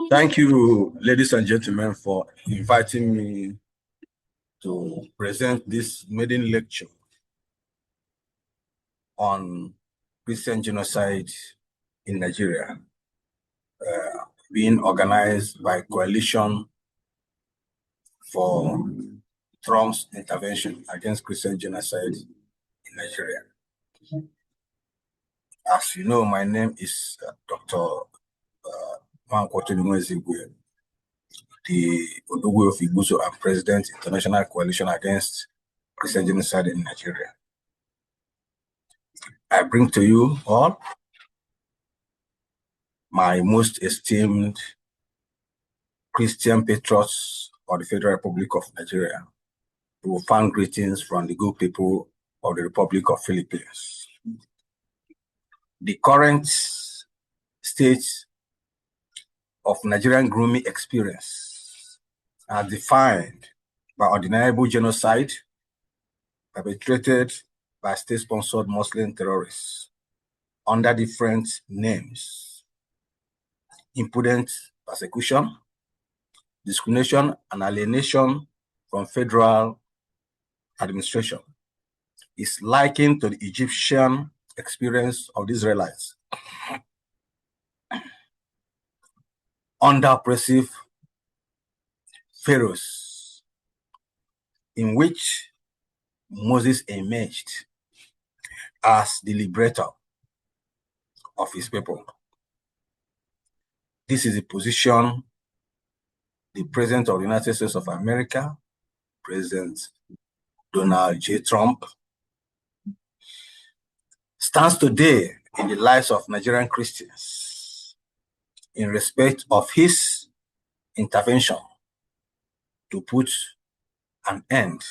Thank you, ladies and gentlemen, for inviting me to present this maiden lecture on Christian genocide in Nigeria, being organized by Coalition for Trump's Intervention Against Christian Genocide in Nigeria. As you know, my name is Dr. The Odogwu of Iguzo and President, International Coalition Against Christian Genocide in Nigeria. I bring to you all my most esteemed Christian patriots of the Federal Republic of Nigeria, profound greetings from the good people of the Republic of Philippines. The current state of Nigerian grooming experience are defined by undeniable genocide perpetrated by state-sponsored Muslim terrorists under different names: impudent persecution, discrimination, and alienation from federal administration. Is likened to the Egyptian experience of the Israelites under oppressive pharaohs, in which Moses emerged as the liberator of his people. This is the position the President of the United States of America, President Donald J. Trump, stands today in the lives of Nigerian Christians in respect of his intervention to put an end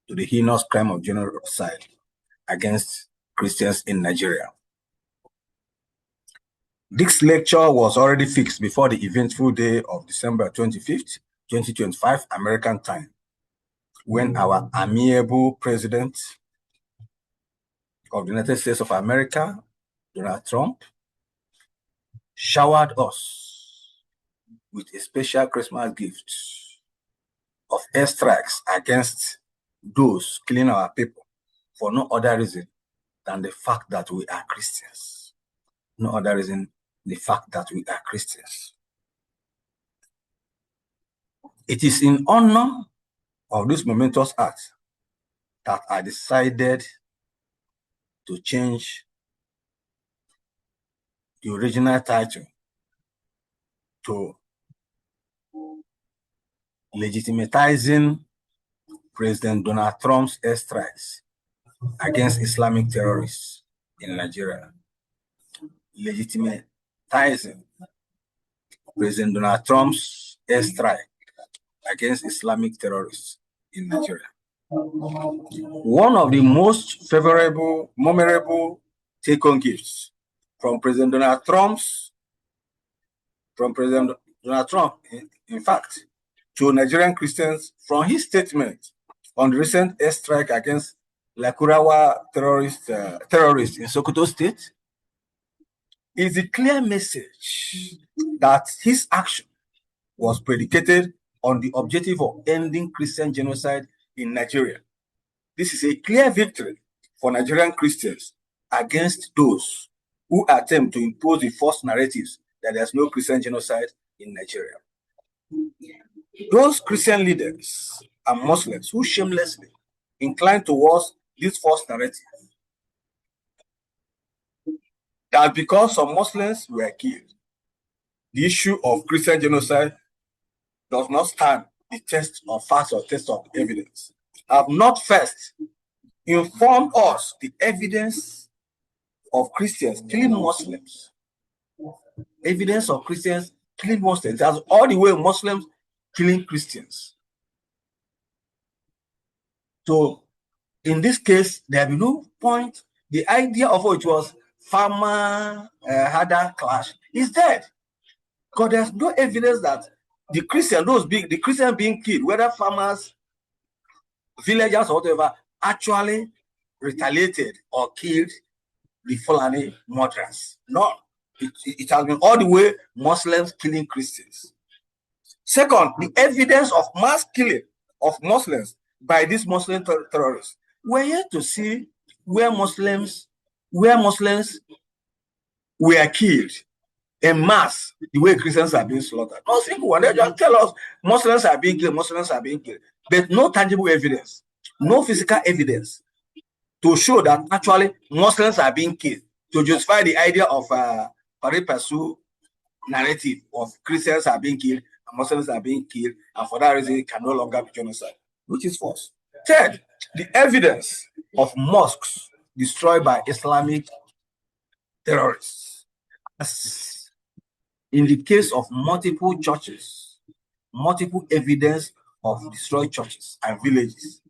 to the heinous crime of genocide against Christians in Nigeria. This lecture was already fixed before the eventful day of December 25th, 2025 American time, when our amiable President of the United States of America, Donald Trump, showered us with a special Christmas gift of airstrikes against those killing our people for no other reason than the fact that we are Christians. No other reason, the fact that we are Christians. It is in honor of this momentous act that I decided to change the original title to Legitimatizing President Donald Trump's airstrikes against Islamic terrorists in Nigeria. Legitimatizing President Donald Trump's airstrike against Islamic terrorists in Nigeria. One of the most favorable, memorable take-home gifts from President Donald Trump, in fact, to Nigerian Christians from his statement on the recent airstrike against Lakurawa terrorists in Sokoto State, is a clear message that his action was predicated on the objective of ending Christian genocide in Nigeria. This is a clear victory for Nigerian Christians against those who attempt to impose the false narratives that there's no Christian genocide in Nigeria. Those Christian leaders and Muslims who shamelessly incline towards this false narrative, that because some Muslims were killed, the issue of Christian genocide does not stand the test of facts or test of evidence, have not first informed us the evidence of Christians killing Muslims. Evidence of Christians killing Muslims. That's all the way Muslims killing Christians. So in this case, there will be no point. The idea of which was farmer-herder clash is dead. Because there's no evidence that the Christians being killed, whether farmers, villagers, or whatever, actually retaliated or killed the Fulani murderers. No. It has been all the way Muslims killing Christians. Second, the evidence of mass killing of Muslims by these Muslim terrorists. We're here to see where Muslims were killed in mass, the way Christians are being slaughtered. No single one. They just tell us Muslims are being killed, Muslims are being killed, but no tangible evidence, no physical evidence to show that actually Muslims are being killed, to justify the idea of pari passu narrative of Christians are being killed and Muslims are being killed, and for that reason it can no longer be genocide, which is false. Third, the evidence of mosques destroyed by Islamic terrorists. As in the case of multiple churches, multiple evidence of destroyed churches and villages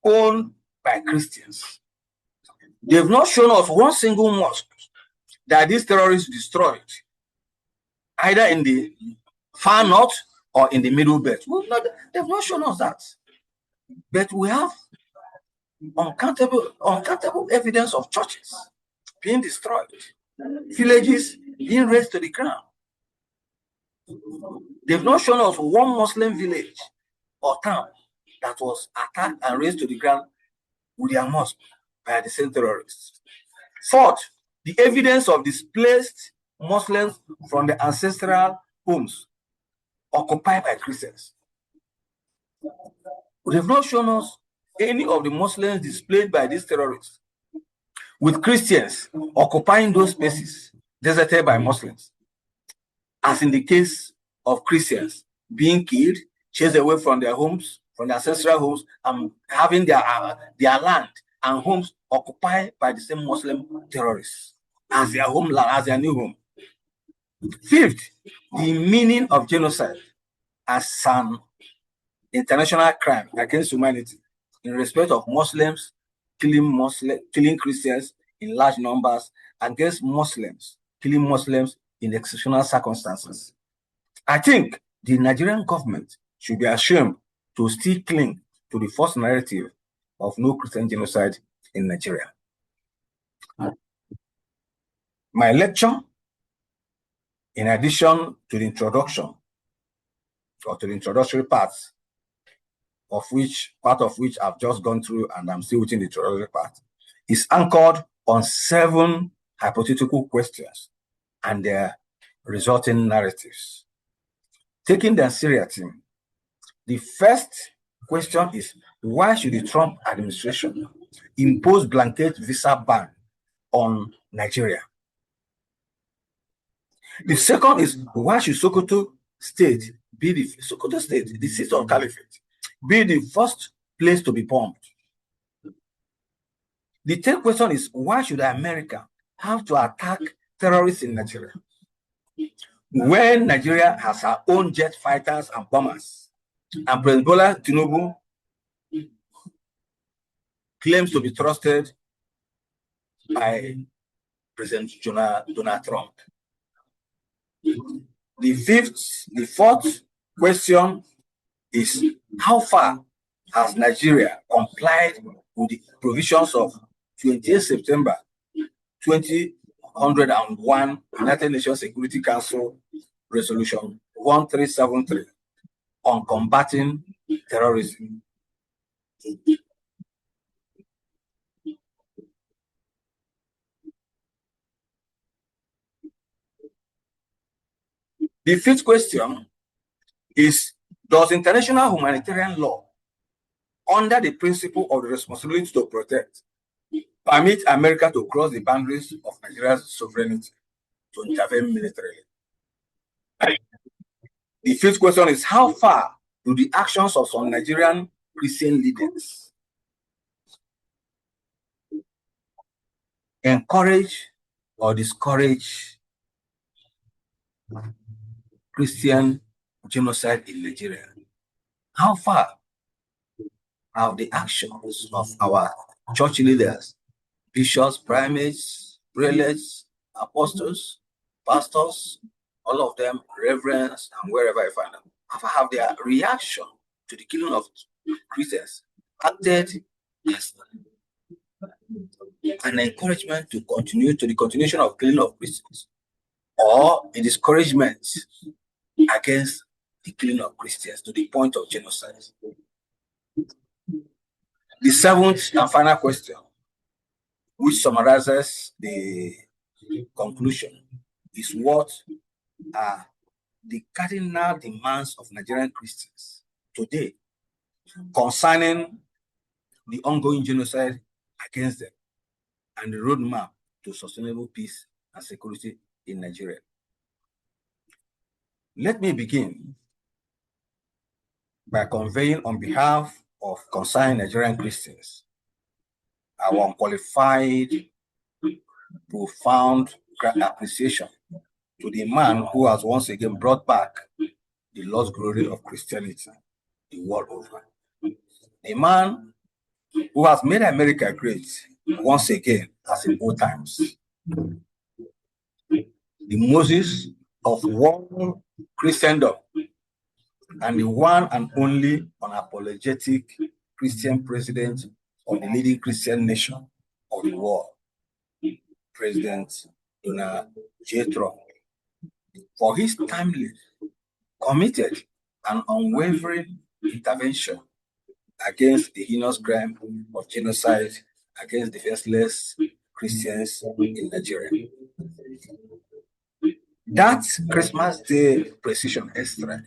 owned by Christians. They've not shown us one single mosque that these terrorists destroyed, either in the far north or in the middle belt. They've not shown us that. But we have uncountable evidence of churches being destroyed, villages being razed to the ground. They've not shown us one Muslim village or town that was attacked and razed to the ground with their mosque by the same terrorists. Fourth, the evidence of displaced Muslims from the ancestral homes occupied by Christians. They've not shown us any of the Muslims displaced by these terrorists with Christians occupying those spaces deserted by Muslims, as in the case of Christians being killed, chased away from their homes, from their ancestral homes, and having their land and homes occupied by the same Muslim terrorists as their homeland, as their new home. Fifth, the meaning of genocide as an international crime against humanity in respect of Muslims killing Christians in large numbers, against Muslims killing Muslims in exceptional circumstances. I think the Nigerian government should be ashamed to still cling to the false narrative of no Christian genocide in Nigeria. My lecture, in addition to the introduction, or to the introductory part of which I've just gone through and I'm still within the introductory part, is anchored on 7 hypothetical questions and their resulting narratives. Taking them seriously, the first question is, why should the Trump administration impose blanket visa ban on Nigeria? The second is, why should Sokoto State, the seat of caliphate, be the first place to be bombed? The third question is, why should America have to attack terrorists in Nigeria when Nigeria has her own jet fighters and bombers, and President Bola Tinubu claims to be trusted by President Donald Trump? The fourth question is, how far has Nigeria complied with the provisions of 28 September 2001 United Nations Security Council Resolution 1373 on combating terrorism? The fifth question is, does international humanitarian law, under the principle of the responsibility to protect, permit America to cross the boundaries of Nigeria's sovereignty to intervene militarily? The fifth question is, how far do the actions of some Nigerian Christian leaders encourage or discourage Christian genocide in Nigeria? How far have the actions of our church leaders, bishops, primates, prelates, apostles, pastors, all of them, reverends, and wherever I find them, how far have their reaction to the killing of Christians acted as an encouragement to the continuation of killing of Christians? or a discouragement against the killing of Christians to the point of genocide. The seventh and final question, which summarizes the conclusion, is what are the cardinal demands of Nigerian Christians today concerning the ongoing genocide against them and the roadmap to sustainable peace and security in Nigeria. Let me begin by conveying on behalf of concerned Nigerian Christians our unqualified, profound appreciation to the man who has once again brought back the lost glory of Christianity the world over. A man who has made America great once again, as in old times. The Moses of one Christendom and the one and only unapologetic Christian president of the leading Christian nation of the world, President Donald J. Trump, for his timely, committed, and unwavering intervention against the heinous crime of genocide against defenseless Christians in Nigeria. That Christmas Day precision airstrike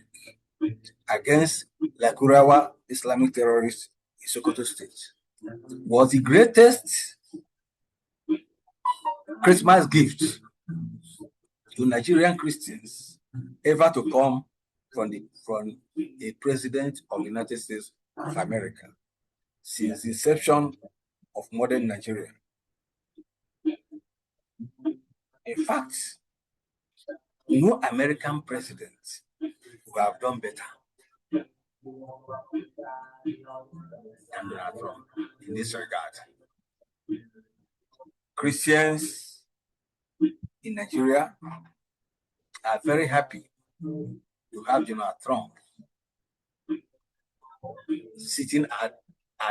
against Lakurawa Islamic terrorists in Sokoto State was the greatest Christmas gift to Nigerian Christians ever to come from a president of the United States of America since the inception of modern Nigeria. In fact, no American president would have done better than Donald Trump in this regard. Christians in Nigeria are very happy to have Donald Trump sitting at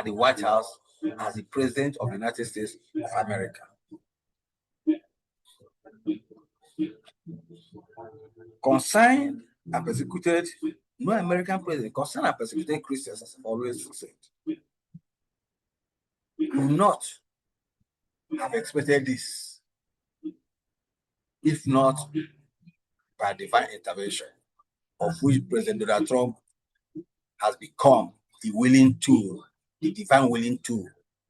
the White House as the president of the United States of America. Concerned and persecuted, no American president, concerned and persecuted Christians, as I've always said, would not have expected this if not by divine intervention, of which President Donald Trump has become the willing tool, the divine willing tool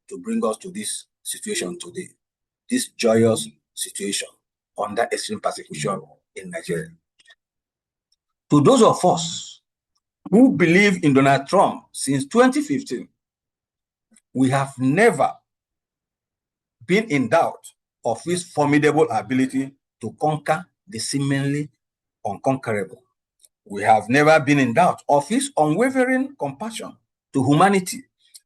to bring us to this situation today, this joyous situation under extreme persecution in Nigeria. To those of us who believe in Donald Trump since 2015, we have never been in doubt of his formidable ability to conquer the seemingly unconquerable. We have never been in doubt of his unwavering compassion to humanity,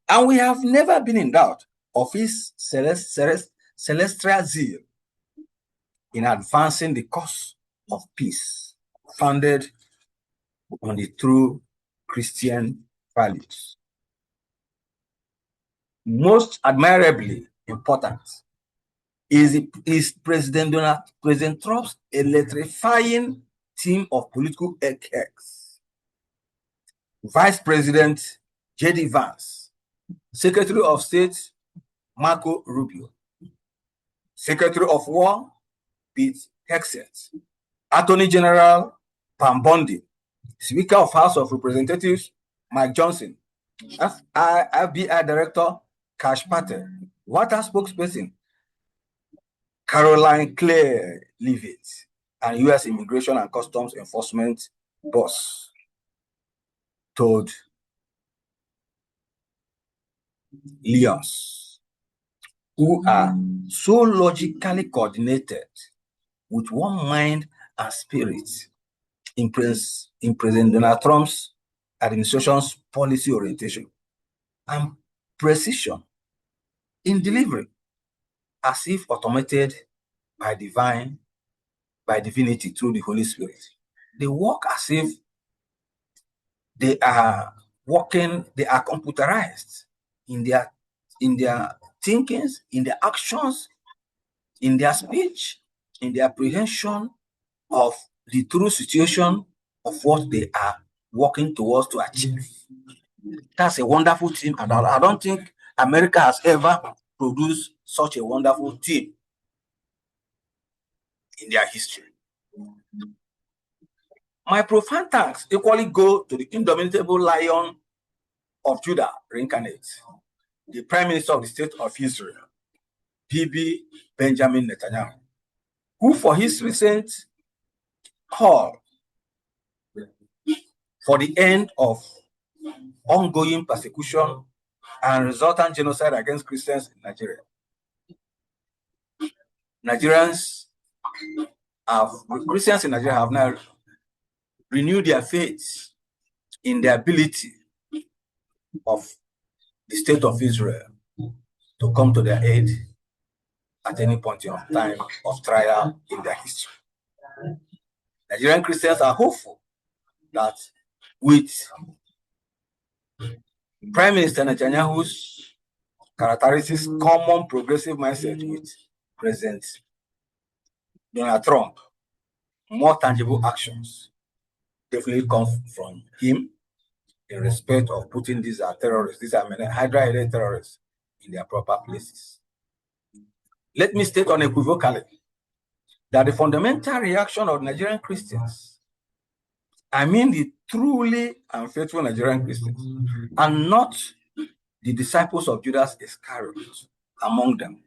and we have never been in doubt of his celestial zeal in advancing the cause of peace, founded on the true Christian values. Most admirably important is President Trump's electrifying team of political eggheads. Vice President J.D. Vance, Secretary of State Marco Rubio, Secretary of War Pete Hegseth, Attorney General Pam Bondi, Speaker of House of Representatives Mike Johnson, FBI Director Kash Patel, White House spokesperson Caroline Claire Leavitt, and U.S. Immigration and Customs Enforcement boss Todd Leons, who are so logically coordinated with one mind and spirit in President Donald Trump's administration's policy orientation and precision in delivery, as if automated by divinity through the Holy Spirit. They work as if they are computerized in their thinkings, in their actions, in their speech, in their apprehension of the true situation of what they are working towards to achieve. That's a wonderful team, and I don't think America has ever produced such a wonderful team in their history. My profound thanks equally go to the indomitable Lion of Judah reincarnate, the Prime Minister of the State of Israel, Bibi Benjamin Netanyahu, who for his recent call for the end of ongoing persecution and resultant genocide against Christians in Nigeria. Christians in Nigeria have now renewed their faith in the ability of the State of Israel to come to their aid at any point in time of trial in their history. Nigerian Christians are hopeful that with Prime Minister Netanyahu's characteristics, common progressive mindset with President Donald Trump, more tangible actions definitely come from him in respect of putting these terrorists, these are Hydra-headed terrorists, in their proper places. Let me state unequivocally that the fundamental reaction of Nigerian Christians, I mean the truly and faithful Nigerian Christians, and not the disciples of Judas Iscariot among them,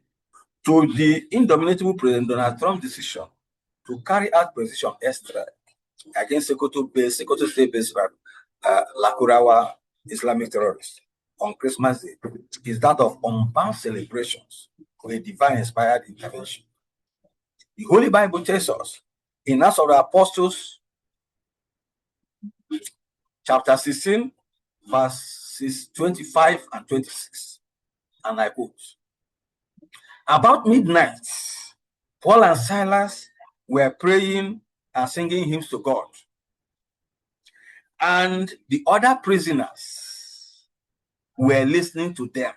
to the indomitable President Donald Trump's decision to carry out precision airstrike against Sokoto State-based Lakurawa Islamic terrorists on Christmas Day is that of unbound celebrations for a divine-inspired intervention. The Holy Bible tells us in Acts of the Apostles, chapter 16, verses 25 and 26, and I quote, "About midnight, Paul and Silas were praying and singing hymns to God, and the other prisoners were listening to them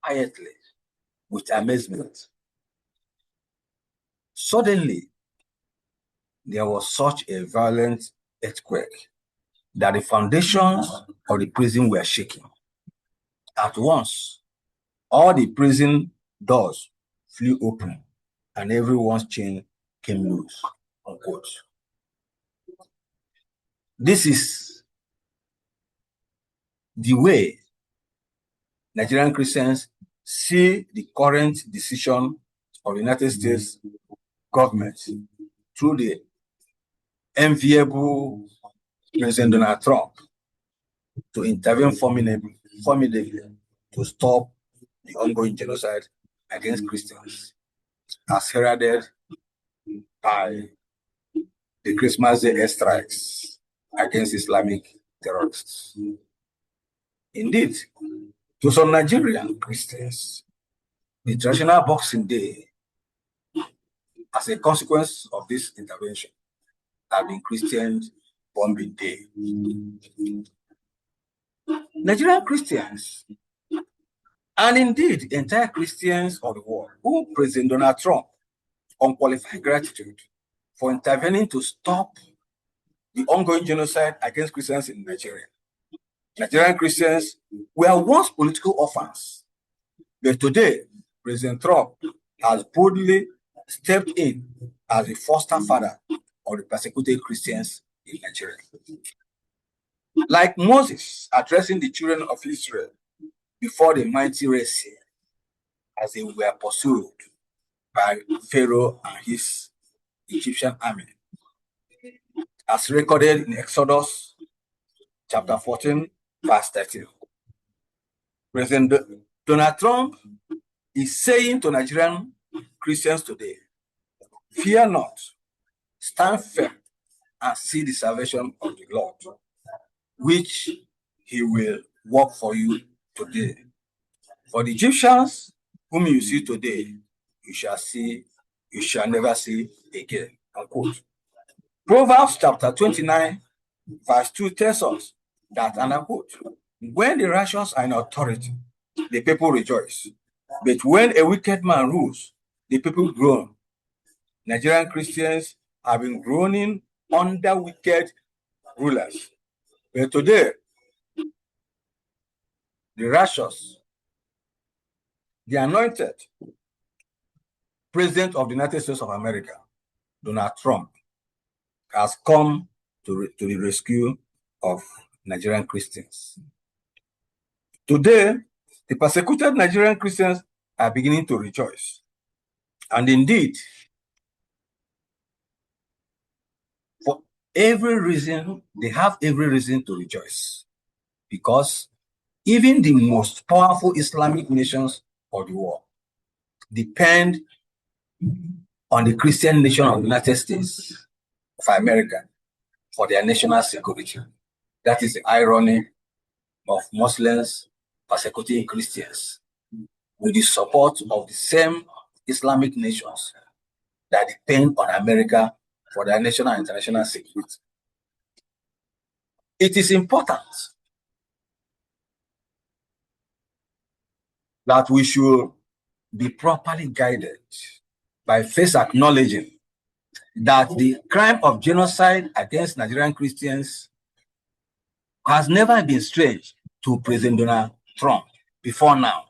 quietly with amazement. Suddenly, there was such a violent earthquake that the foundations of the prison were shaking. At once, all the prison doors flew open and everyone's chain came loose." Unquote. This is the way Nigerian Christians see the current decision of the United States government through the enviable President Donald Trump to intervene formidably to stop the ongoing genocide against Christians, as heralded by the Christmas Day airstrikes against Islamic terrorists. Indeed, to some Nigerian Christians, the traditional Boxing Day, as a consequence of this intervention, have been Christian Bombing Day. Nigerian Christians, and indeed entire Christians of the world, owe President Donald Trump unqualified gratitude for intervening to stop the ongoing genocide against Christians in Nigeria. Nigerian Christians were once political orphans, but today, President Trump has boldly stepped in as the foster father of the persecuted Christians in Nigeria. Like Moses addressing the children of Israel before the mighty Red Sea, as they were pursued by Pharaoh and his Egyptian army, as recorded in Exodus chapter 14, verse 13. President Donald Trump is saying to Nigerian Christians today, fear not, stand firm and see the salvation of the Lord, which he will work for you today. For the Egyptians whom you see today, you shall never see again. Unquote. Proverbs chapter 29, verse 2 tells us that, and I quote, when the righteous are in authority, the people rejoice. But when a wicked man rules, the people grown. Nigerian Christians have been groaning under wicked rulers. But today, the righteous, the anointed President of the United States of America, Donald Trump, has come to the rescue of Nigerian Christians. Today, the persecuted Nigerian Christians are beginning to rejoice. And indeed, for every reason, they have every reason to rejoice. Because even the most powerful Islamic nations of the world depend on the Christian nation of the United States of America for their national security. That is the irony of Muslims persecuting Christians with the support of the same Islamic nations that depend on America for their national and international security. It is important that we should be properly guided by first acknowledging that the crime of genocide against Nigerian Christians has never been strange to President Donald Trump before now.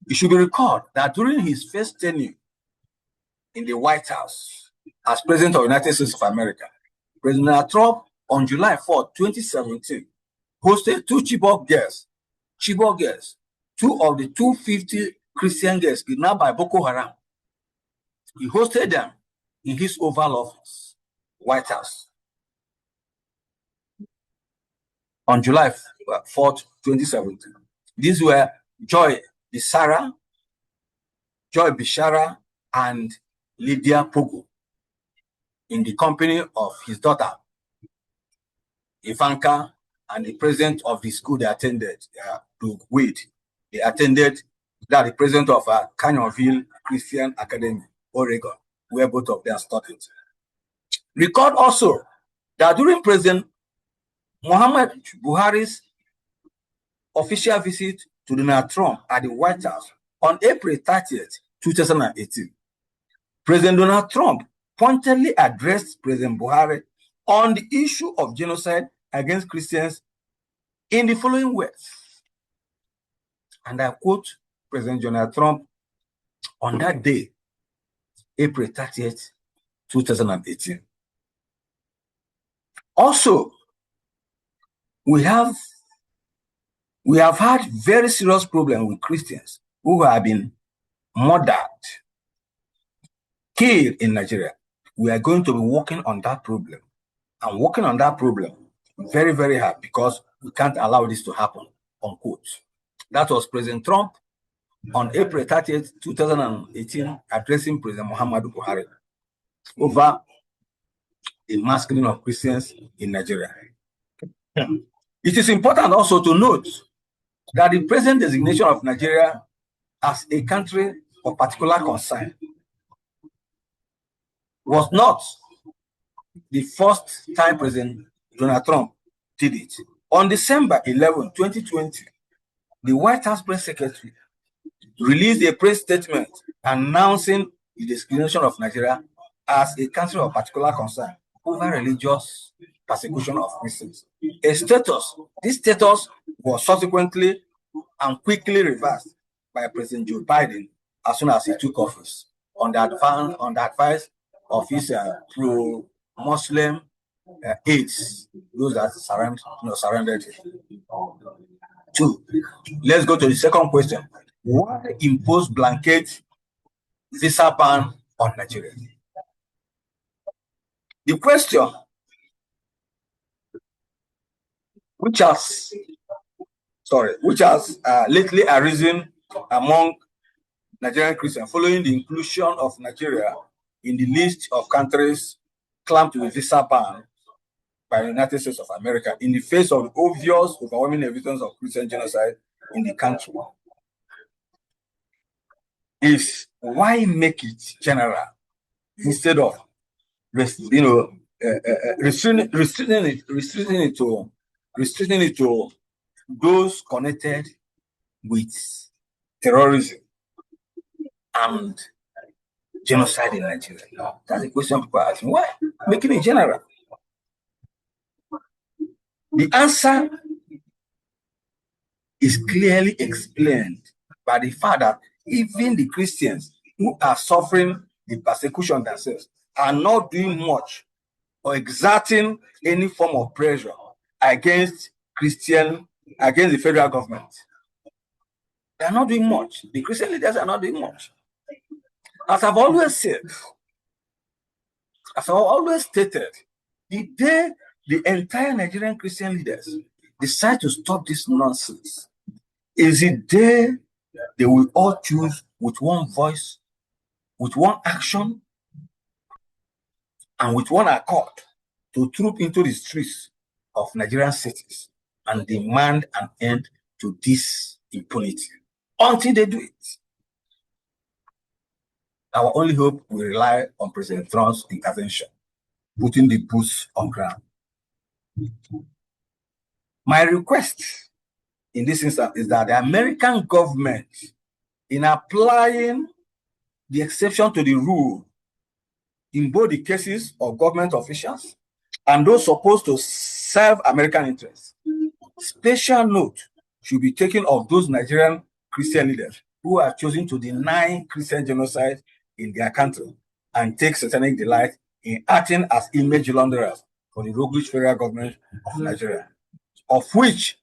It should be recalled that during his first tenure in the White House as President of the United States of America, President Donald Trump on July 4, 2017, hosted two Chibok girls, two of the 250 Christian girls kidnapped by Boko Haram. He hosted them in his Oval Office, White House, on July 4th, 2017. These were Joy Bishara, and Lydia Pogo, in the company of his daughter, Ivanka, and the president of the school they attended, Doug Wade. They attended, the president of Canyonville Christian Academy, Oregon, where both of them studied. Record also that during President Muhammad Buhari's official visit to Donald Trump at the White House on April 30th, 2018, President Donald Trump pointedly addressed President Buhari on the issue of genocide against Christians in the following words. And I quote President Donald Trump on that day, April 30th, 2018. Also, we have had very serious problems with Christians who have been murdered, killed in Nigeria. We are going to be working on that problem, and working on that problem very, very hard, because we can't allow this to happen, unquote. That was President Trump on April 30th, 2018, addressing President Muhammadu Buhari over the mass killing of Christians in Nigeria. It is important also to note that the present designation of Nigeria as a country of particular concern was not the first time President Donald Trump did it. On December 11, 2020, the White House press secretary released a press statement announcing the designation of Nigeria as a country of particular concern over religious persecution of Christians. This status was subsequently and quickly reversed by President Joe Biden as soon as he took office on the advice of his pro-Muslim aides, those that surrounded him. Two, let's go to the second question. Why impose blanket visa ban on Nigeria? The question, which has lately arisen among Nigerian Christians following the inclusion of Nigeria in the list of countries clamped with visa ban by the United States of America in the face of the obvious overwhelming evidence of Christian genocide in the country, is why make it general instead of restricting it to those connected with terrorism and genocide in Nigeria? No, that's the question people are asking. Why? Making it general. The answer is clearly explained by the fact that even the Christians who are suffering the persecution themselves are not doing much or exerting any form of pressure against the federal government. They are not doing much. The Christian leaders are not doing much. As I've always said, as I've always stated, the day the entire Nigerian Christian leaders decide to stop this nonsense is the day they will all choose with one voice, with one action, and with one accord to troop into the streets of Nigerian cities and demand an end to this impunity. Until they do it, our only hope will rely on President Trump's intervention, putting the boots on ground. My request in this instance is that the American government, in applying the exception to the rule in both the cases of government officials and those supposed to serve American interests, special note should be taken of those Nigerian Christian leaders who are choosing to deny Christian genocide in their country and take satanic delight in acting as image launderers for the roguish federal government of Nigeria, of which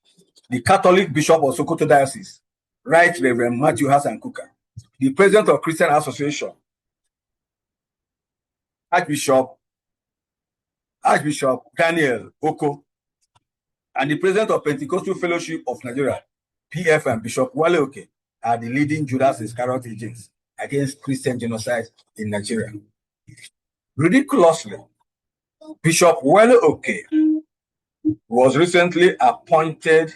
the Catholic Bishop of Sokoto Diocese, Right Reverend Matthew Hassan Kuka, the President of Christian Association, Archbishop Daniel Oko, and the President of Pentecostal Fellowship of Nigeria, PFM, Bishop Wale Oke, are the leading Judas Iscariot agents against Christian genocide in Nigeria. Ridiculously, Bishop Wale Oke was recently appointed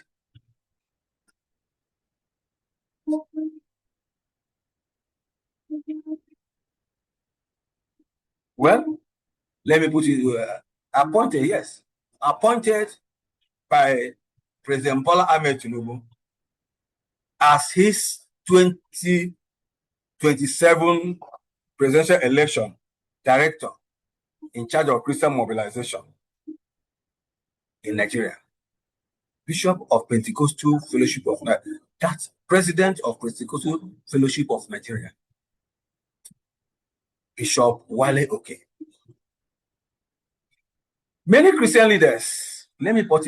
appointed by President Bola Ahmed Tinubu as his 2027 presidential election director in charge of Christian mobilization in Nigeria. Bishop of Pentecostal Fellowship of Nigeria, that's President of Pentecostal Fellowship of Nigeria, Bishop Wale Oke. Many Christian leaders, let me point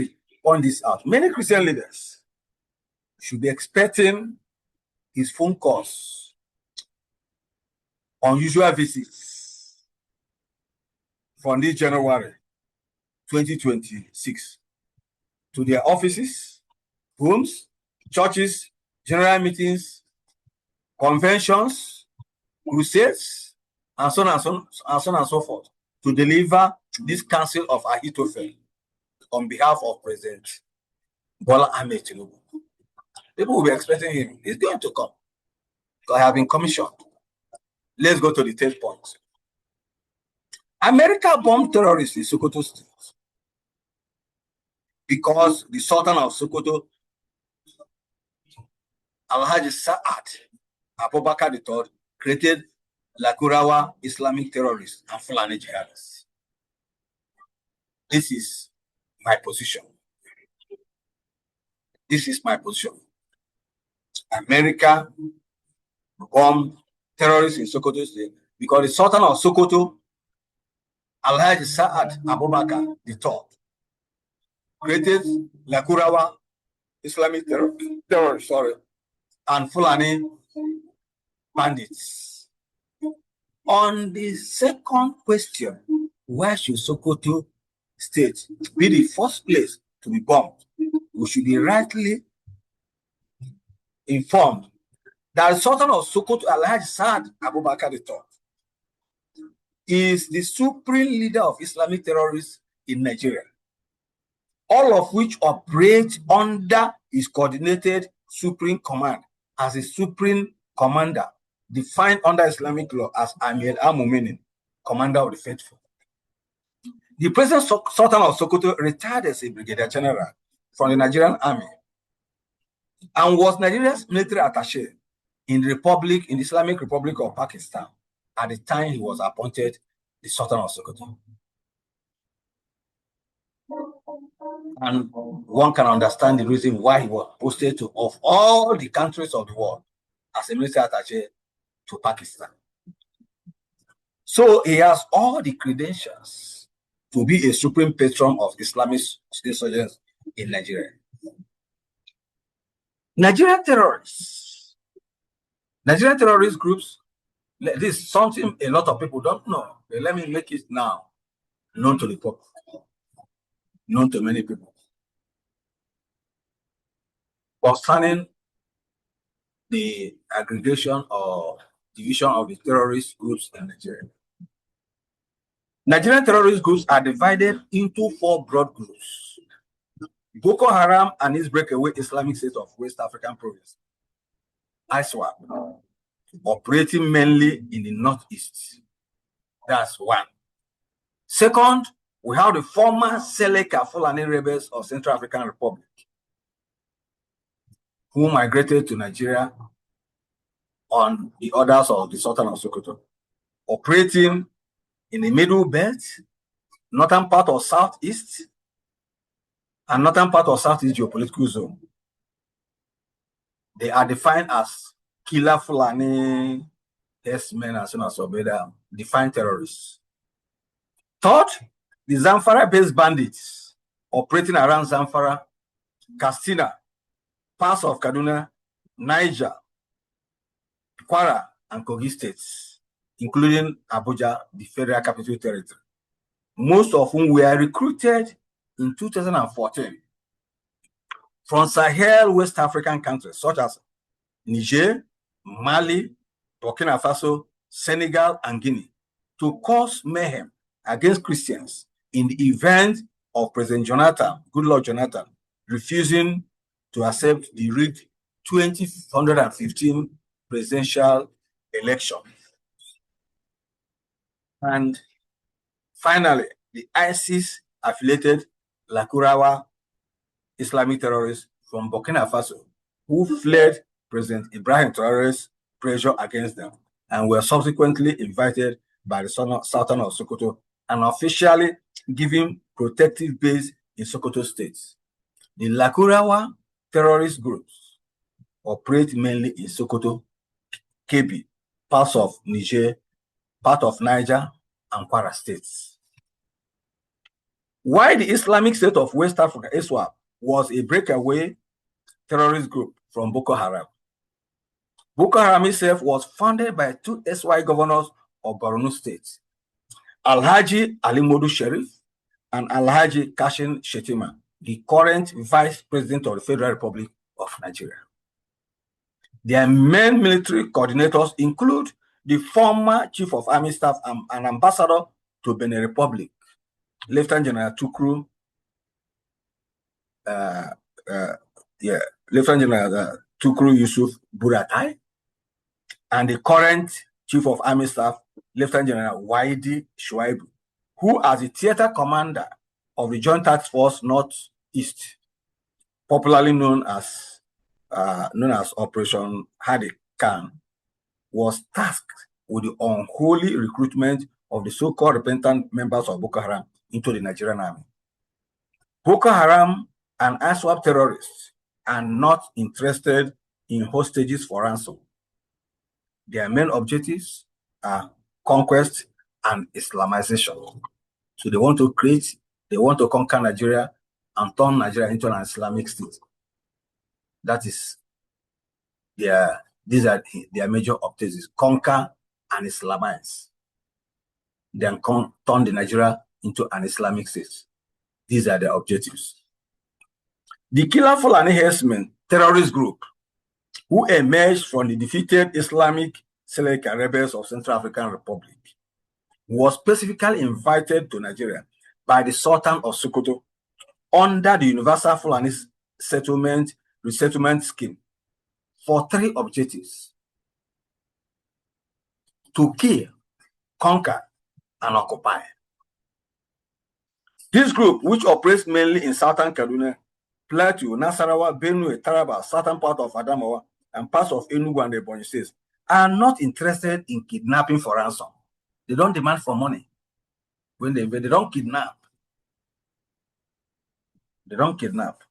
this out. Many Christian leaders should be expecting his phone calls, unusual visits from this January 2026 to their offices, homes, churches, general meetings, conventions, crusades, and so on and so forth, to deliver this counsel of Ahithophel on behalf of President Bola Ahmed Tinubu. People will be expecting him. He's going to come. So I have been commissioned. Let's go to the third point. America bombed terrorists in Sokoto State because the Sultan of Sokoto, Alhaji Sa'ad Abubakar III, created Lakurawa Islamic terrorists and Fulani jihadists. This is my position. This is my position. America bombed terrorists in Sokoto State because the Sultan of Sokoto, Alhaji Sa'ad Abubakar III, created Lakurawa Islamic terrorists, and Fulani bandits. On the second question, why should Sokoto State be the first place to be bombed? We should be rightly informed that the Sultan of Sokoto, Alhaji Sa'ad Abubakar III, is the supreme leader of Islamic terrorists in Nigeria, all of which operate under his coordinated supreme command as a supreme commander, defined under Islamic law as Amir al-Mu'minin, commander of the faithful. The present Sultan of Sokoto retired as a brigadier general from the Nigerian army and was Nigeria's military attaché in the Islamic Republic of Pakistan at the time he was appointed the Sultan of Sokoto. And one can understand the reason why he was posted to, of all the countries of the world, as a military attaché to Pakistan. So he has all the credentials to be a supreme patron of Islamic insurgents in Nigeria. Nigerian terrorist groups, this is something a lot of people don't know. But let me make it now known to the public, known to many people. Concerning the aggregation or division of the terrorist groups in Nigeria. Nigerian terrorist groups are divided into 4 broad groups. Boko Haram and its breakaway Islamic State of West African Province, ISWAP, operating mainly in the northeast. That's one. Second, we have the former Seleka Fulani rebels of Central African Republic, who migrated to Nigeria on the orders of the Sultan of Sokoto, operating in the middle belt, northern part of southeast, and northern part of southeast geopolitical zone. They are defined as killer Fulani, herdsmen, and so on and so forth, defined terrorists. Third, the Zamfara-based bandits operating around Zamfara, Katsina, parts of Kaduna, Niger, Kwara, and Kogi states, including Abuja, the Federal Capital Territory, most of whom were recruited in 2014 from Sahel West African countries such as Niger, Mali, Burkina Faso, Senegal, and Guinea to cause mayhem against Christians in the event of President Goodluck Jonathan, refusing to accept the rigged 2015 presidential election. And finally, the ISIS-affiliated Lakurawa Islamic terrorists from Burkina Faso, who fled President Ibrahim Traore's pressure against them and were subsequently invited by the Sultan of Sokoto and officially given protective base in Sokoto State. The Lakurawa terrorist groups operate mainly in Sokoto, Kebbi, parts of Niger, part of Niger, and Kwara states. Why the Islamic State of West Africa, ISWAP, was a breakaway terrorist group from Boko Haram. Boko Haram itself was founded by 2 SY governors of Borno State, Alhaji Ali Modu Sharif and Alhaji Kashin Shetima, the current Vice President of the Federal Republic of Nigeria. Their main military coordinators include the former Chief of Army Staff and Ambassador to Benin Republic, Lieutenant General Tukuru, Lieutenant General Tukuru Yusuf Buratai, and the current Chief of Army Staff, Lieutenant General Waidi Shuaibu, who as the theater commander of the Joint Task Force Northeast, popularly known as Operation Hadi Khan, was tasked with the unholy recruitment of the so-called repentant members of Boko Haram into the Nigerian army. Boko Haram and ISWAP terrorists are not interested in hostages for ransom. Their main objectives are conquest and Islamization. So they want to conquer Nigeria and turn Nigeria into an Islamic state. That is these are their major objectives: conquer and Islamize. Then turn the Nigeria into an Islamic state. These are their objectives. The Killer Fulani Herdsmen terrorist group, who emerged from the defeated Islamic Seleka rebels of Central African Republic, was specifically invited to Nigeria by the Sultan of Sokoto under the Universal Fulani Resettlement Scheme for 3 objectives: to kill, conquer, and occupy. This group, which operates mainly in southern Kaduna, Plateau, Nasarawa, Benue, Taraba, southern part of Adamawa, and parts of Enugu and Ebonyi states, are not interested in kidnapping for ransom. They don't demand for money. When they don't kidnap. They don't kidnap.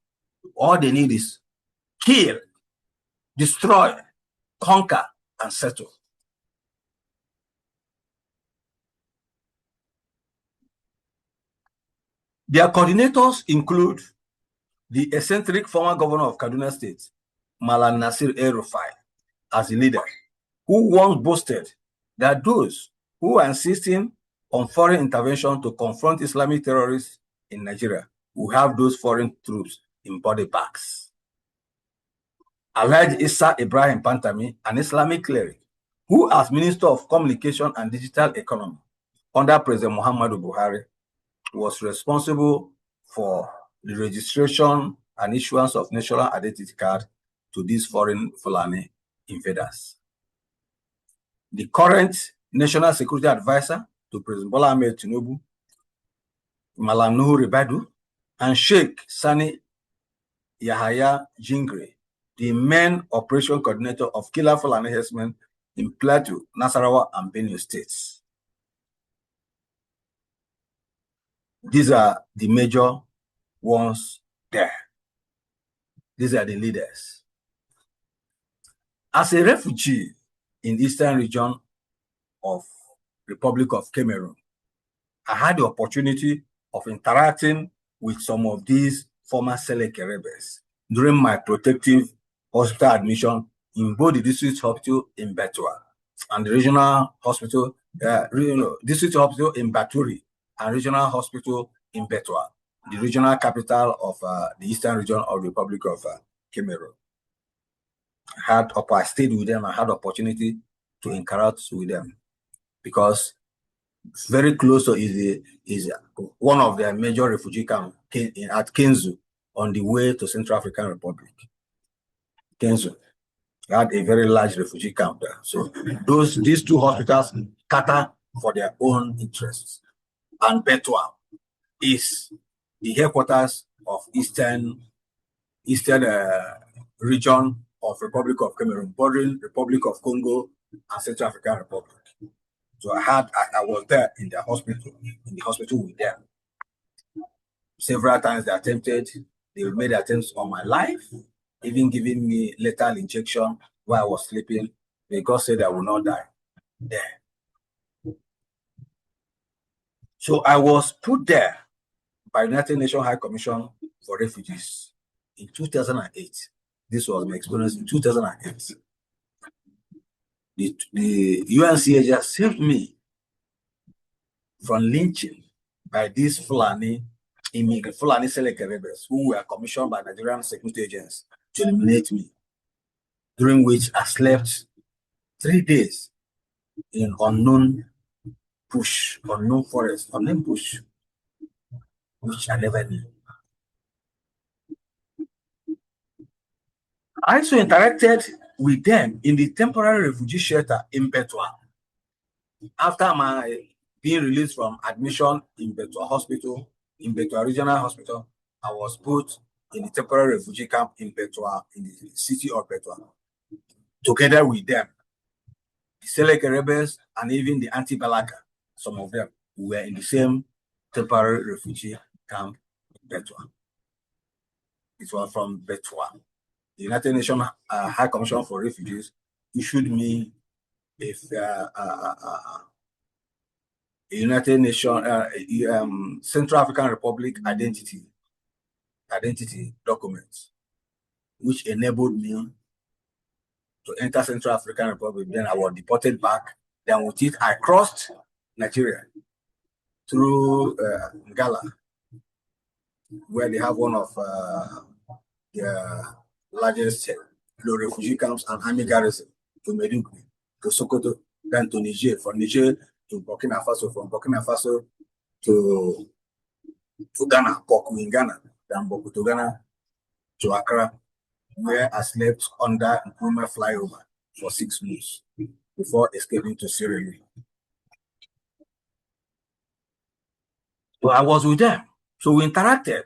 All they need is kill, destroy, conquer, and settle. Their coordinators include the eccentric former governor of Kaduna State, Malam Nasir El-Rufai, as a leader, who once boasted that those who are insisting on foreign intervention to confront Islamic terrorists in Nigeria will have those foreign troops in body bags. Alhaji Issa Ibrahim Pantami, an Islamic cleric, who as Minister of Communication and Digital Economy under President Muhammadu Buhari, was responsible for the registration and issuance of national identity card to these foreign Fulani invaders. The current National Security Advisor to President Bola Ahmed Tinubu, Malam Nuhu Ribadu, and Sheikh Sani Yahaya Jingre, the main operation coordinator of killer Fulani herdsmen in Plateau, Nasarawa, and Benue states. These are the major ones there. These are the leaders. As a refugee in the eastern region of Republic of Cameroon, I had the opportunity of interacting with some of these former Seleke rebels during my protective hospital admission in both the district hospital in Betua and the regional hospital, district hospital in Baturi and regional hospital in Betua, the regional capital of the eastern region of the Republic of Cameroon. I stayed with them. I had the opportunity to interact with them because very close to is one of their major refugee camps at Kenzu on the way to Central African Republic. Kenzu had a very large refugee camp there. So these two hospitals cater for their own interests. And Betua is the headquarters of eastern region of Republic of Cameroon, bordering Republic of Congo and Central African Republic. So I was there in the hospital with them. Several times they made attempts on my life, even giving me lethal injection while I was sleeping. God said I will not die there. So I was put there by United Nations High Commission for Refugees in 2008. This was my experience in 2008. The UNCHR saved me from lynching by these Fulani Seleke rebels who were commissioned by Nigerian security agents to eliminate me, during which I slept 3 days in unknown forest, unknown bush, which I never knew. I also interacted with them in the temporary refugee shelter in Betua. After my being released from admission in Betua Hospital, in Betua Regional Hospital, I was put in the temporary refugee camp in Betua, in the city of Betua, together with them. The Seleke rebels and even the anti-Balaka, some of them were in the same temporary refugee camp in Betua. It was from Betua. The United Nations High Commission for Refugees issued me a United Nations Central African Republic identity document, which enabled me to enter Central African Republic. Then I was deported back. Then with it, I crossed Nigeria through Ngala, where they have one of the largest refugee camps and army garrison, to Meduguri, to Sokoto, then to Niger, from Niger to Burkina Faso, from Burkina Faso to Ghana, Boku in Ghana, then Boku to Ghana to Accra, where I slept under Nkrumah flyover for 6 months before escaping to Sierra Leone. So I was with them. So we interacted.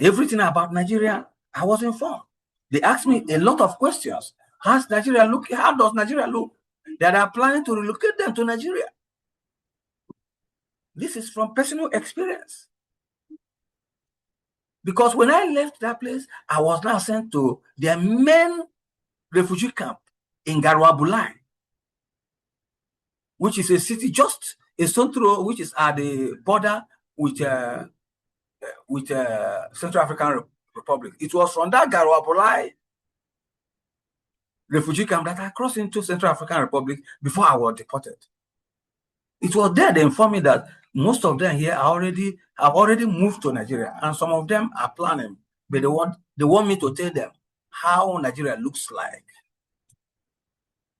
Everything about Nigeria, I was informed. They asked me a lot of questions. How's Nigeria look? How does Nigeria look? That are planning to relocate them to Nigeria. This is from personal experience. Because when I left that place, I was now sent to their main refugee camp in Garwabulai, which is a city just a stone throw, which is at the border with Central African Republic. It was from that Garwabulai refugee camp that I crossed into Central African Republic before I was deported. It was there they informed me that most of them here have already moved to Nigeria, and some of them are planning, but they want me to tell them how Nigeria looks like.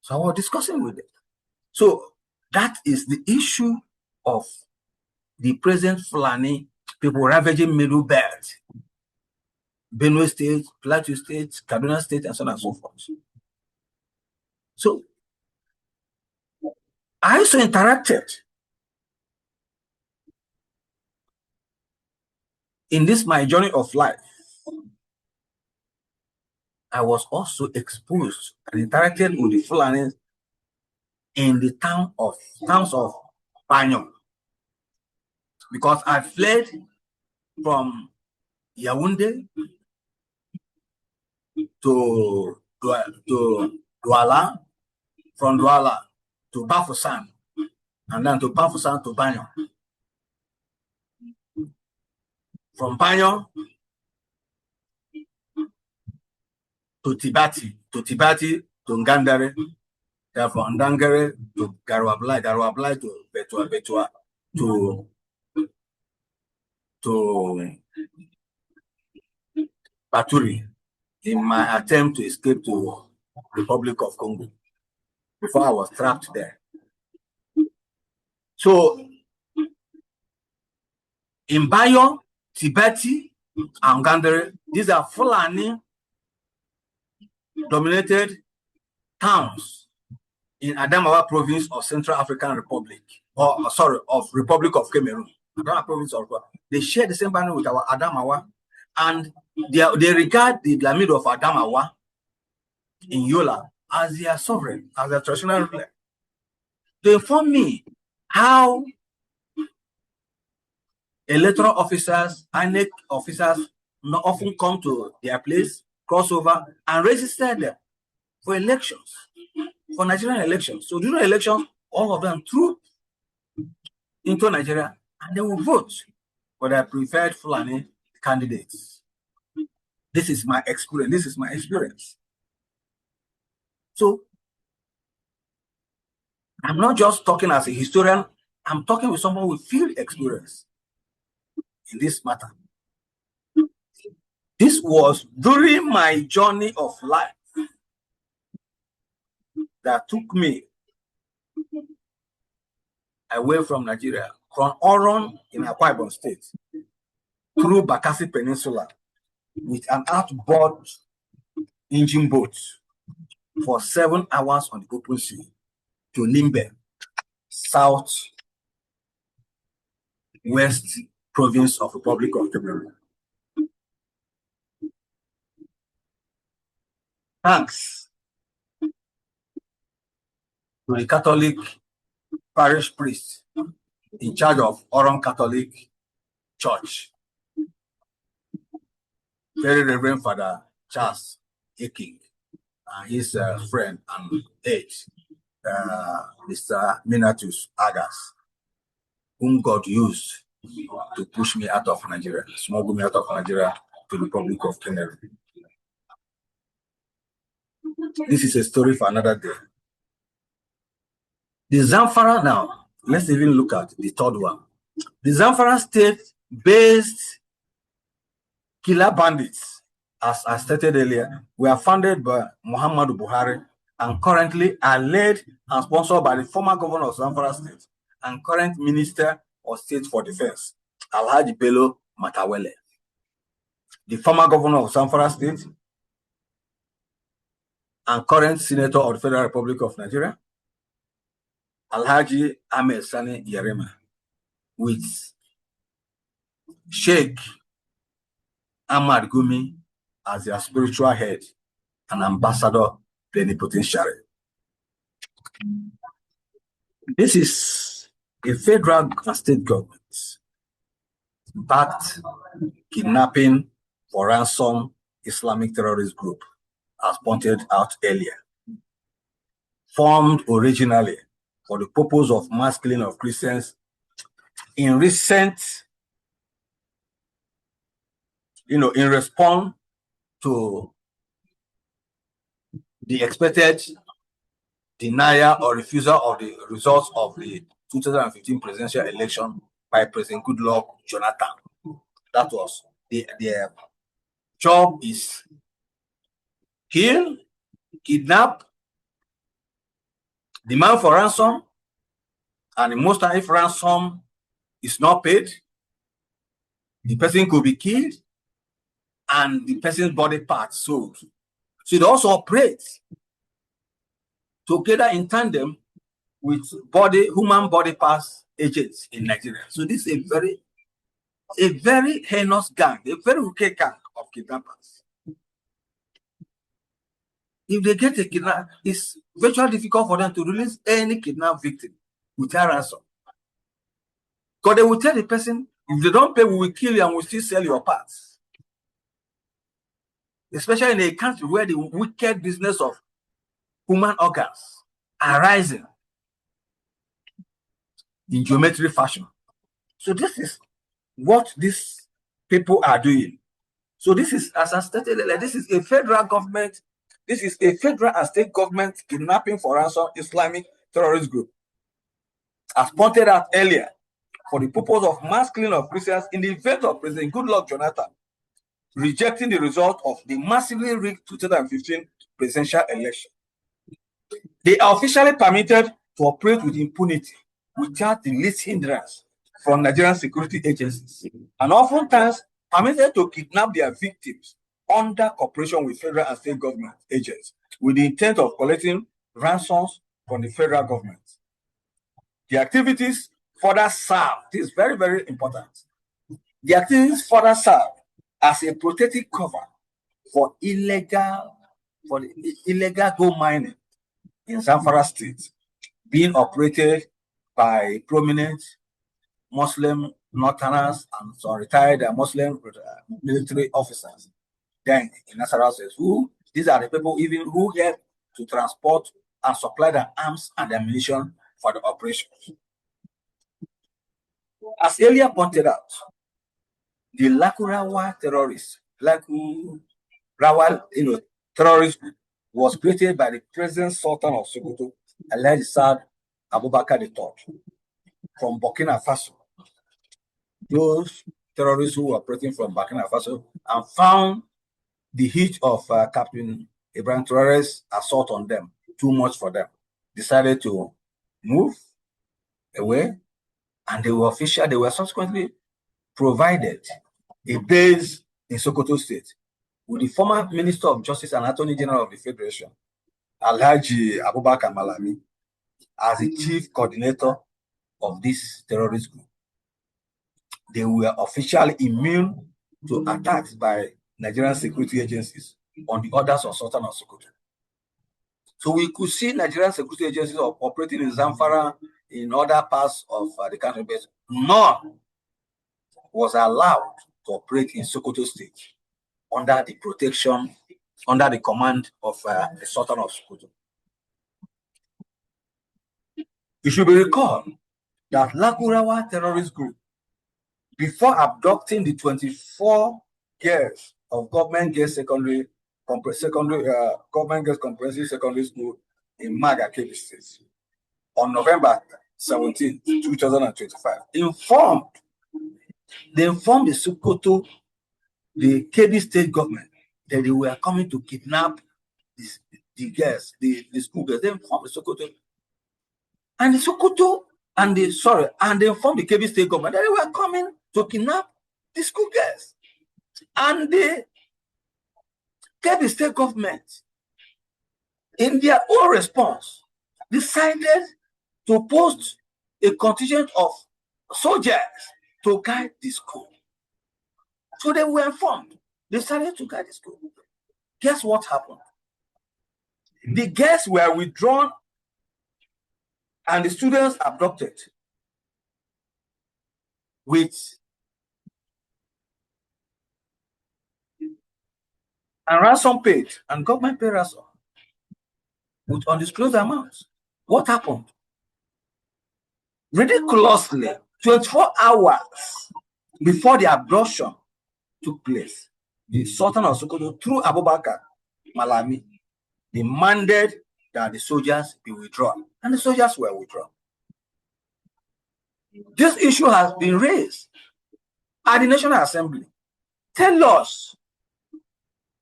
So I was discussing with them. So that is the issue of the present Fulani people ravaging Middle Belt, Benue State, Plateau State, Kaduna State, and so on and so forth. So I also interacted in this my journey of life. I was also exposed and interacted with the Fulani in the towns of Banyo, because I fled from Yaoundé to Douala, from Douala to Bafoussam, and then to Bafoussam to Banyo. From Banyo to Tibati to Ngandere, from Ndangere to Garwabulai to Betua to Baturi, in my attempt to escape to Republic of Congo before I was trapped there. So in Bayo, Tibeti, and Ngandere, these are Fulani dominated towns in Adamawa province of Central African Republic, or sorry, of Republic of Cameroon. Adamawa province of, they share the same boundary with our Adamawa, and they regard the Lamido of Adamawa in Yola as their sovereign, as their traditional ruler. They inform me how electoral officers, INEC officers, often come to their place, cross over, and register them for elections, for Nigerian elections. So during elections, all of them troop into Nigeria, and they will vote for their preferred Fulani candidates. This is my experience. So I'm not just talking as a historian, I'm talking with someone with field experience in this matter. This was during my journey of life that took me away from Nigeria, from Oron in Akwa Ibom State, through Bakassi Peninsula, with an outboard engine boat for 7 hours on the open sea to Limbe, southwest province of Republic of Cameroon. Thanks to the Catholic parish priest in charge of Oron Catholic Church, Very Reverend Father Charles Eking, and his friend and aide, Mr. Minatus Agas, whom God used to push me out of Nigeria, smuggle me out of Nigeria to the Republic of Cameroon. This is a story for another day. The Zamfara now, let's even look at the third one. The Zamfara state-based killer bandits, as I stated earlier, were founded by Muhammadu Buhari and currently are led and sponsored by the former governor of Zamfara State and current Minister of State for Defense, Alhaji Bello Matawele. The former governor of Zamfara State and current Senator of the Federal Republic of Nigeria, Alhaji Ahmed Sani Yerema, with Sheikh Ahmad Gumi as their spiritual head and ambassador plenipotentiary. This is a federal and state government backed kidnapping for ransom Islamic terrorist group, as pointed out earlier, formed originally for the purpose of mass killing of Christians in response to the expected denial or refusal of the results of the 2015 presidential election by President Goodluck Jonathan. That was their job is kill, kidnap, demand for ransom, and most time if ransom is not paid, the person could be killed and the person's body parts sold. So it also operates together in tandem with human body parts agents in Nigeria. So this is a very heinous gang, a very wicked gang of kidnappers. If they get a kidnap, it's virtually difficult for them to release any kidnapped victim without ransom. Because they will tell the person, if they don't pay, we will kill you and we'll still sell your parts. Especially in a country where the wicked business of human organs are rising in geometric fashion. So this is what these people are doing. So this is, as I stated earlier, this is a federal government, this is a federal and state government kidnapping for ransom Islamic terrorist group, as pointed out earlier, for the purpose of mass killing of Christians in the event of President Goodluck Jonathan rejecting the result of the massively rigged 2015 presidential election. They are officially permitted to operate with impunity without the least hindrance from Nigerian security agencies, and oftentimes permitted to kidnap their victims under cooperation with federal and state government agents with the intent of collecting ransoms from the federal government. The activities further serve, this is very, very important. The activities further serve as a protective cover for illegal gold mining in Zamfara State, being operated by prominent Muslim northerners and some retired Muslim military officers then in Nasarawa State, these are the people even who help to transport and supply the arms and ammunition for the operations. As earlier pointed out, the Lakurawa terrorist was created by the present Sultan of Sokoto, Alhaji Saad Abubakar III, from Burkina Faso. Those terrorists who were operating from Burkina Faso and found the heat of Captain Ibrahim Traore's assault on them too much for them, decided to move away, and they were subsequently provided a base in Sokoto State with the former Minister of Justice and Attorney General of the Federation, Alhaji Abubakar Malami, as the chief coordinator of this terrorist group. They were officially immune to attacks by Nigerian security agencies on the orders of Sultan of Sokoto. So we could see Nigerian security agencies operating in Zamfara, in other parts of the country, but none was allowed to operate in Sokoto State under the protection, under the command of the Sultan of Sokoto. It should be recalled that Lakurawa terrorist group, before abducting the 24 girls of government girls comprehensive secondary school in Maga, Kebbi State, on November 17, 2025, they informed the Sokoto, the Kebbi State government, that they were coming to kidnap the girls, the school girls. They informed the Sokoto, and they informed the Kebbi State government that they were coming to kidnap the school girls. And the Kebbi State government, in their own response, decided to post a contingent of soldiers to guide the school. So they were informed. They decided to guide the school. Guess what happened? The girls were withdrawn and the students abducted with and ransom paid, and government paid ransom with undisclosed amounts. What happened? Ridiculously, 24 hours before the abduction took place, the Sultan of Sokoto, through Abubakar Malami, demanded that the soldiers be withdrawn, and the soldiers were withdrawn. This issue has been raised at the National Assembly. Tell us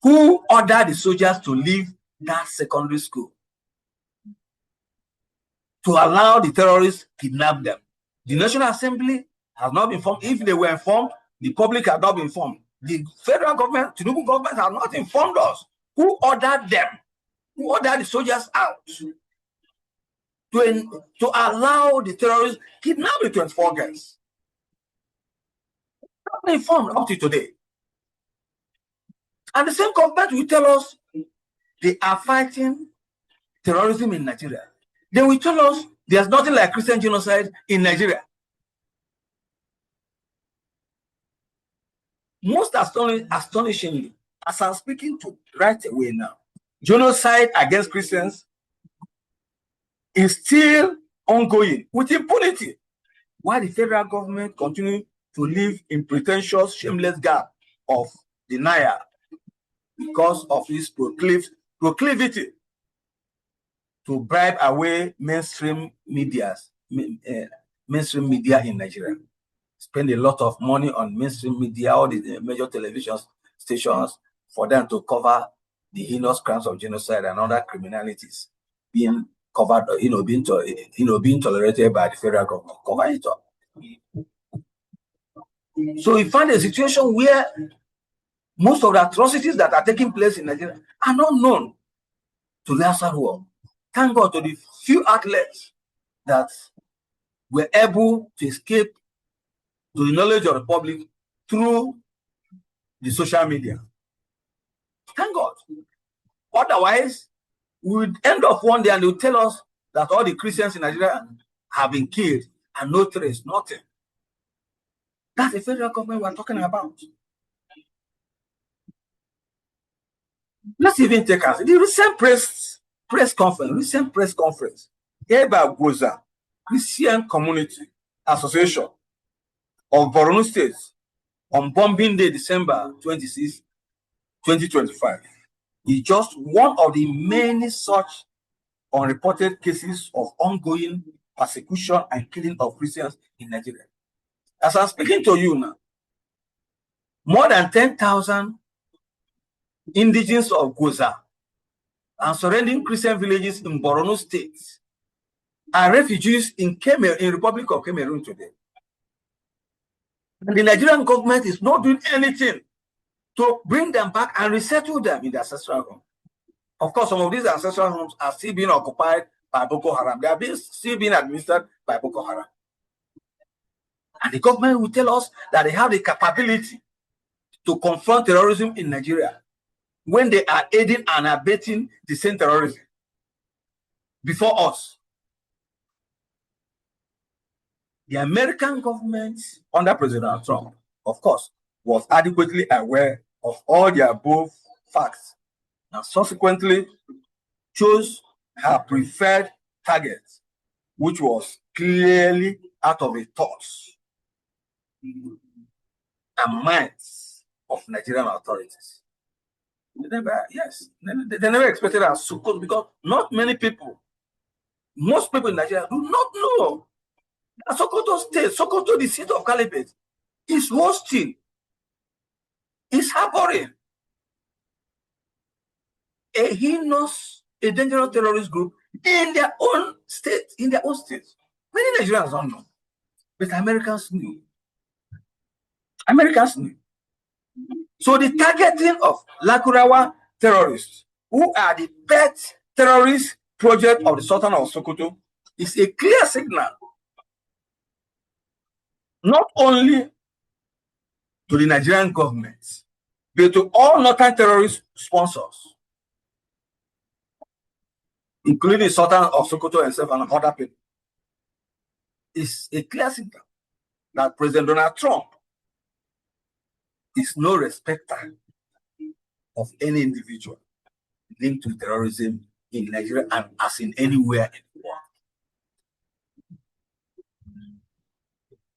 who ordered the soldiers to leave that secondary school to allow the terrorists kidnap them. The National Assembly has not been informed. If they were informed, the public has not been informed. The federal government, Tinubu government, has not informed us. Who ordered them? Who ordered the soldiers out to allow the terrorists kidnap the 24 girls? Not informed up to today. And the same government will tell us they are fighting terrorism in Nigeria. They will tell us there's nothing like Christian genocide in Nigeria. Most astonishingly, as I'm speaking to right away now, genocide against Christians is still ongoing with impunity, while the federal government continues to live in pretentious, shameless gap of denial because of its proclivity to bribe away mainstream media in Nigeria. Spend a lot of money on mainstream media, all the major television stations, for them to cover the heinous crimes of genocide and other criminalities being covered, being tolerated by the federal government. Cover it up. So we find a situation where most of the atrocities that are taking place in Nigeria are not known to the outside world. Thank God to the few outlets that were able to escape to the knowledge of the public through the social media. Thank God. Otherwise, we would end up one day and they will tell us that all the Christians in Nigeria have been killed and no trace, nothing. That's the federal government we're talking about. Let's even take us the recent press conference held by Goza Christian Community Association of Borno State on Bombing Day, December 26, 2025, is just one of the many such unreported cases of ongoing persecution and killing of Christians in Nigeria. As I'm speaking to you now, more than 10,000 indigenes of Goza and surrounding Christian villages in Borno State are refugees in Republic of Cameroon today. And the Nigerian government is not doing anything to bring them back and resettle them in their ancestral home. Of course, some of these ancestral homes are still being occupied by Boko Haram. They are still being administered by Boko Haram. And the government will tell us that they have the capability to confront terrorism in Nigeria when they are aiding and abetting the same terrorism before us. The American government under President Trump, of course, was adequately aware of all the above facts and subsequently chose her preferred target, which was clearly out of the thoughts and minds of Nigerian authorities. They never expected us to go, because not many people, most people in Nigeria do not know that Sokoto State, Sokoto, the seat of Caliphate, is hosting, is harboring a heinous, a dangerous terrorist group in their own state, Many Nigerians don't know, but Americans knew. So the targeting of Lakurawa terrorists, who are the pet terrorist project of the Sultan of Sokoto, is a clear signal not only to the Nigerian government, but to all northern terrorist sponsors including the Sultan of Sokoto himself and other people, is a clear signal that President Donald Trump is no respecter of any individual linked to terrorism in Nigeria and as in anywhere in the world.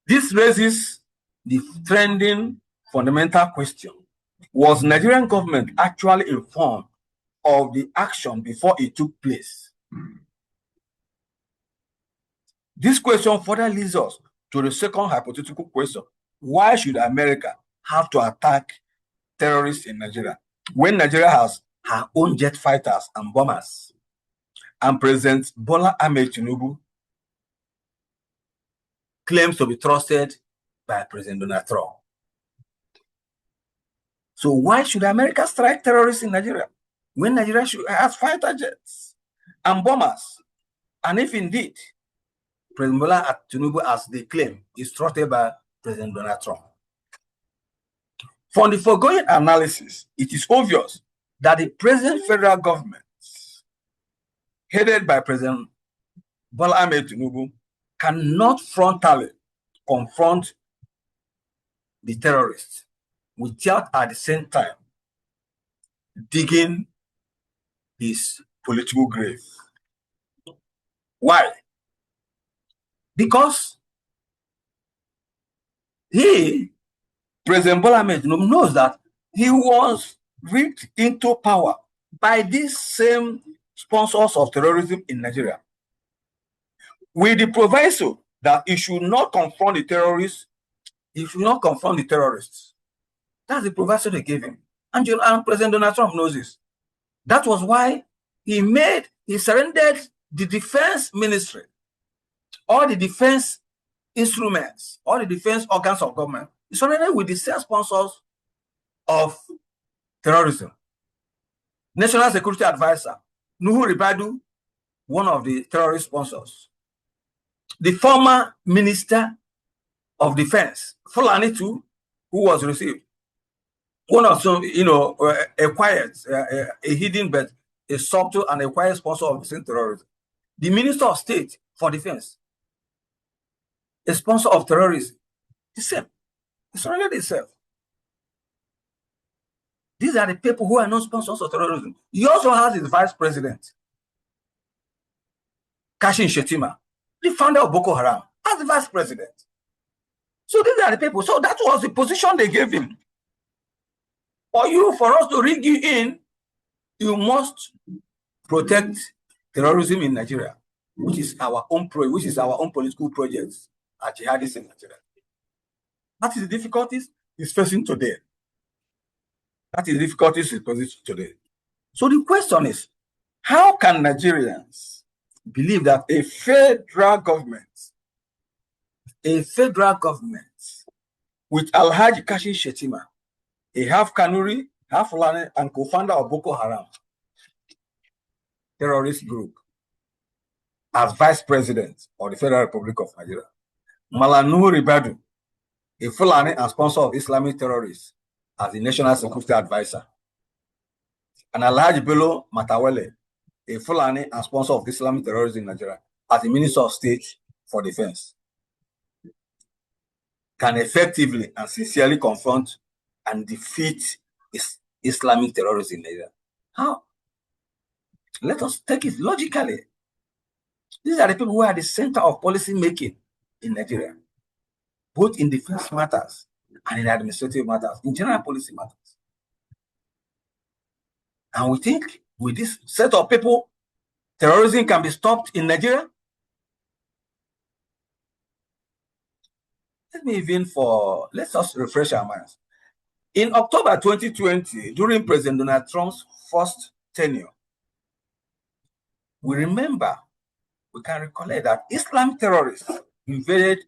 This raises the trending fundamental question: was Nigerian government actually informed of the action before it took place? This question further leads us to the second hypothetical question: why should America have to attack terrorists in Nigeria when Nigeria has her own jet fighters and bombers, and President Bola Ahmed Tinubu claims to be trusted by President Donald Trump? So why should America strike terrorists in Nigeria when Nigeria has fighter jets and bombers? And if indeed President Bola Tinubu, as they claim, is trusted by President Donald Trump? From the foregoing analysis, it is obvious that the present federal government, headed by President Bola Ahmed Tinubu, cannot frontally confront the terrorists without at the same time digging his political grave. Why? Because President Bola Ahmed Tinubu, knows that he was rigged into power by these same sponsors of terrorism in Nigeria, with the proviso that he should not confront the terrorists. He should not confront the terrorists. That's the proviso they gave him. And President Donald Trump knows this. That was why he surrendered the defense ministry, all the defense instruments, all the defense organs of government. He surrendered with the same sponsors of terrorism. National Security Advisor, Nuhu Ribadu, one of the terrorist sponsors. The former Minister of Defense, Fulani too, who was received. One of some, a quiet, a hidden but a subtle and a quiet sponsor of terrorism. The Minister of State for Defense, a sponsor of terrorism. The same. He surrendered himself. These are the people who are not sponsors of terrorism. He also has his vice president, Kashim Shettima, the founder of Boko Haram, as the vice president. So these are the people. So that was the position they gave him. For us to rig you in, you must protect terrorism in Nigeria, which is our own political project at jihadists in Nigeria. That is the difficulties he's facing today. That is the difficulties he's facing today. So the question is, how can Nigerians believe that a federal government with Alhaji Kashim Shettima, a half Kanuri, half Fulani, and co-founder of Boko Haram terrorist group, as vice president of the Federal Republic of Nigeria, Nuhu Ribadu, a Fulani and sponsor of Islamic terrorists, as the National Security Advisor, and Alhaji Bello Matawele, a Fulani and sponsor of Islamic terrorism in Nigeria, as the Minister of State for Defense, can effectively and sincerely confront and defeat Islamic terrorism in Nigeria. How? Let us take it logically. These are the people who are at the center of policy making in Nigeria, both in defense matters and in administrative matters, in general policy matters. And we think with this set of people, terrorism can be stopped in Nigeria. Let's just refresh our minds. In October 2020, during President Donald Trump's first tenure, we can recollect that Islam terrorists invaded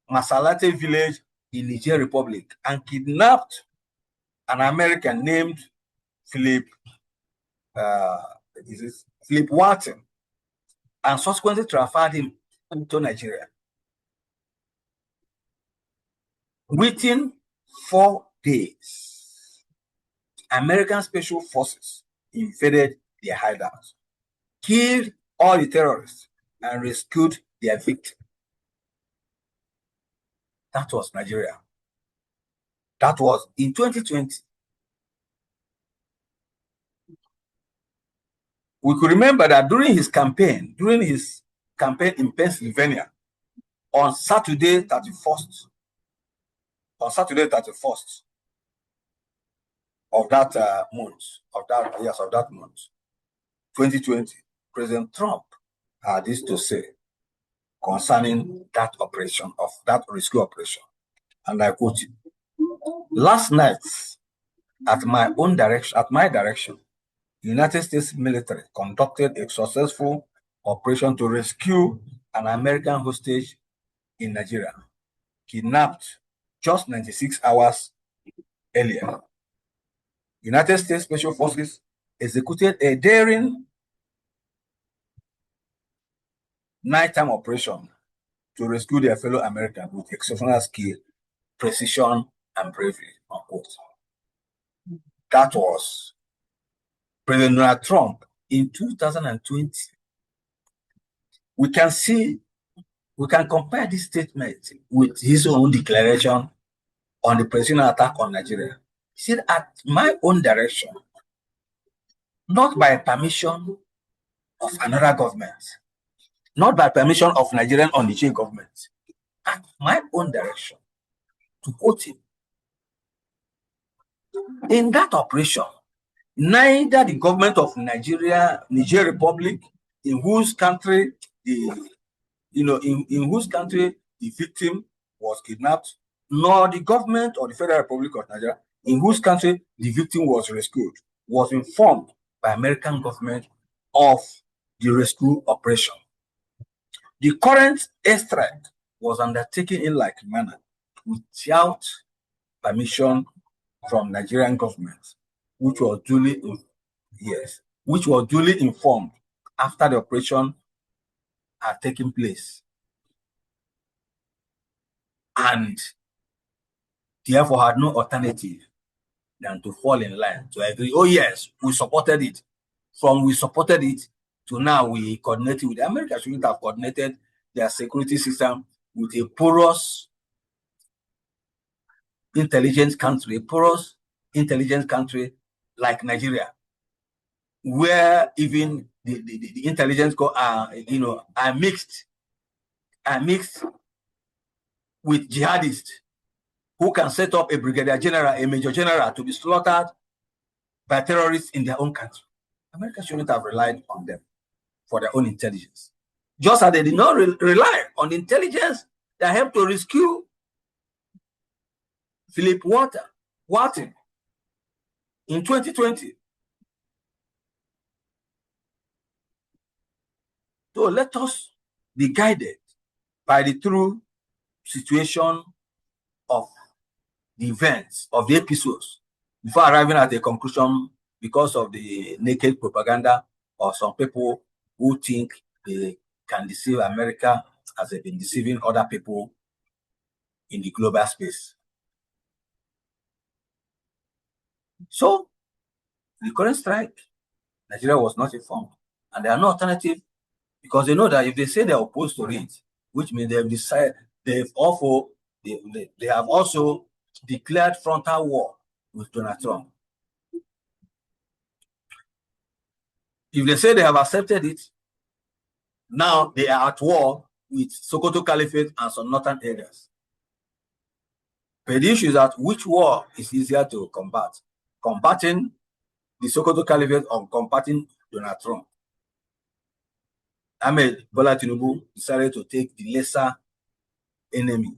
Masalate village in Niger Republic and kidnapped an American named Philip Wharton and subsequently transferred him into Nigeria. Within 4 days, American special forces invaded their hideouts killed all the terrorists, and rescued their victims. That was Nigeria. That was in 2020. We could remember that during his campaign in Pennsylvania, on Saturday 31st of that month, 2020, President Trump had this to say concerning that operation, of that rescue operation. And I quote him: "Last night, at my direction, the United States military conducted a successful operation to rescue an American hostage in Nigeria, kidnapped just 96 hours earlier. United States Special Forces executed a daring nighttime operation to rescue their fellow Americans with exceptional skill, precision, and bravery." Unquote. That was President Donald Trump in 2020. We can compare this statement with his own declaration on the presidential attack on Nigeria. He said, "At my own direction, not by permission of another government, not by permission of Nigerian or Nigerian government, at my own direction," to quote him. In that operation, neither the government of Niger Republic, in whose country the victim was kidnapped, nor the government of the Federal Republic of Nigeria, in whose country the victim was rescued, was informed by American government of the rescue operation. The current airstrike was undertaken in like manner without permission from Nigerian government, which was duly informed after the operation had taken place, and therefore had no alternative than to fall in line to agree, "Oh yes, we supported it." From we supported it to now we coordinated with America. Shouldn't have coordinated their security system with a porous intelligence country like Nigeria, where even the intelligence are mixed with jihadists who can set up a brigadier general, a major general, to be slaughtered by terrorists in their own country. America shouldn't have relied on them for their own intelligence, just as they did not rely on the intelligence that helped to rescue Philip Wharton in 2020. So let us be guided by the true situation of the events, of the episodes, before arriving at a conclusion because of the naked propaganda of some people who think they can deceive America as they've been deceiving other people in the global space. So, the current strike, Nigeria was not informed, and there are no alternative, because they know that if they say they're opposed to it, which means they have also declared frontal war with Donald Trump. If they say they have accepted it, now they are at war with Sokoto Caliphate and some northern areas. But the issue is that which war is easier to combat? Combating the Sokoto Caliphate or combating Donald Trump? Ahmed Bola Tinubu decided to take the lesser enemy,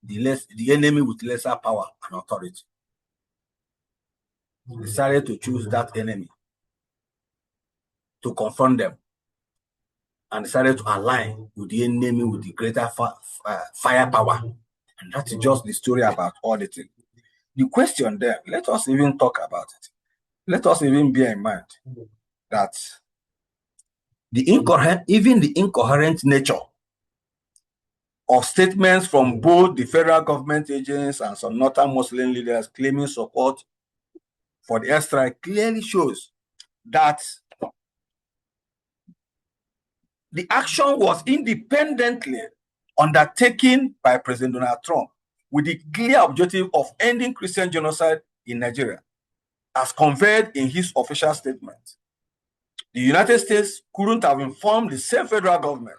the enemy with lesser power and authority. He decided to choose that enemy to confront them, and decided to align with the enemy with the greater firepower. And that's just the story about all the things. The question there, let us even talk about it. Let us even bear in mind that the incoherent nature of statements from both the federal government agents and some northern Muslim leaders claiming support for the airstrike clearly shows that the action was independently undertaken by President Donald Trump with the clear objective of ending Christian genocide in Nigeria, as conveyed in his official statement. The United States couldn't have informed the same federal government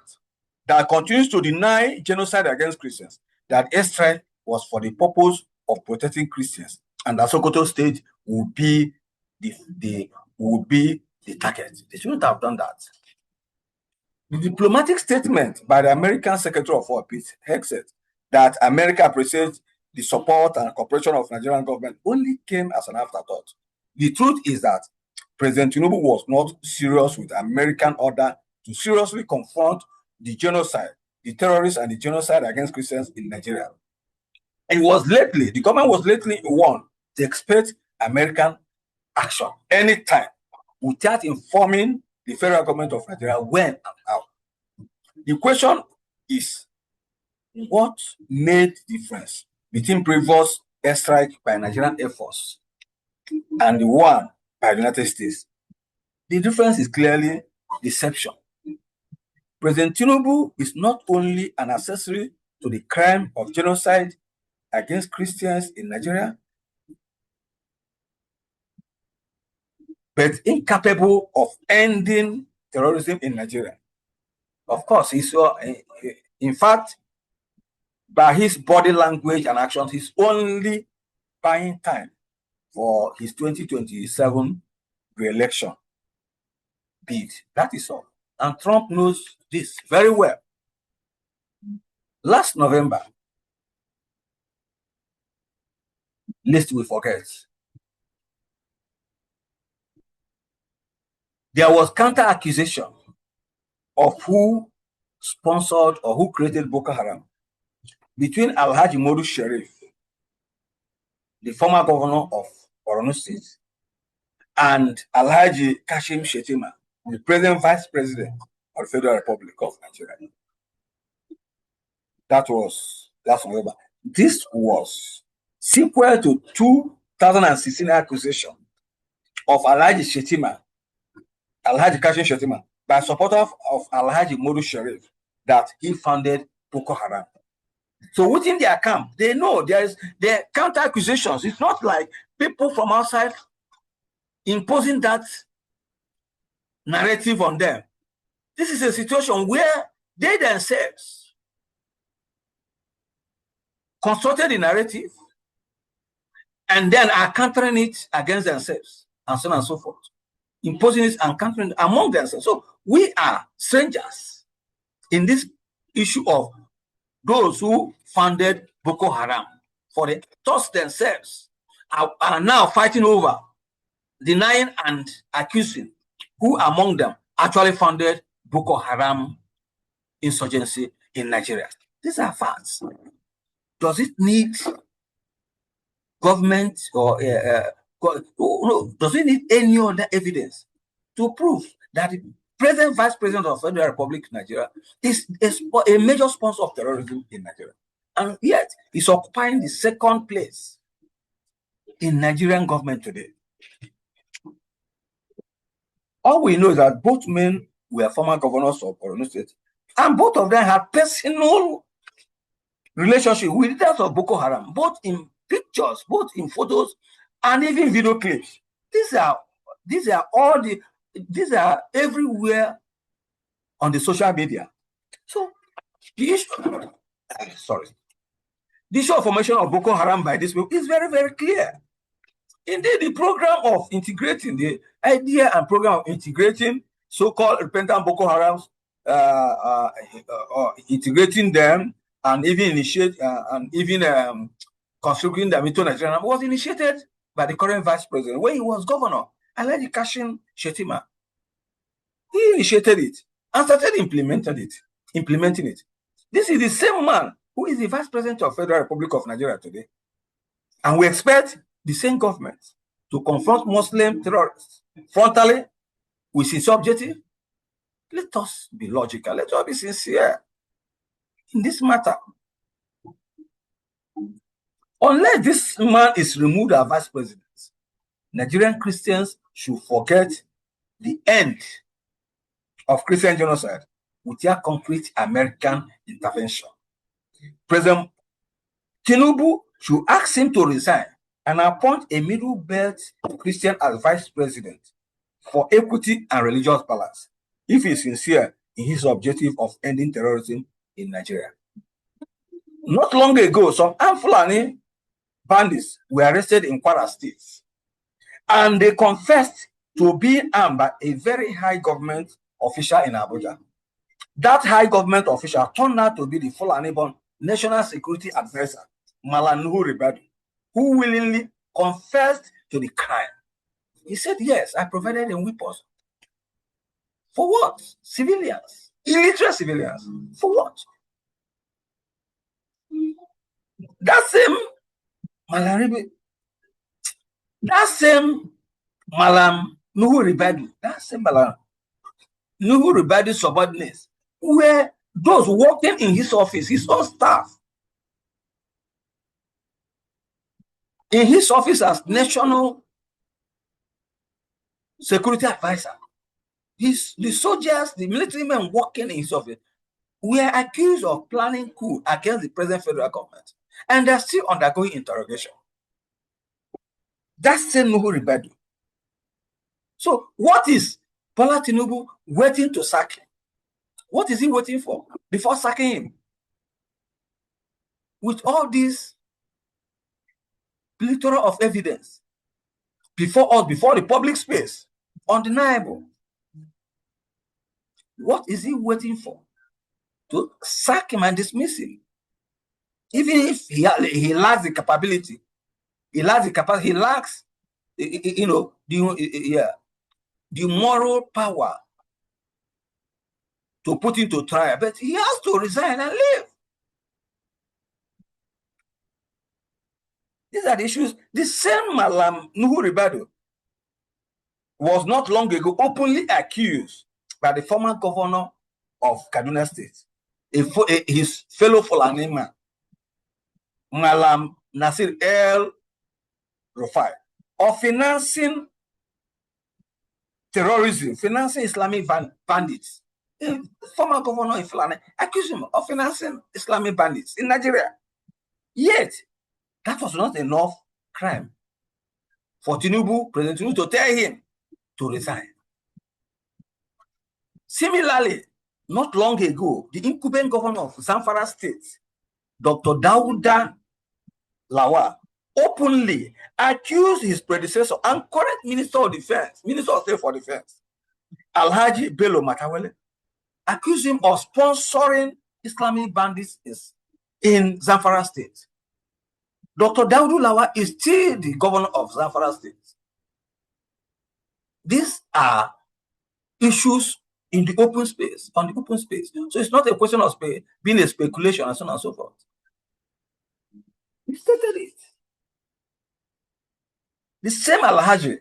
that continues to deny genocide against Christians that airstrike was for the purpose of protecting Christians, and that Sokoto State would be the target. They shouldn't have done that. The diplomatic statement by the American Secretary of War, Pete Hegseth, that America appreciates the support and cooperation of the Nigerian government only came as an afterthought. The truth is that President Tinubu was not serious with American order to seriously confront the genocide, the terrorists and the genocide against Christians in Nigeria. And the government was lately warned to expect American action anytime without informing the federal government of Nigeria when and how. The question is, what made the difference between previous airstrike by Nigerian Air Force and the one by the United States? The difference is clearly deception. President Tinubu is not only an accessory to the crime of genocide against Christians in Nigeria, but incapable of ending terrorism in Nigeria. Of course, in fact, by his body language and actions, he's only buying time for his 2027 re-election bid. That is all. And Trump knows this very well. Last November, lest we forget, there was counter-accusation of who sponsored or who created Boko Haram between Alhaji Modu Sharif, the former governor of Borno State, and Alhaji Kashim Shettima, the present vice president of the Federal Republic of Nigeria. That was last November. This was sequel to 2016 accusation of Alhaji Shettima, Alhaji Kashim Shettima, by supporters of Alhaji Modu Sharif, that he founded Boko Haram. So within their camp, they know there are counter accusations. It's not like people from outside imposing that narrative on them. This is a situation where they themselves constructed the narrative and then are countering it against themselves, and so on and so forth, imposing it and countering it among themselves. So we are strangers in this issue of those who founded Boko Haram, for the thoughts themselves are now fighting over, denying and accusing who among them actually founded Boko Haram insurgency in Nigeria. These are facts. Does it need government or does it need any other evidence to prove that the present vice president of the Federal Republic of Nigeria is a major sponsor of terrorism in Nigeria, and yet is occupying the second place in Nigerian government today? All we know is that both men were former governors of Borno State, and both of them had personal relationship with leaders of Boko Haram, both in pictures, both in photos, and even video clips. These are everywhere on the social media. So the issue of formation of Boko Haram by these people is very, very clear. Indeed, the program of integrating, the idea and program of integrating so-called repentant Boko Harams, integrating them and even configuring them into Nigeria was initiated by the current vice president when he was governor, Alhaji Kashim Shettima. He initiated it and started implementing it. This is the same man who is the vice president of the Federal Republic of Nigeria today. And we expect the same government to confront Muslim terrorists frontally with its objective. Let us be logical. Let us be sincere in this matter. Unless this man is removed as vice president, Nigerian Christians should forget the end of Christian genocide without concrete American intervention. President Tinubu should ask him to resign and appoint a middle belt Christian as vice president for equity and religious balance, if he is sincere in his objective of ending terrorism in Nigeria. Not long ago, some Fulani bandits were arrested in Kwara State, and they confessed to being armed by a very high government official in Abuja. That high government official turned out to be the Fulani-born National Security Advisor, Malam Nuhu Ribadu, who willingly confessed to the crime. He said, yes, I provided them weapons. For what? Civilians, illiterate civilians. For what? That same Malam Nuhu Ribadu, that same Malam Nuhu Ribadu subordinates were those working in his office, his own staff. In his office as National Security Advisor, the soldiers, the military men working in his office were accused of planning coup against the present federal government, and they're still undergoing interrogation. That's the Nuhu Ribadu. So what is Bola Tinubu waiting to sack him? What is he waiting for before sacking him? With all this plethora of evidence before us, before the public space, undeniable. What is he waiting for? To sack him and dismiss him? Even if he lacks the capability, he lacks, the moral power to put him to trial, but he has to resign and leave. These are the issues. The same Malam Nuhu Ribadu was not long ago openly accused by the former governor of Kaduna State, his fellow Fulani man, Malam Nasir El Rufai, of financing terrorism, financing Islamic bandits. The former governor of Fulani accused him of financing Islamic bandits in Nigeria. Yet, that was not enough crime for Tinubu, President Tinubu, to tell him to resign. Similarly, not long ago, the incumbent governor of Zamfara State, Dr. Dauda Lawal, openly accused his predecessor and current Minister of Defense, Minister of State for Defense, Alhaji Bello Matawale, accused him of sponsoring Islamic bandits in Zamfara State. Dr. Daudu Lawal is still the governor of Zamfara State. These are issues in the open space, on the open space. So it's not a question of being a speculation and so on and so forth. He stated it. The same Alhaji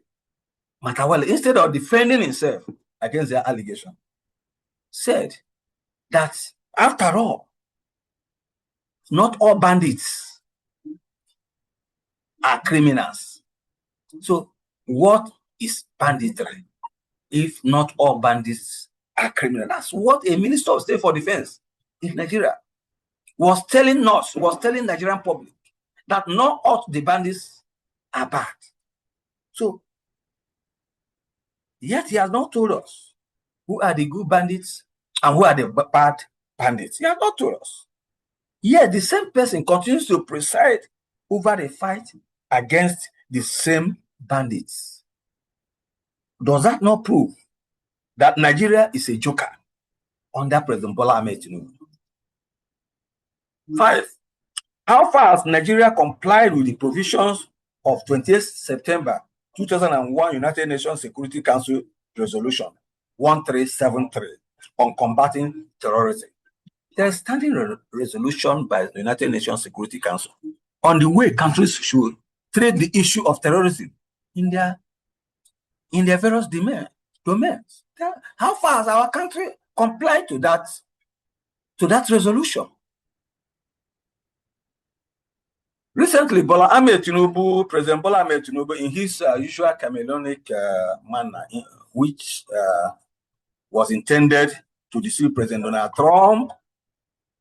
Matawale, instead of defending himself against their allegation, said that after all, not all bandits are criminals. So what is banditry if not all bandits are criminals? That's what a Minister of State for Defense in Nigeria was telling us, was telling Nigerian public, that not all the bandits are bad. So, yet he has not told us who are the good bandits and who are the bad bandits. He has not told us. Yet the same person continues to preside over the fight against the same bandits. Does that not prove that Nigeria is a joker under President Bola Ahmed Tinubu? 5. How far has Nigeria complied with the provisions of 28th September 2001 United Nations Security Council Resolution 1373 on combating terrorism? There is a standing resolution by the United Nations Security Council on the way countries should treat the issue of terrorism in their various domains. How far has our country complied to that resolution? Recently, President Bola Ahmed Tinubu, in his usual chameleonic manner, which was intended to deceive President Donald Trump,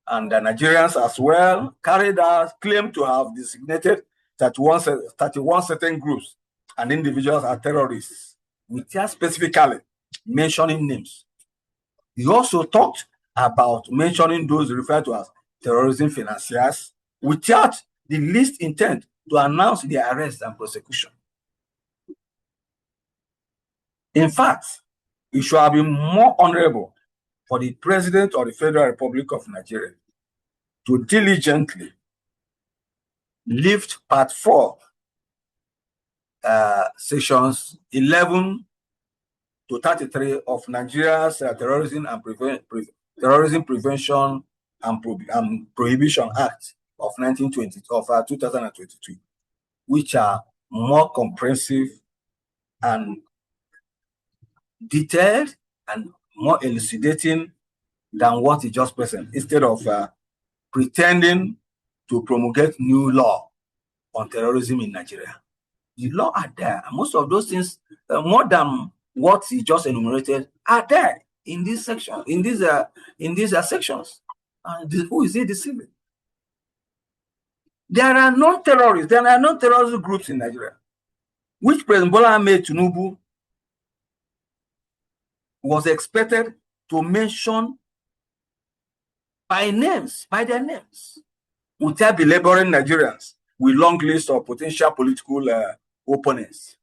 and the Nigerians as well, claim to have designated 31 certain groups and individuals as terrorists, without specifically mentioning names. He also talked about mentioning those referred to as terrorism financiers without the least intent to announce their arrest and prosecution. In fact, it should have been more honorable for the President of the Federal Republic of Nigeria to diligently lift Part 4, Sections 11 to 33 of Nigeria's Terrorism Prevention and Prohibition Act of 2022, which are more comprehensive and detailed and more elucidating than what he just presented, instead of pretending to promulgate new law on terrorism in Nigeria. The law are there, and most of those things, more than what he just enumerated, are there in this section, in these sections. And who is he deceiving? There are non-terrorists, there are non-terrorist groups in Nigeria, which President Bola Ahmed Tinubu was expected to mention by their names, without belaboring Nigerians with long lists of potential political opponents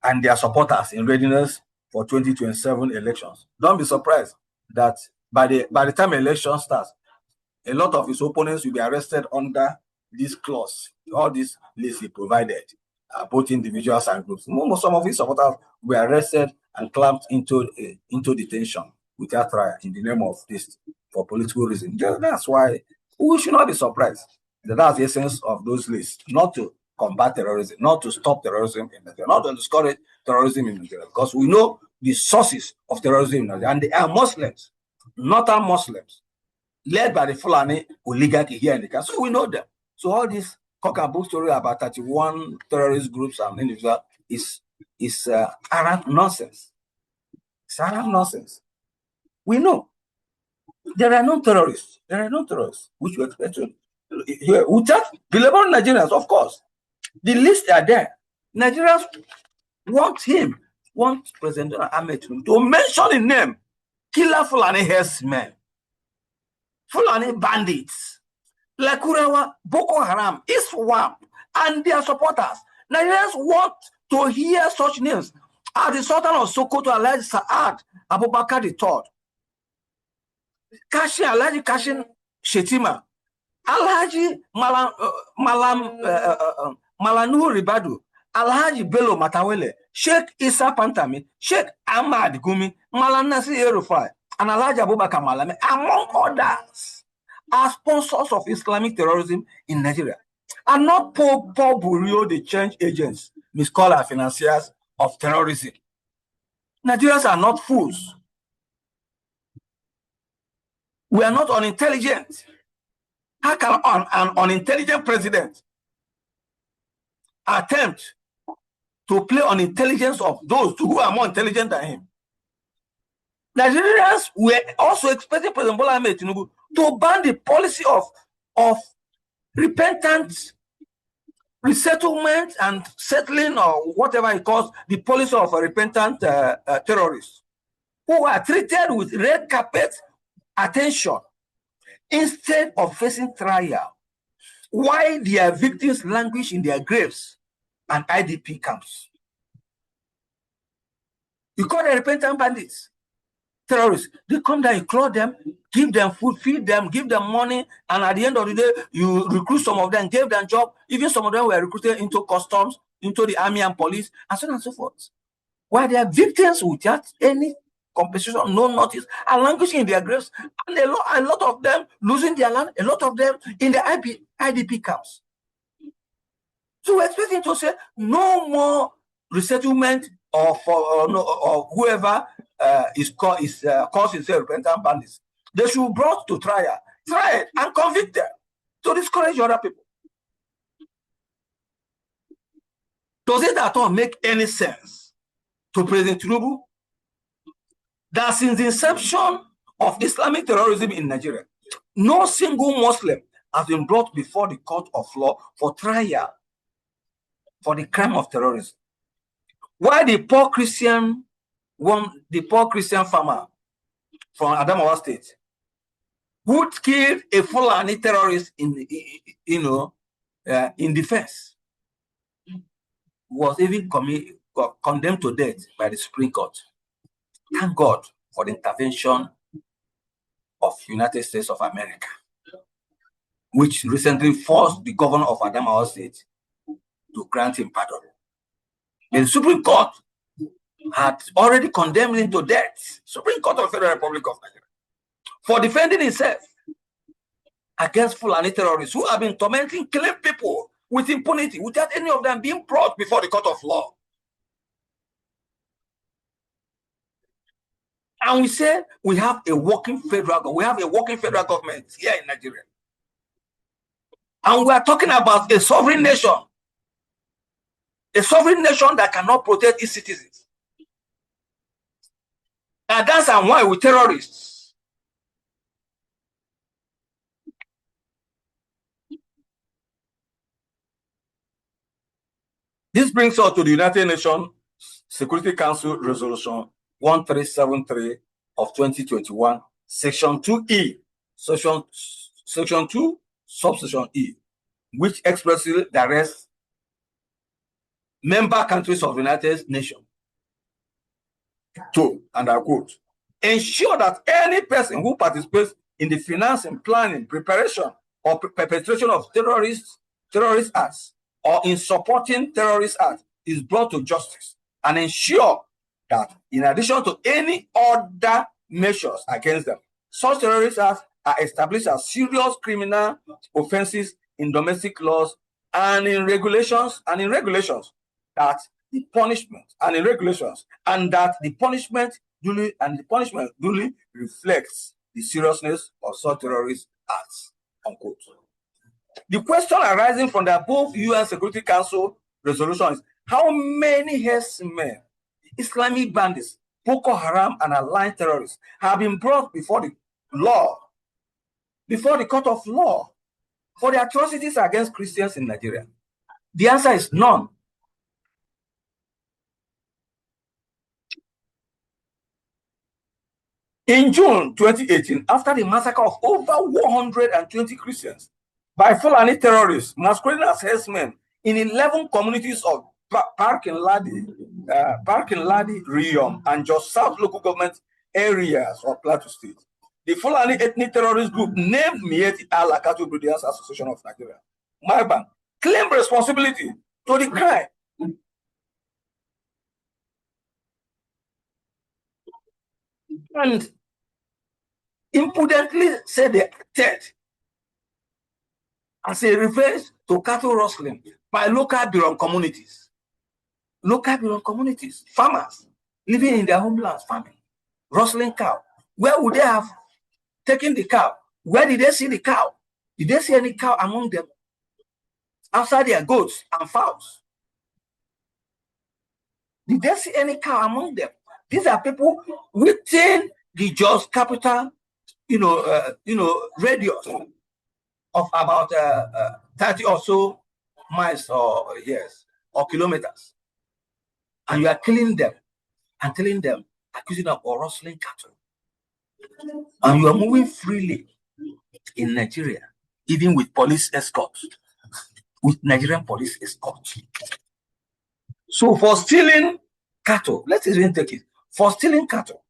and their supporters in readiness for 2027 elections. Don't be surprised that by the time election starts, a lot of his opponents will be arrested under this clause, all these lists he provided, both individuals and groups. Some of his supporters were arrested and clamped into detention without trial in the name of this, for political reasons. That's why we should not be surprised that that's the essence of those lists, not to combat terrorism, not to stop terrorism in Nigeria, not to discourage terrorism in Nigeria, because we know the sources of terrorism in Nigeria, and they are Muslims, northern Muslims, led by the Fulani oligarchy here in the country. So we know them. So all this cock and bull story about 31 terrorist groups and individuals is Arab nonsense. It's Arab nonsense. We know there are no terrorists. There are no terrorists, which we expect to hear. Without believable Nigerians, of course. The lists are there. Nigerians want President Ahmed to mention his name. Killer Fulani herdsmen, Fulani bandits, Lakurawa, Boko Haram, ISWAP, and their supporters. Nigerians want to hear such names as the Sultan of Sokoto, Alhaji Sa'ad Abubakar III, Alhaji Kashin Shetima, Alhaji Malanu Ribadu, Alhaji Bello Matawele, Sheikh Isa Pantami, Sheikh Ahmad Gumi, Malam Nasir El-Rufai, and Alhaji Abubakar Malami, among others, are sponsors of Islamic terrorism in Nigeria, and not Paul Burio, the change agents, miscalled as financiers of terrorism. Nigerians are not fools. We are not unintelligent. How can an unintelligent president attempt to play on intelligence of those who are more intelligent than him? Nigerians were also expecting President Bola Ahmed Tinubu to ban the policy of repentant resettlement and settling, or whatever it calls, the policy of a repentant terrorists who are treated with red carpet attention instead of facing trial, while their victims languish in their graves and IDP camps. You call them repentant bandits, terrorists. They come there, you clothe them, give them food, feed them, give them money, and at the end of the day, you recruit some of them, give them job. Even some of them were recruited into customs, into the army and police, and so on and so forth. While they are victims without any compensation, no notice, and languishing in their graves, and a lot of them losing their land, a lot of them in the IDP camps. So we're expecting to say no more resettlement of whoever calls himself repentant bandits. They should be brought to trial, tried and convicted to discourage other people. Does it at all make any sense to President Tinubu that since the inception of Islamic terrorism in Nigeria, no single Muslim has been brought before the court of law for trial for the crime of terrorism. Why the poor Christian farmer from Adamawa State who killed a Fulani terrorist in defense was even condemned to death by the Supreme Court. Thank God for the intervention of United States of America, which recently forced the governor of Adamawa State to grant him pardon. The Supreme Court had already condemned him to death, Supreme Court of the Federal Republic of Nigeria, for defending himself against Fulani terrorists who have been tormenting, killing people with impunity without any of them being brought before the court of law. And we say we have a working federal government here in Nigeria. And we are talking about a sovereign nation that cannot protect its citizens. And that's why with terrorists. This brings us to the United Nations Security Council Resolution 1373 of 2021, Section 2E, Section 2, Subsection E, which expressly directs member countries of the United Nations to, and I quote, ensure that any person who participates in the financing, planning, preparation, or perpetration of terrorist acts or in supporting terrorist acts is brought to justice, and ensure that in addition to any other measures against them, such terrorist acts are established as serious criminal offenses in domestic laws and in regulations, that the punishment duly reflects the seriousness of such terrorist acts, unquote. The question arising from the above UN Security Council resolution is how many herdsmen, Islamic bandits, Boko Haram, and aligned terrorists have been brought before the court of law, for the atrocities against Christians in Nigeria? The answer is none. In June 2018, after the massacre of over 120 Christians by Fulani terrorists masquerading as herdsmen in 11 communities of Parkin Ladi, Riyom, and Jos South local government areas of Plateau State, the Fulani ethnic terrorist group named Mieti Allah Cattle Breeders Association of Nigeria, MARBAN, claimed responsibility to the crime. And impudently said they acted as a revenge to cattle rustling by local Biron communities. Farmers living in their homelands, farming, rustling cow. Where would they have taken the cow? Where did they see the cow? Did they see any cow among them? Outside their goats and fowls? Did they see any cow among them? These are people within the Jos capital, radius of about 30 or so miles or kilometers. And you are killing them and telling them, accusing them of rustling cattle. And you are moving freely in Nigeria, even with police escort, with Nigerian police escort. So for stealing cattle, let's even take it. For stealing cattle,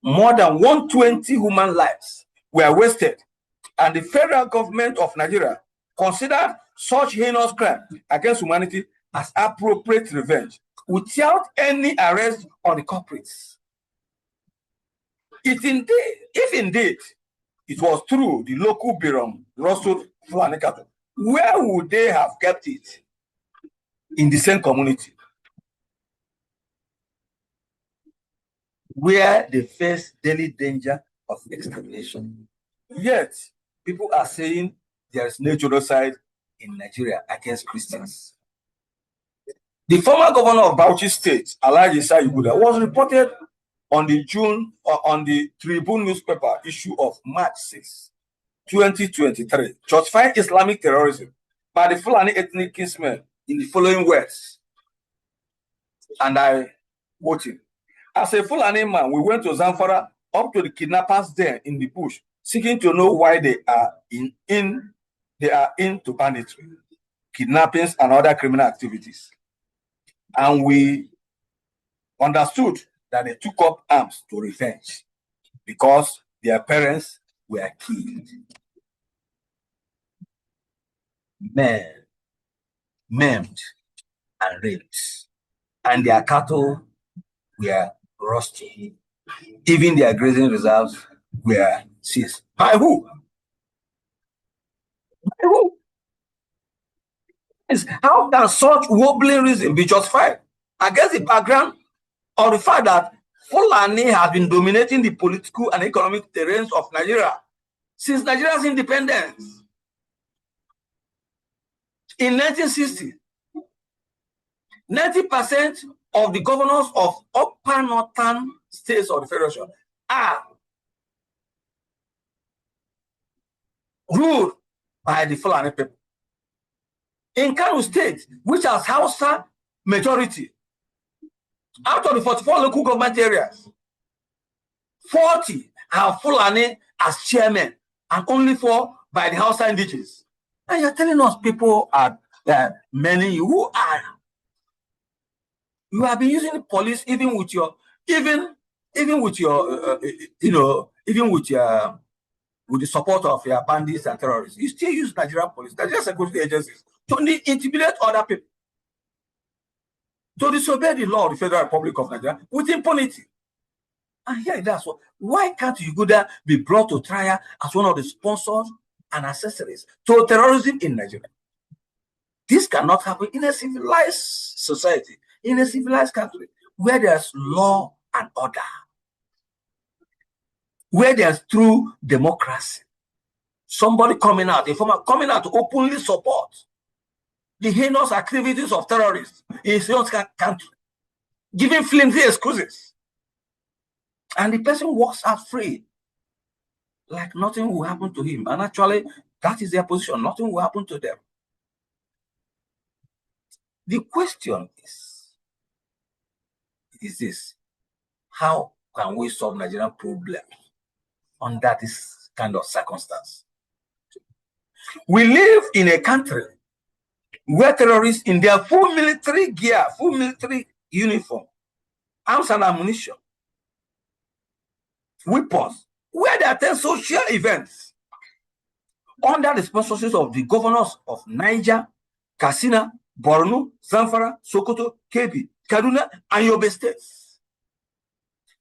more than 120 human lives were wasted, and the federal government of Nigeria considered such heinous crime against humanity as appropriate revenge, without any arrest on the culprits. If indeed it was true the local Birom rustled Fulani cattle, where would they have kept it? In the same community where they face daily danger of extermination. Yet, people are saying there is no genocide in Nigeria against Christians. The former governor of Bauchi State, Alhaji Isa Iguda, was reported on the Tribune newspaper issue of March 6, 2023, justified Islamic terrorism by the Fulani ethnic kinsmen in the following words, and I quote him. As a Fulani man, we went to Zamfara up to the kidnappers there in the bush, seeking to know why they are into banditry, kidnappings, and other criminal activities. And we understood that they took up arms to revenge because their parents were killed, maimed, and raped, and their cattle were rusty. Even their grazing reserves were seized. By who? By who? How can such wobbling reason be justified against the background of the fact that Fulani has been dominating the political and economic terrains of Nigeria since Nigeria's independence? In 1960, 90% of the governors of upper northern states of the Federation are ruled by the Fulani people. In Kano State, which has Hausa majority, out of the 44 local government areas, 40 have Fulani as chairmen and only 4 by the Hausa indigenes. And you're telling us people are many who are. You have been using the police even with your with the support of your bandits and terrorists. You still use Nigerian police, Nigerian security agencies to intimidate other people, to disobey the law of the Federal Republic of Nigeria with impunity. And here that's what. Why can't Uguda be brought to trial as one of the sponsors and accessories to terrorism in Nigeria? This cannot happen in a civilized society, in a civilized country, where there's law and order, where there's true democracy. Somebody coming out, a former coming out to openly support the heinous activities of terrorists in his own country, giving flimsy excuses. And the person walks out free, like nothing will happen to him. And actually, that is their position. Nothing will happen to them. The question is this: how can we solve Nigerian problems under this kind of circumstance? We live in a country where terrorists in their full military gear, full military uniform, arms and ammunition, weapons, where they attend social events under the sponsorship of the governors of Niger, Katsina, Borno, Zamfara, Sokoto, Kebbi, Kaduna, and Yobe states.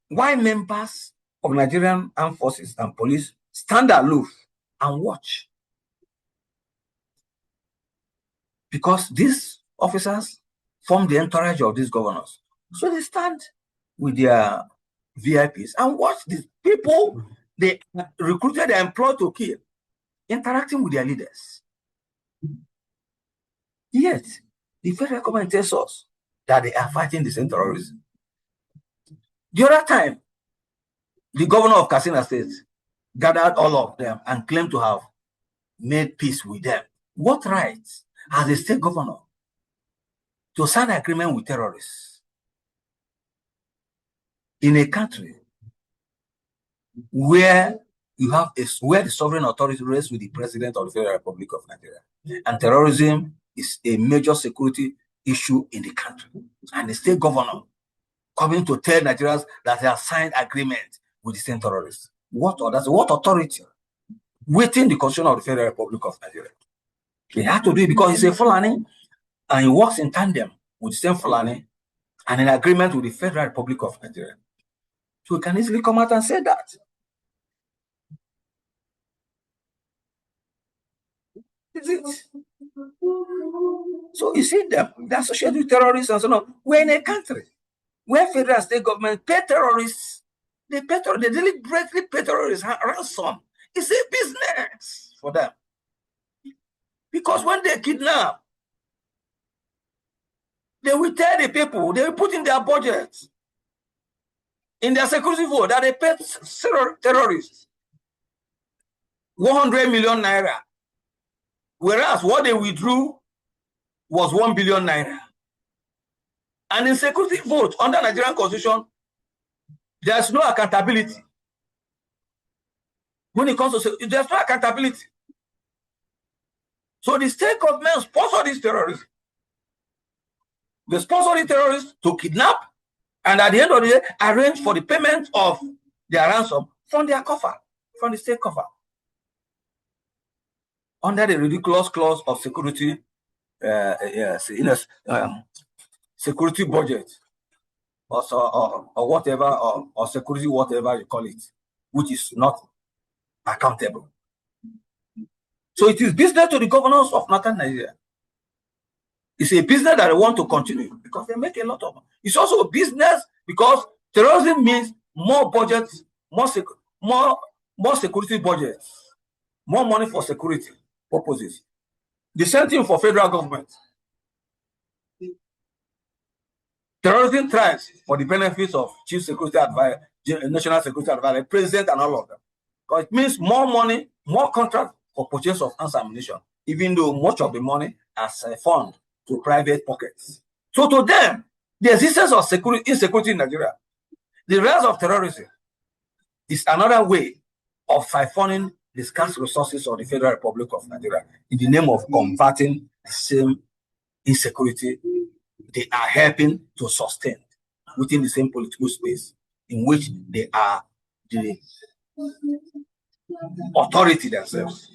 Why members of Nigerian armed forces and police stand aloof and watch? Because these officers form the entourage of these governors. So they stand with their VIPs and watch these people they recruited and employed to kill, interacting with their leaders. Yet, the federal government tells us that they are fighting the same terrorism. The other time, the governor of Katsina State gathered all of them and claimed to have made peace with them. What rights has a state governor to sign an agreement with terrorists in a country where you have where the sovereign authority rests with the president of the Federal Republic of Nigeria, and terrorism is a major security issue in the country, and the state governor coming to tell Nigerians that they have signed agreement with the same terrorists? What authority within the Constitution of the Federal Republic of Nigeria? He had to do it because he's a Fulani and he works in tandem with the same Fulani and in agreement with the Federal Republic of Nigeria. So he can easily come out and say that. Is it? So you see them, they're associated with terrorists and so on. We're in a country where federal and state government pay terrorists, they deliberately pay terrorists ransom. It's a business for them. Because when they kidnap, they will tell the people, they will put in their budget in their security vote that they paid terrorists 100 million naira, whereas what they withdrew was 1 billion naira. And in security vote under Nigerian Constitution, there's no accountability. When it comes to there's no accountability. So the state government sponsor these terrorists. They sponsor the terrorists to kidnap, and at the end of the day, arrange for the payment of their ransom from their coffer, from the state coffer, under the ridiculous clause of security, security budget, or whatever, or security whatever you call it, which is not accountable. So it is business to the governors of Northern Nigeria. It's a business that they want to continue because they make a lot of money. It's also a business because terrorism means more budgets, more security budgets, more money for security purposes. The same thing for federal government. Terrorism thrives for the benefits of chief security advisor, national security advisor, president, and all of them. Because it means more money, more contract for purchase of arms and ammunition, even though much of the money as a fund to private pockets. So to them, the existence of insecurity in Nigeria, the rise of terrorism, is another way of siphoning the scarce resources of the Federal Republic of Nigeria in the name of combating the same insecurity they are helping to sustain within the same political space in which they are the authority themselves.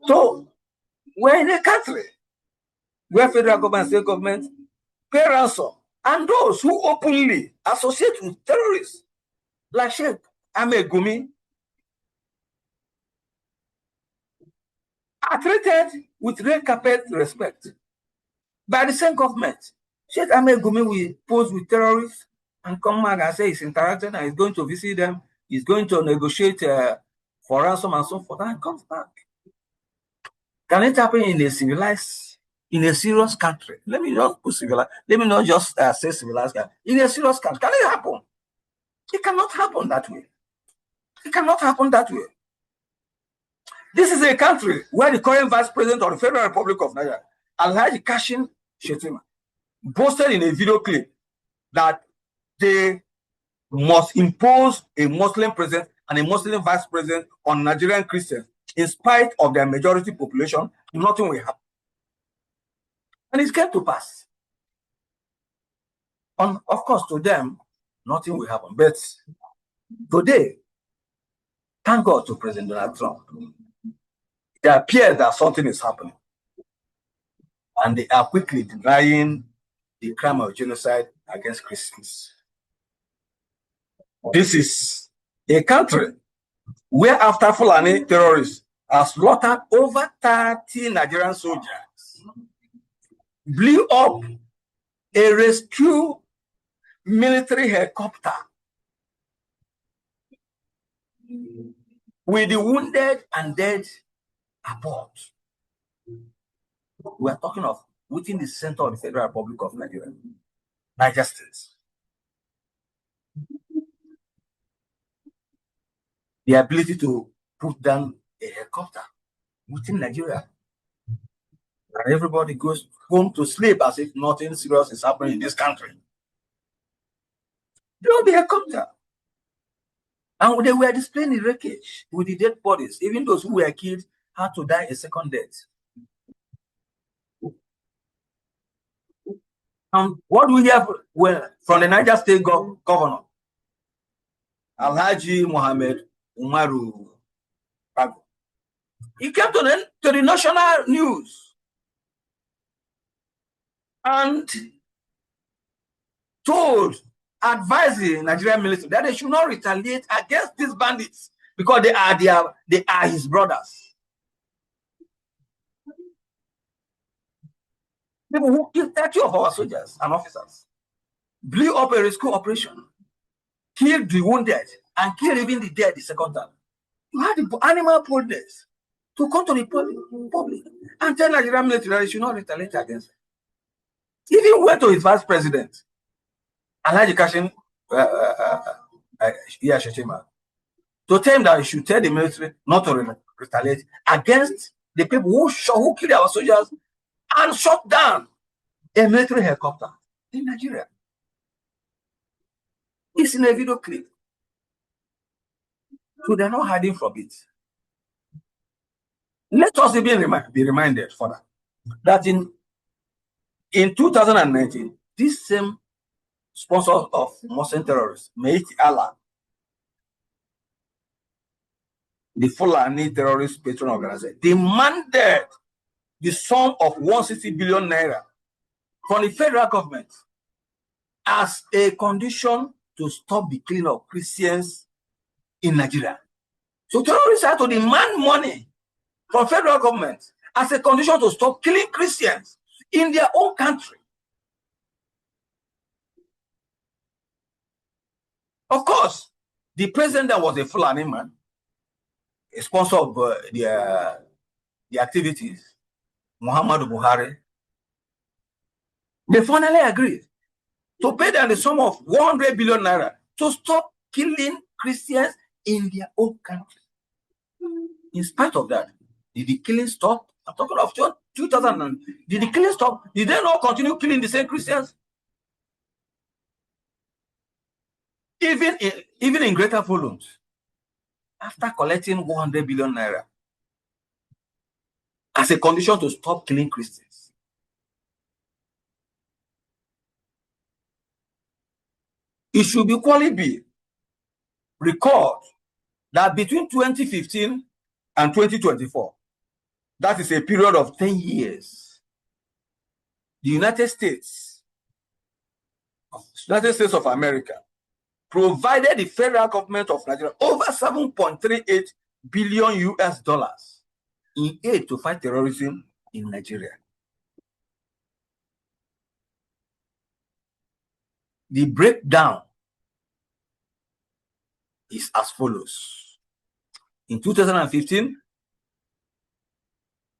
So we're in a country where federal government, state government pay ransom, and those who openly associate with terrorists, like Sheikh Ahmed Gumi, are treated with red carpet respect by the same government. Sheikh Ahmed Gumi will pose with terrorists and come back and say he's interacting and he's going to visit them, he's going to negotiate for ransom and so forth, and comes back. Can it happen in a civilized, in a serious country? Let me not put civilized, let me not just say civilized country. In a serious country, can it happen? It cannot happen that way. It cannot happen that way. This is a country where the current Vice President of the Federal Republic of Nigeria, Alhaji Kashim Shettima, boasted in a video clip that they must impose a Muslim president and a Muslim vice president on Nigerian Christians in spite of their majority population. Nothing will happen. And it came to pass. Of course, to them, nothing will happen. But today, thank God to President Donald Trump, it appears that something is happening. And they are quickly denying the crime of genocide against Christians. This is a country where, after Fulani terrorists have slaughtered over 30 Nigerian soldiers, blew up a rescue military helicopter with the wounded and dead aboard. We are talking of within the center of the Federal Republic of Nigeria, Niger State. The ability to put down a helicopter within Nigeria, and everybody goes home to sleep as if nothing serious is happening in this country. Blow the helicopter. And they were displaying the wreckage with the dead bodies. Even those who were killed had to die a second death. And what do we have from the Niger State governor, Alhaji Mohammed Umaru Bago? He came to the national news and advising Nigerian military that they should not retaliate against these bandits because they are his brothers. People who killed 30 of our soldiers and officers, blew up a rescue operation, killed the wounded, and killed even the dead the second time. You had the animal boldness to come to the public and tell Nigerian military that they should not retaliate against them. He even went to his vice president Alhaji Kashim Shetima, to tell him that he should tell the military not to retaliate against the people who killed our soldiers and shot down a military helicopter in Nigeria. It's in a video clip. So they're not hiding from it. Let us be reminded further that in 2019, this same sponsor of Muslim terrorists, Meit Allah, the Fulani terrorist patron organization, demanded the sum of 160 billion naira from the federal government as a condition to stop the killing of Christians in Nigeria. So terrorists had to demand money from federal government as a condition to stop killing Christians in their own country. Of course, the president that was a Fulani man, a sponsor of the activities, Muhammadu Buhari, they finally agreed to pay them the sum of 100 billion naira to stop killing Christians in their own country. In spite of that, did the killing stop? I'm talking of 2000. Did the killing stop? Did they not continue killing the same Christians? Even in greater volumes, after collecting 100 billion naira as a condition to stop killing Christians. It should equally be recorded that between 2015 and 2024, that is a period of 10 years, the United States of America provided the federal government of Nigeria over 7.38 billion US dollars in aid to fight terrorism in Nigeria. The breakdown is as follows. In 2015,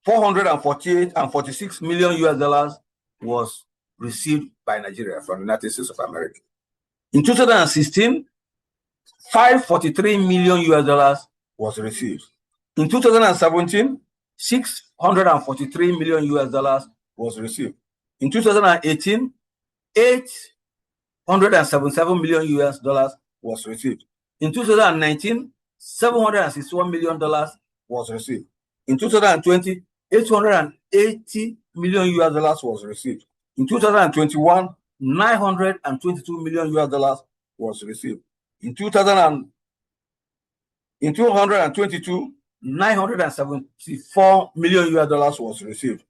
448.46 million US dollars was received by Nigeria from the United States of America. In 2016, 543 million US dollars was received. In 2017, 643 million US dollars was received. In 2018, 877 million US dollars was received. In 2019, 761 million dollars was received. In 2020, 880 million US dollars was received. In 2021, 922 million US dollars was received. In 222, 974 million US dollars was received.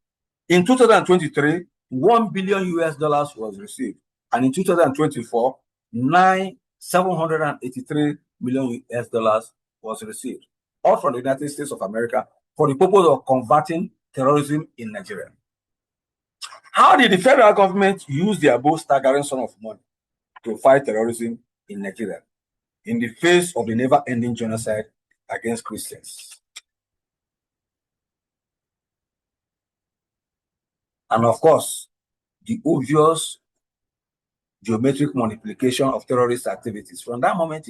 In 2023, 1 billion US dollars was received. And in 2024, 783 million US dollars was received, all from the United States of America for the purpose of combating terrorism in Nigeria. How did the federal government use the above staggering sum of money to fight terrorism in Nigeria in the face of the never-ending genocide against Christians? And of course, the obvious geometric multiplication of terrorist activities. From that moment,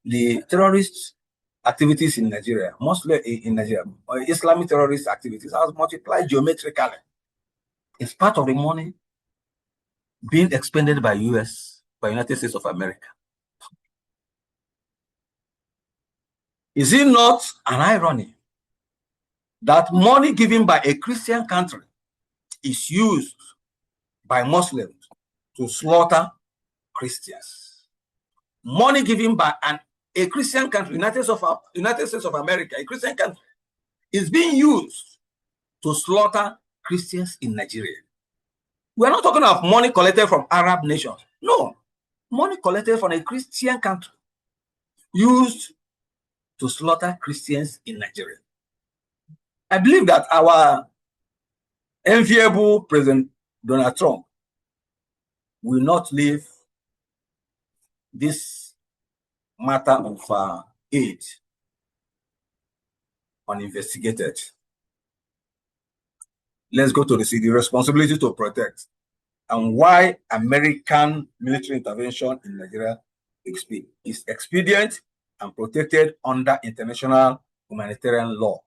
the terrorist activities in Nigeria, mostly in Nigeria, Islamic terrorist activities has multiplied geometrically. It's part of the money being expended by United States of America. Is it not an irony that money given by a Christian country is used by Muslims to slaughter Christians? Money given by a Christian country, United States of America, a Christian country, is being used to slaughter Christians in Nigeria. We're not talking of money collected from Arab nations. No, money collected from a Christian country used to slaughter Christians in Nigeria. I believe that our enviable President Donald Trump will not leave this matter of aid uninvestigated. Let's go to the responsibility to protect. and why American military intervention in Nigeria is expedient and protected under international humanitarian law.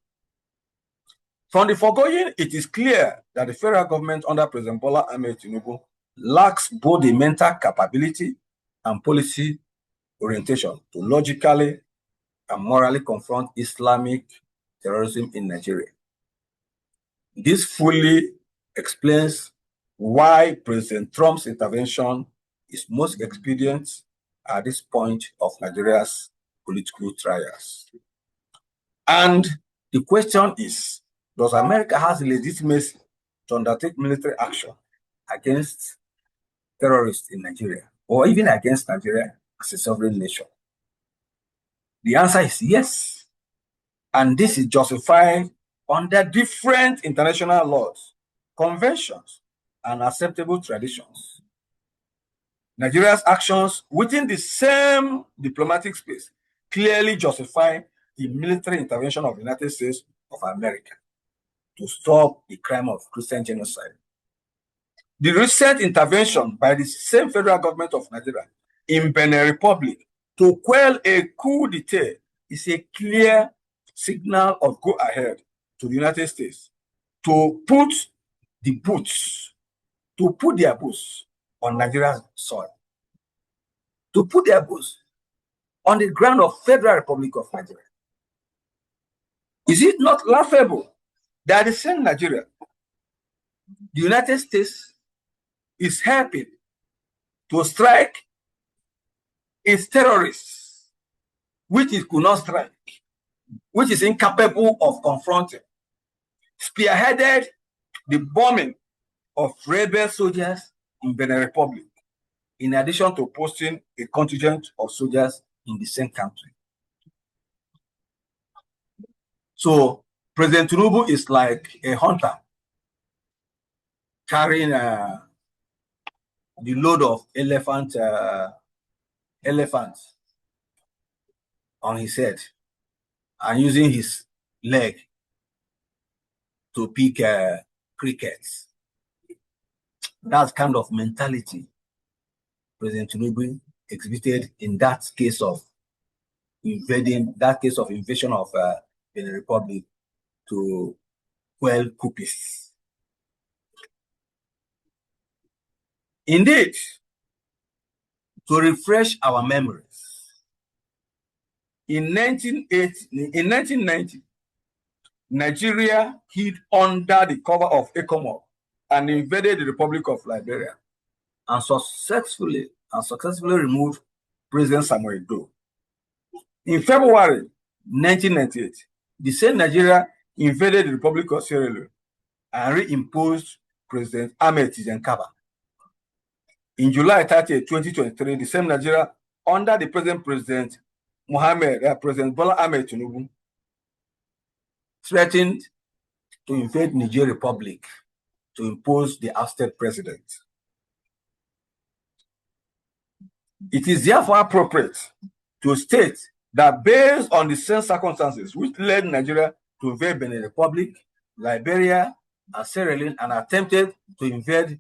From the foregoing, it is clear that the federal government under President Bola Ahmed Tinubu lacks both the mental capability and policy orientation to logically and morally confront Islamic terrorism in Nigeria. This fully explains why President Trump's intervention is most expedient at this point of Nigeria's political trials. And the question is, does America have the legitimacy to undertake military action against terrorists in Nigeria, or even against Nigeria as a sovereign nation? The answer is yes. And this is justified under different international laws, conventions, and acceptable traditions. Nigeria's actions within the same diplomatic space clearly justify the military intervention of the United States of America to stop the crime of Christian genocide. The recent intervention by the same federal government of Nigeria in Benin Republic to quell a coup d'etat is a clear signal of go ahead to the United States to put their boots on Nigeria's soil, to put their boots on the ground of Federal Republic of Nigeria. Is it not laughable that the same Nigeria, the United States, is helping to strike its terrorists, which it could not strike, which is incapable of confronting, spearheaded the bombing of rebel soldiers in Benin Republic, in addition to posting a contingent of soldiers in the same country. So President Tinubu is like a hunter carrying the load of elephants on his head and using his leg to pick crickets. That kind of mentality President Tinubu exhibited in that case of invasion of Benin Republic to quell coupists. Indeed, to refresh our memories, in 1990, Nigeria hid under the cover of ECOMOG and invaded the Republic of Liberia and successfully removed President Samuel Doe. In February 1998, the same Nigeria invaded the Republic of Sierra Leone and reimposed President Ahmed Tijenkaba. In July 30, 2023, the same Nigeria, under the present President Bola Ahmed Tinubu, threatened to invade Niger Republic to impose the ousted president. It is therefore appropriate to state that based on the same circumstances which led Nigeria to invade Benin Republic, Liberia, and Sierra Leone, and attempted to invade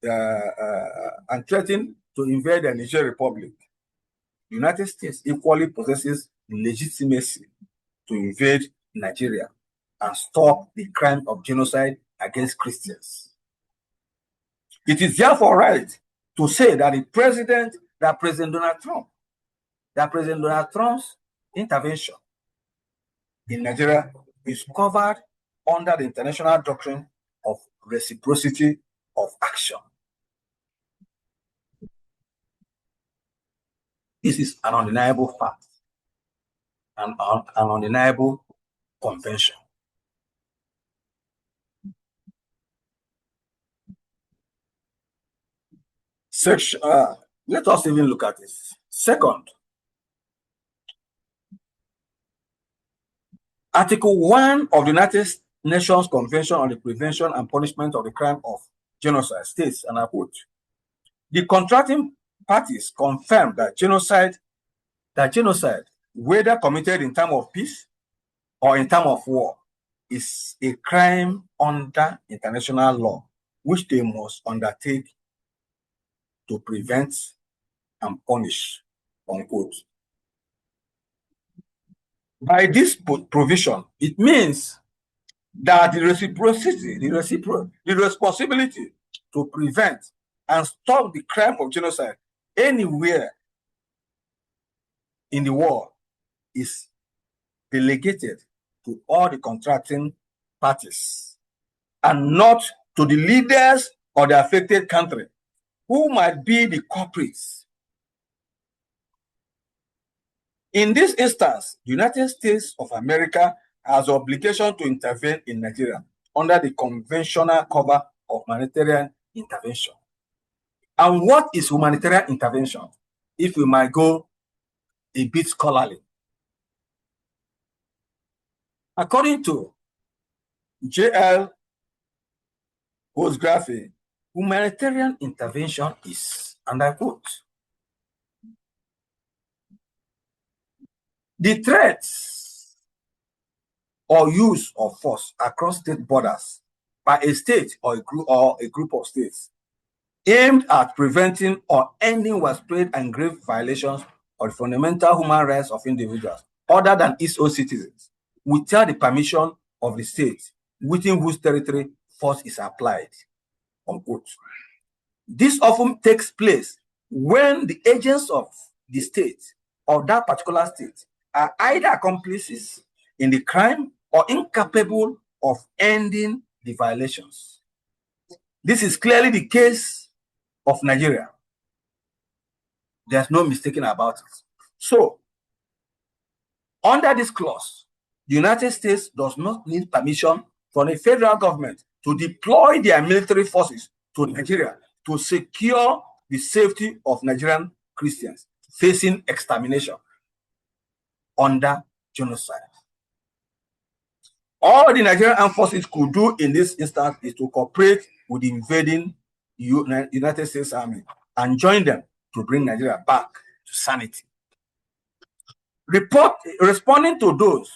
and threatened to invade the Niger Republic, the United States equally possesses legitimacy to invade Nigeria and stop the crime of genocide against Christians. It is therefore right to say that President Donald Trump's intervention in Nigeria is covered under the international doctrine of reciprocity of action. This is an undeniable fact and an undeniable convention. Let us even look at this. Second, Article 1 of the United Nations Convention on the Prevention and Punishment of the Crime of Genocide states, and I quote, the contracting parties confirm that genocide, whether committed in time of peace or in time of war, is a crime under international law, which they must undertake to prevent and punish, unquote. By this provision, it means that the reciprocity, the responsibility to prevent and stop the crime of genocide anywhere in the world is delegated to all the contracting parties and not to the leaders of the affected country, who might be the culprits. In this instance, the United States of America has the obligation to intervene in Nigeria under the conventional cover of humanitarian intervention. And what is humanitarian intervention? If we might go a bit scholarly. According to J.L. Postgraphy, humanitarian intervention is, and I quote, the threats or use of force across state borders by a state or a group of states aimed at preventing or ending widespread and grave violations of the fundamental human rights of individuals other than its own citizens, without the permission of the state within whose territory force is applied, unquote. This often takes place when the agents of the state or that particular state are either accomplices in the crime or incapable of ending the violations. This is clearly the case of Nigeria. There's no mistaking about it. So, under this clause, the United States does not need permission from the federal government to deploy their military forces to Nigeria to secure the safety of Nigerian Christians facing extermination under genocide. All the Nigerian armed forces could do in this instance is to cooperate with the invading United States Army and join them to bring Nigeria back to sanity. Responding to those,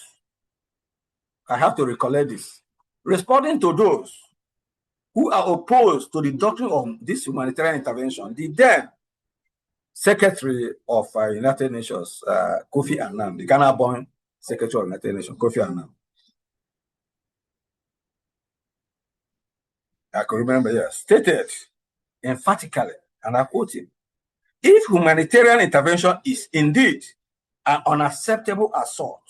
I have to recollect this, responding to those who are opposed to the doctrine of this humanitarian intervention, the then Secretary of United Nations, Kofi Annan, the Ghana-born Secretary of United Nations, Kofi Annan. I can remember, yes, stated emphatically, and I quote him, if humanitarian intervention is indeed an unacceptable assault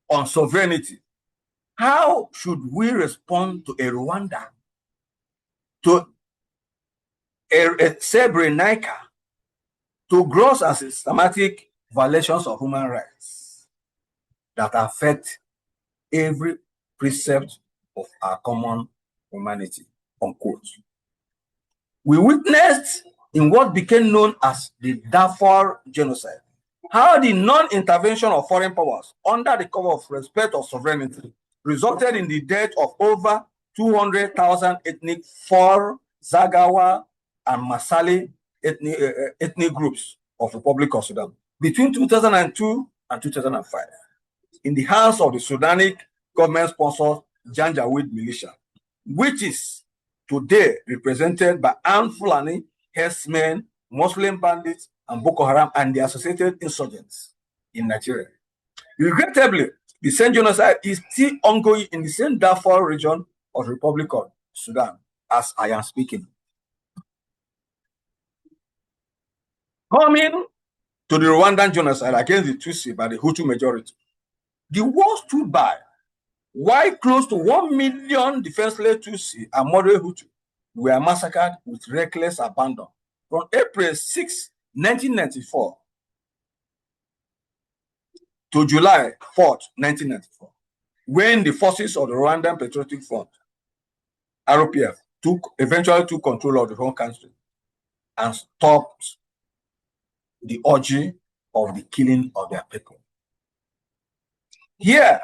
on sovereignty, how should we respond to a Rwanda, to a Srebrenica, to gross and systematic violations of human rights that affect every precept of our common humanity, unquote? We witnessed in what became known as the Darfur genocide how the non-intervention of foreign powers under the cover of respect of sovereignty resulted in the death of over 200,000 ethnic Fur, Zagawa, and Masali ethnic groups of the Republic of Sudan between 2002 and 2005 in the hands of the Sudanic government-sponsored Janjaweed militia, which is today represented by armed Fulani, herdsmen, Muslim bandits, and Boko Haram and the associated insurgents in Nigeria. Regrettably, the same genocide is still ongoing in the same Darfur region of the Republic of Sudan as I am speaking. Coming to the Rwandan genocide against the Tutsi by the Hutu majority, the war stood by while close to 1 million defenseless Tutsi and moderate Hutu were massacred with reckless abandon from April 6, 1994 to July 4, 1994, when the forces of the Rwandan Patriotic Front, RPF, eventually took control of the whole country and stopped the orgy of the killing of their people. Here,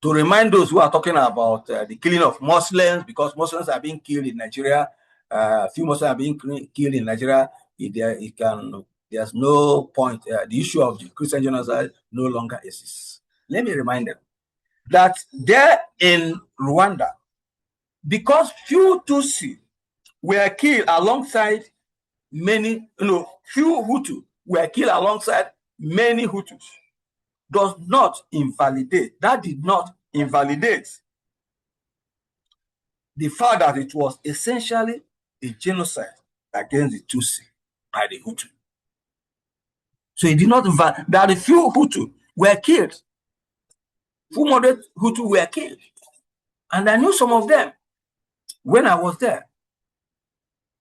to remind those who are talking about the killing of Muslims, because Muslims are being killed in Nigeria, a few Muslims are being killed in Nigeria, there's no point, the issue of the Christian genocide no longer exists. Let me remind them that there in Rwanda, because few Tutsi were killed alongside many, few Hutu were killed alongside many Hutus, does not invalidate, that did not invalidate the fact that it was essentially a genocide against the Tutsi by the Hutu. So it did not invalidate that a few Hutu were killed. Few moderate Hutu were killed. And I knew some of them when I was there.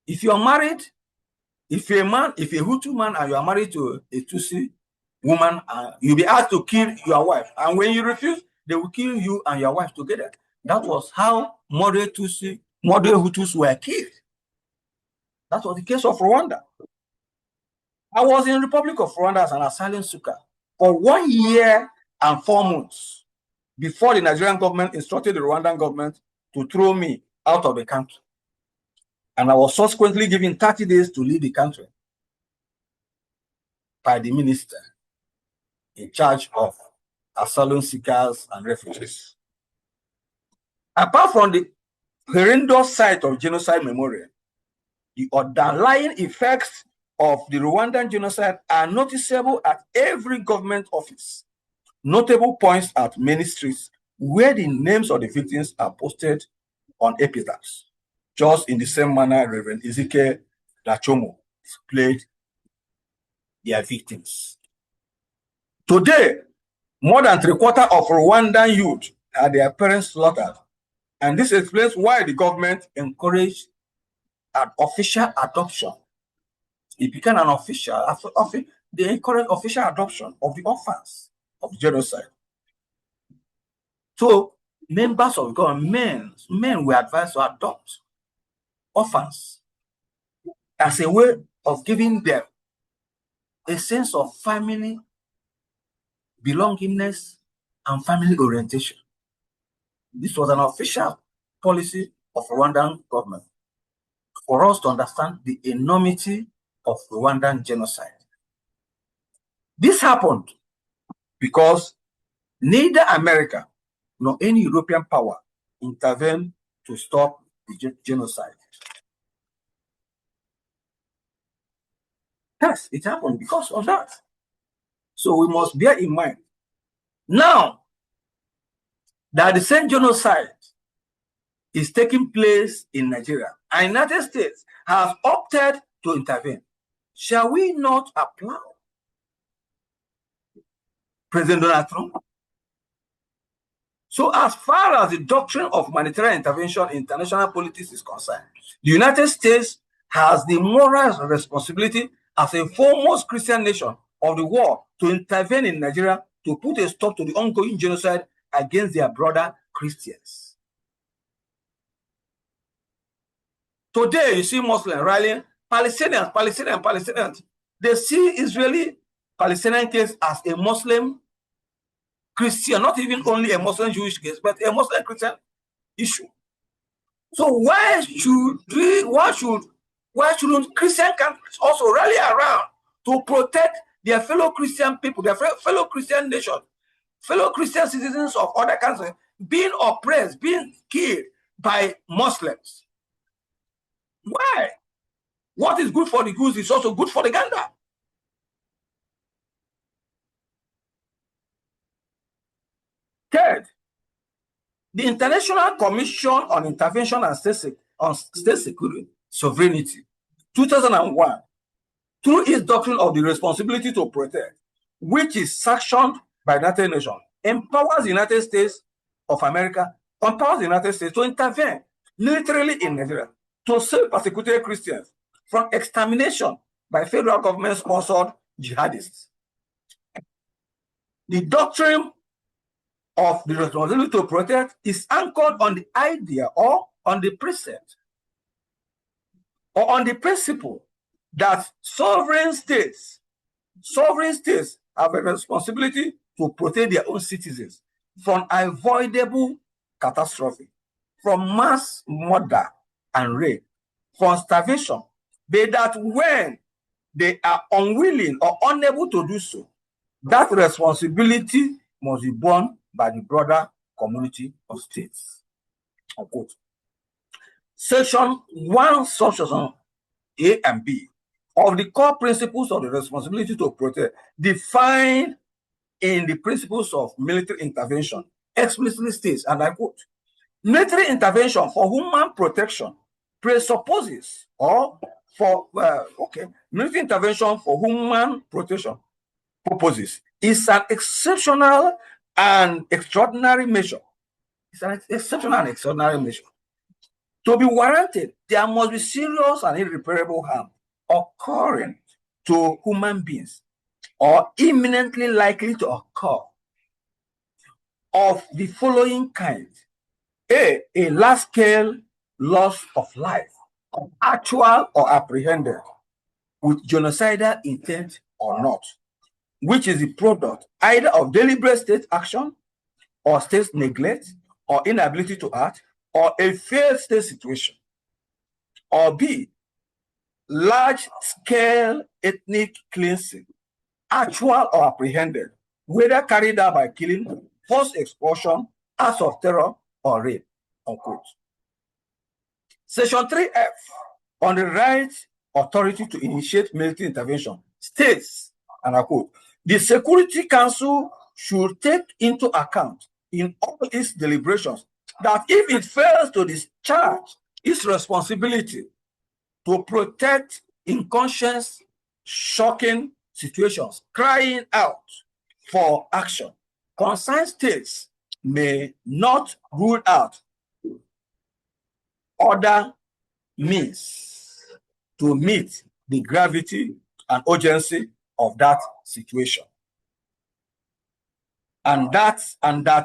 If you are married, if you're a man, if you're a Hutu man and you are married to a Tutsi woman, you'll be asked to kill your wife. And when you refuse, they will kill you and your wife together. That was how moderate Hutus were killed. That was the case of Rwanda. I was in the Republic of Rwanda as an asylum seeker for 1 year and 4 months before the Nigerian government instructed the Rwandan government to throw me out of the country. And I was subsequently given 30 days to leave the country by the minister in charge of asylum seekers and refugees. Apart from the horrendous site of genocide memorial, the underlying effects of the Rwandan genocide are noticeable at every government office. Notable points at many streets where the names of the victims are posted on epitaphs, just in the same manner Reverend Ezekiel Dachomo displayed their victims. Today, more than 3/4 of Rwandan youth had their parents slaughtered, and this explains why the government encouraged an official adoption. It became an official, they encouraged official adoption of the orphans of genocide. So members of government, men were advised to adopt orphans as a way of giving them a sense of family belongingness and family orientation. This was an official policy of Rwandan government for us to understand the enormity of Rwandan genocide. This happened because neither America nor any European power intervened to stop the genocide. Yes, it happened because of that. So we must bear in mind now that the same genocide is taking place in Nigeria and the United States has opted to intervene. Shall we not applaud President Donald Trump? So as far as the doctrine of humanitarian intervention in international politics is concerned, the United States has the moral responsibility as a foremost Christian nation of the world to intervene in Nigeria to put a stop to the ongoing genocide against their brother Christians. Today, you see Muslims rallying, Palestinians. They see Israeli-Palestinian case as a Muslim Christian, not even only a Muslim Jewish case, but a Muslim Christian issue. So why shouldn't Christian countries also rally around to protect their fellow Christian people, their fellow Christian nation, fellow Christian citizens of other countries being oppressed, being killed by Muslims? Why? What is good for the goose is also good for the gander. Third, the International Commission on Intervention and State Security Sovereignty, 2001, through its doctrine of the responsibility to protect, which is sanctioned by the United Nations, empowers the United States of America, empowers the United States to intervene militarily in Nigeria to save persecuted Christians from extermination by federal government-sponsored jihadists. The doctrine of the responsibility to protect is anchored on the idea or on the precept or on the principle that sovereign states have a responsibility to protect their own citizens from avoidable catastrophe, from mass murder and rape, from starvation, but that when they are unwilling or unable to do so, that responsibility must be borne by the broader community of states. Unquote. Section 1, subsection A and B of the core principles of the responsibility to protect, defined in the principles of military intervention, explicitly states, and I quote, military intervention for human protection presupposes, military intervention for human protection purposes is an exceptional and extraordinary measure. It's an exceptional and extraordinary measure. To be warranted, there must be serious and irreparable harm occurring to human beings or imminently likely to occur of the following kind. A large-scale loss of life, actual or apprehended, with genocidal intent or not, which is the product either of deliberate state action or state neglect or inability to act or a failed state situation. Or B, large-scale ethnic cleansing, actual or apprehended, whether carried out by killing, forced expulsion, acts of terror, or rape, unquote. Section 3F on the right authority to initiate military intervention states, and I quote, the Security Council should take into account in all its deliberations that if it fails to discharge its responsibility to protect in conscience shocking situations, crying out for action, concerned states may not rule out other means to meet the gravity and urgency of that situation. And that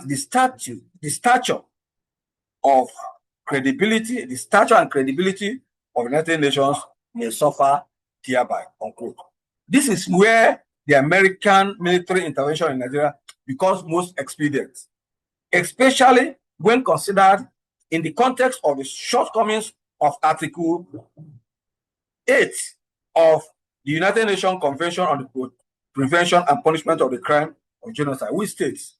the stature of credibility, the stature and credibility of the United Nations may suffer thereby, unquote. This is where the American military intervention in Nigeria becomes most expedient, especially when considered in the context of the shortcomings of Article 8 of the United Nations Convention on the Prevention and Punishment of the Crime of Genocide, which states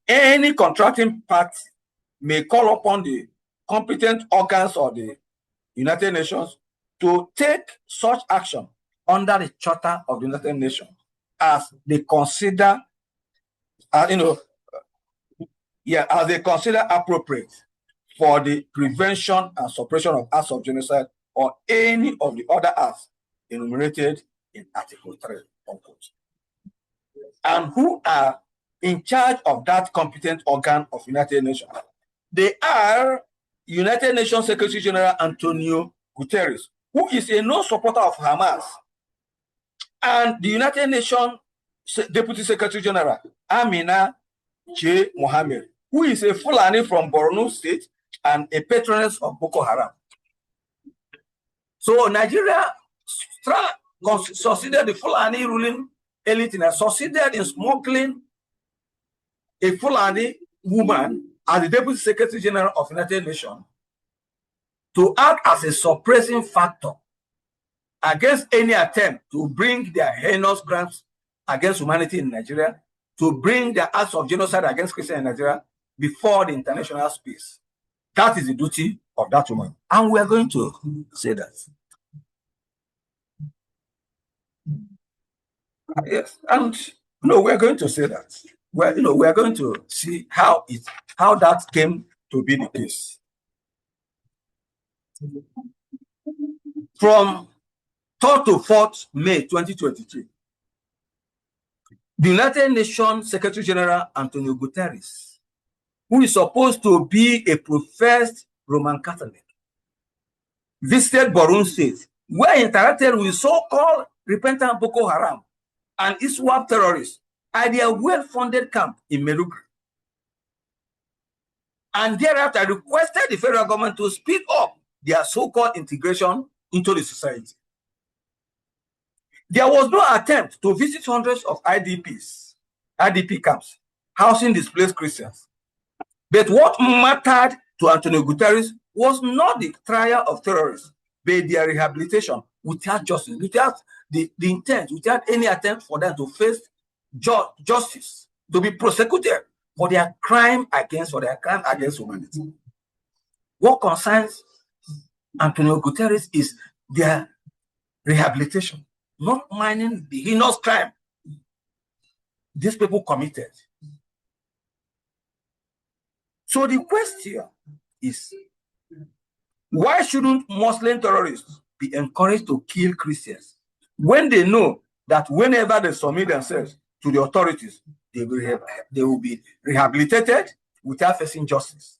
any contracting party may call upon the competent organs of the United Nations to take such action under the Charter of the United Nations as they consider, as they consider appropriate for the prevention and suppression of acts of genocide or any of the other acts enumerated in Article 3, unquote. And who are in charge of that competent organ of United Nations? They are United Nations Secretary General Antonio Guterres, who is a known supporter of Hamas, and the United Nations Deputy Secretary General Amina J. Mohammed, who is a Fulani from Borno State and a patroness of Boko Haram. So Nigeria succeeded, the Fulani ruling elite succeeded in smuggling a Fulani woman as the Deputy Secretary General of United Nations to act as a suppressing factor against any attempt to bring their heinous crimes against humanity in Nigeria, to bring their acts of genocide against Christians in Nigeria before the international space. That is the duty of that woman. And we are going to say that. Yes, and we are going to say that. We are going to see how that came to be the case. From 3rd to 4th May 2023, the United Nations Secretary General Antonio Guterres, who is supposed to be a professed Roman Catholic, visited Borno State, where he interacted with so-called repentant Boko Haram and ISWAP terrorists at their well-funded camp in Maiduguri. And thereafter requested the federal government to speed up their so-called integration into the society. There was no attempt to visit hundreds of IDP camps, housing displaced Christians. But what mattered to Antonio Guterres was not the trial of terrorists, but their rehabilitation without justice, without the intent, without any attempt for them to face justice, to be prosecuted for their crime against humanity. What concerns Antonio Guterres is their rehabilitation, not minding the heinous crime these people committed. So the question is, why shouldn't Muslim terrorists be encouraged to kill Christians when they know that whenever they submit themselves to the authorities, they will be rehabilitated without facing justice?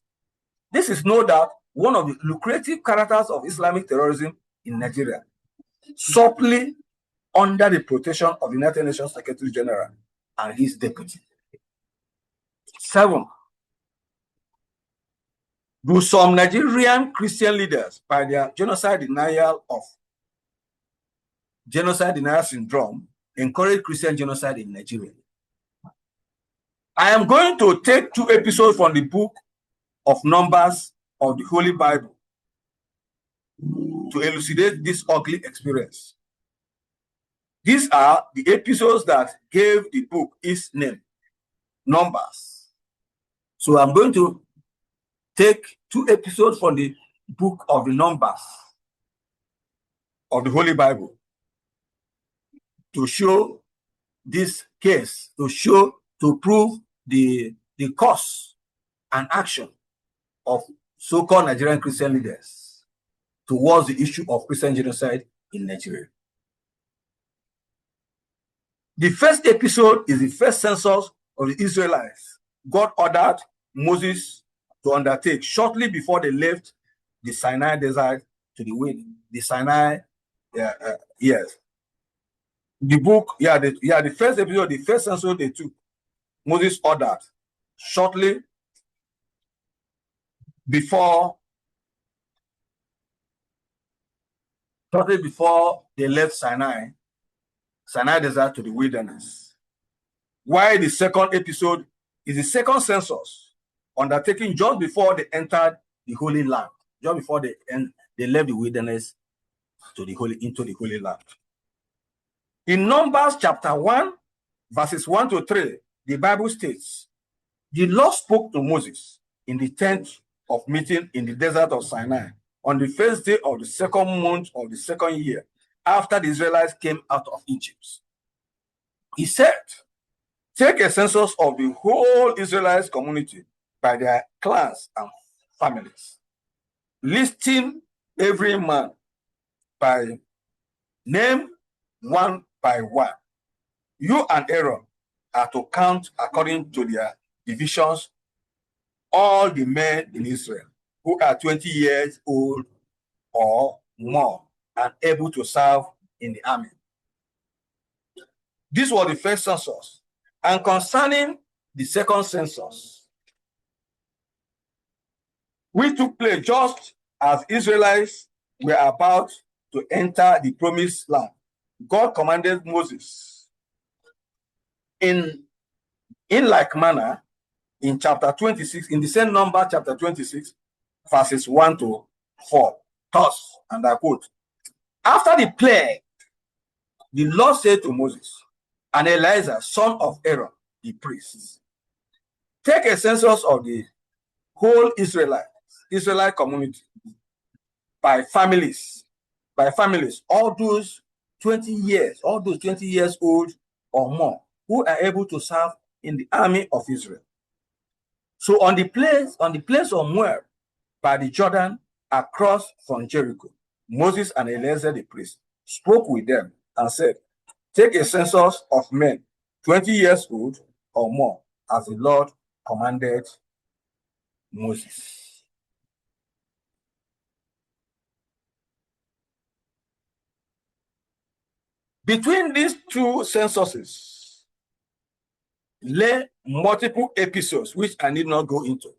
This is no doubt one of the lucrative characters of Islamic terrorism in Nigeria, subtly under the protection of the United Nations Secretary General and his deputy. 7. Do some Nigerian Christian leaders, by their genocide denial syndrome, encourage Christian genocide in Nigeria? I am going to take 2 episodes from the book of Numbers of the Holy Bible to elucidate this ugly experience. These are the episodes that gave the book its name, Numbers. So I'm going to take 2 episodes from the book of the Numbers of the Holy Bible to show this case, to prove the cause and action of so-called Nigerian Christian leaders towards the issue of Christian genocide in Nigeria. The first episode is the first census of the Israelites God ordered Moses to undertake shortly before they left the Sinai desert to the wind. The Sinai, yes. The book, the first episode, the first census they took, Moses ordered shortly before they left Sinai desert to the wilderness. While the second episode is the second census undertaken just before they entered the Holy Land, just before they left the wilderness into the Holy Land. In Numbers chapter 1, verses 1 to 3, the Bible states, the Lord spoke to Moses in the tent of meeting in the desert of Sinai on the first day of the second month of the second year after the Israelites came out of Egypt. He said, take a census of the whole Israelite community by their clans and families, listing every man by name one by one. You and Aaron are to count according to their divisions all the men in Israel who are 20 years old or more and able to serve in the army. This was the first census. And concerning the second census, which took place just as Israelites were about to enter the promised land, God commanded Moses in like manner in chapter 26, in the same number, chapter 26, verses 1 to 4. Thus, and I quote, after the plague, the Lord said to Moses and Eleazar, son of Aaron, the priest, take a census of the whole Israelite community by families, all those 20 years old or more who are able to serve in the army of Israel. So on the place of Moab by the Jordan across from Jericho, Moses and Eleazar the priest spoke with them and said, take a census of men 20 years old or more, as the Lord commanded Moses. Between these 2 censuses lay multiple episodes, which I need not go into.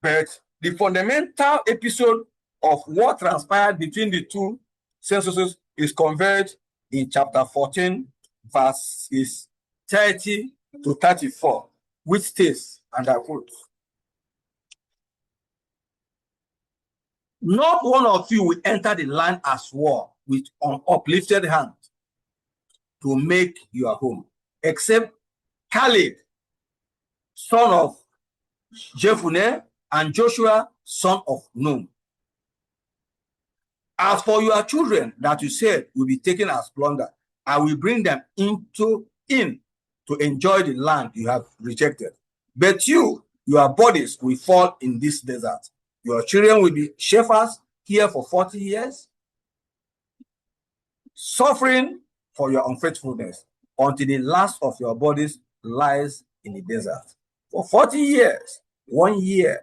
But the fundamental episode of what transpired between the 2 censuses is conveyed in chapter 14, verses 30 to 34, which states, and I quote, not one of you will enter the land as war with an uplifted hand to make your home, except Caleb, son of Jephunneh, and Joshua, son of Nun. As for your children that you said will be taken as plunder, I will bring them in to enjoy the land you have rejected. But your bodies will fall in this desert. Your children will be shepherds here for 40 years, suffering for your unfaithfulness until the last of your bodies lies in the desert. For 40 years, 1 year,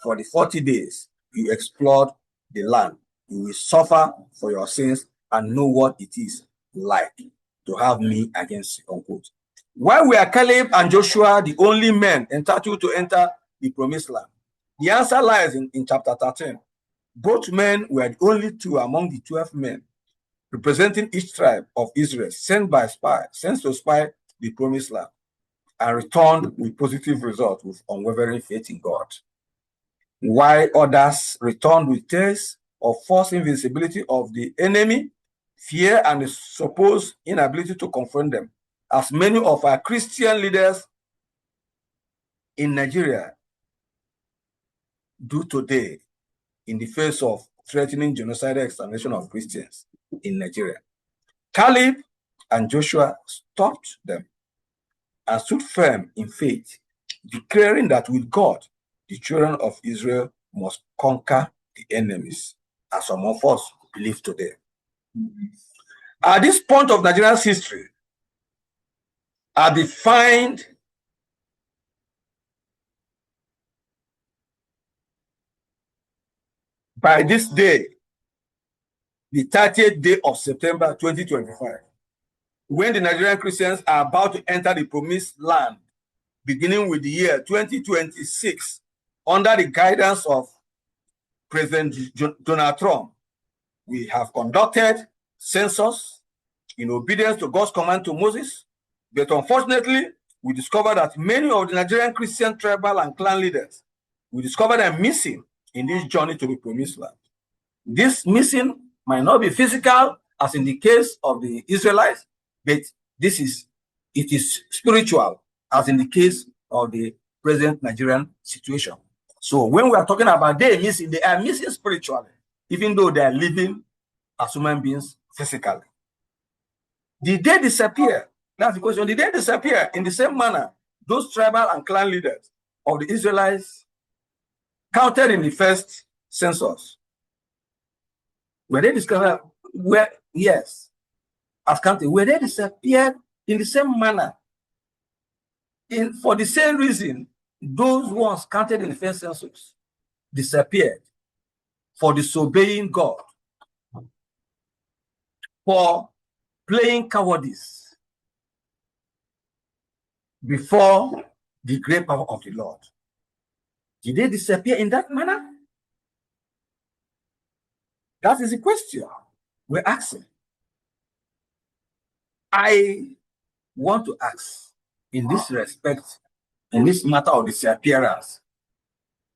for the 40 days, you explored the land. You will suffer for your sins and know what it is like to have me against you, unquote. Why were Caleb and Joshua the only men entitled to enter the promised land? The answer lies in chapter 13. Both men were the only two among the 12 men representing each tribe of Israel sent to spy the promised land and returned with positive results with unwavering faith in God. While others returned with tales of false invincibility of the enemy, fear, and the supposed inability to confront them, as many of our Christian leaders in Nigeria do today in the face of threatening genocidal extermination of Christians in Nigeria. Caleb and Joshua stopped them and stood firm in faith, declaring that with God, the children of Israel must conquer the enemies, as some of us believe today. At this point of Nigeria's history, are defined by this day, the 30th day of September 2025, when the Nigerian Christians are about to enter the promised land, beginning with the year 2026, under the guidance of President Donald Trump. We have conducted census in obedience to God's command to Moses, but unfortunately, we discovered that many of the Nigerian Christian tribal and clan leaders, we discovered them missing in this journey to the promised land. This missing might not be physical, as in the case of the Israelites, but it is spiritual, as in the case of the present Nigerian situation. So when we are talking about they are missing spiritually, even though they are living as human beings physically. Did they disappear? That's the question. Did they disappear in the same manner those tribal and clan leaders of the Israelites counted in the first census? Were they discovered? Yes, as counted. Were they disappeared in the same manner? For the same reason, those ones counted in the first census disappeared for disobeying God, for playing cowardice before the great power of the Lord. Did they disappear in that manner? That is the question we're asking. I want to ask, in this respect, in this matter of disappearance,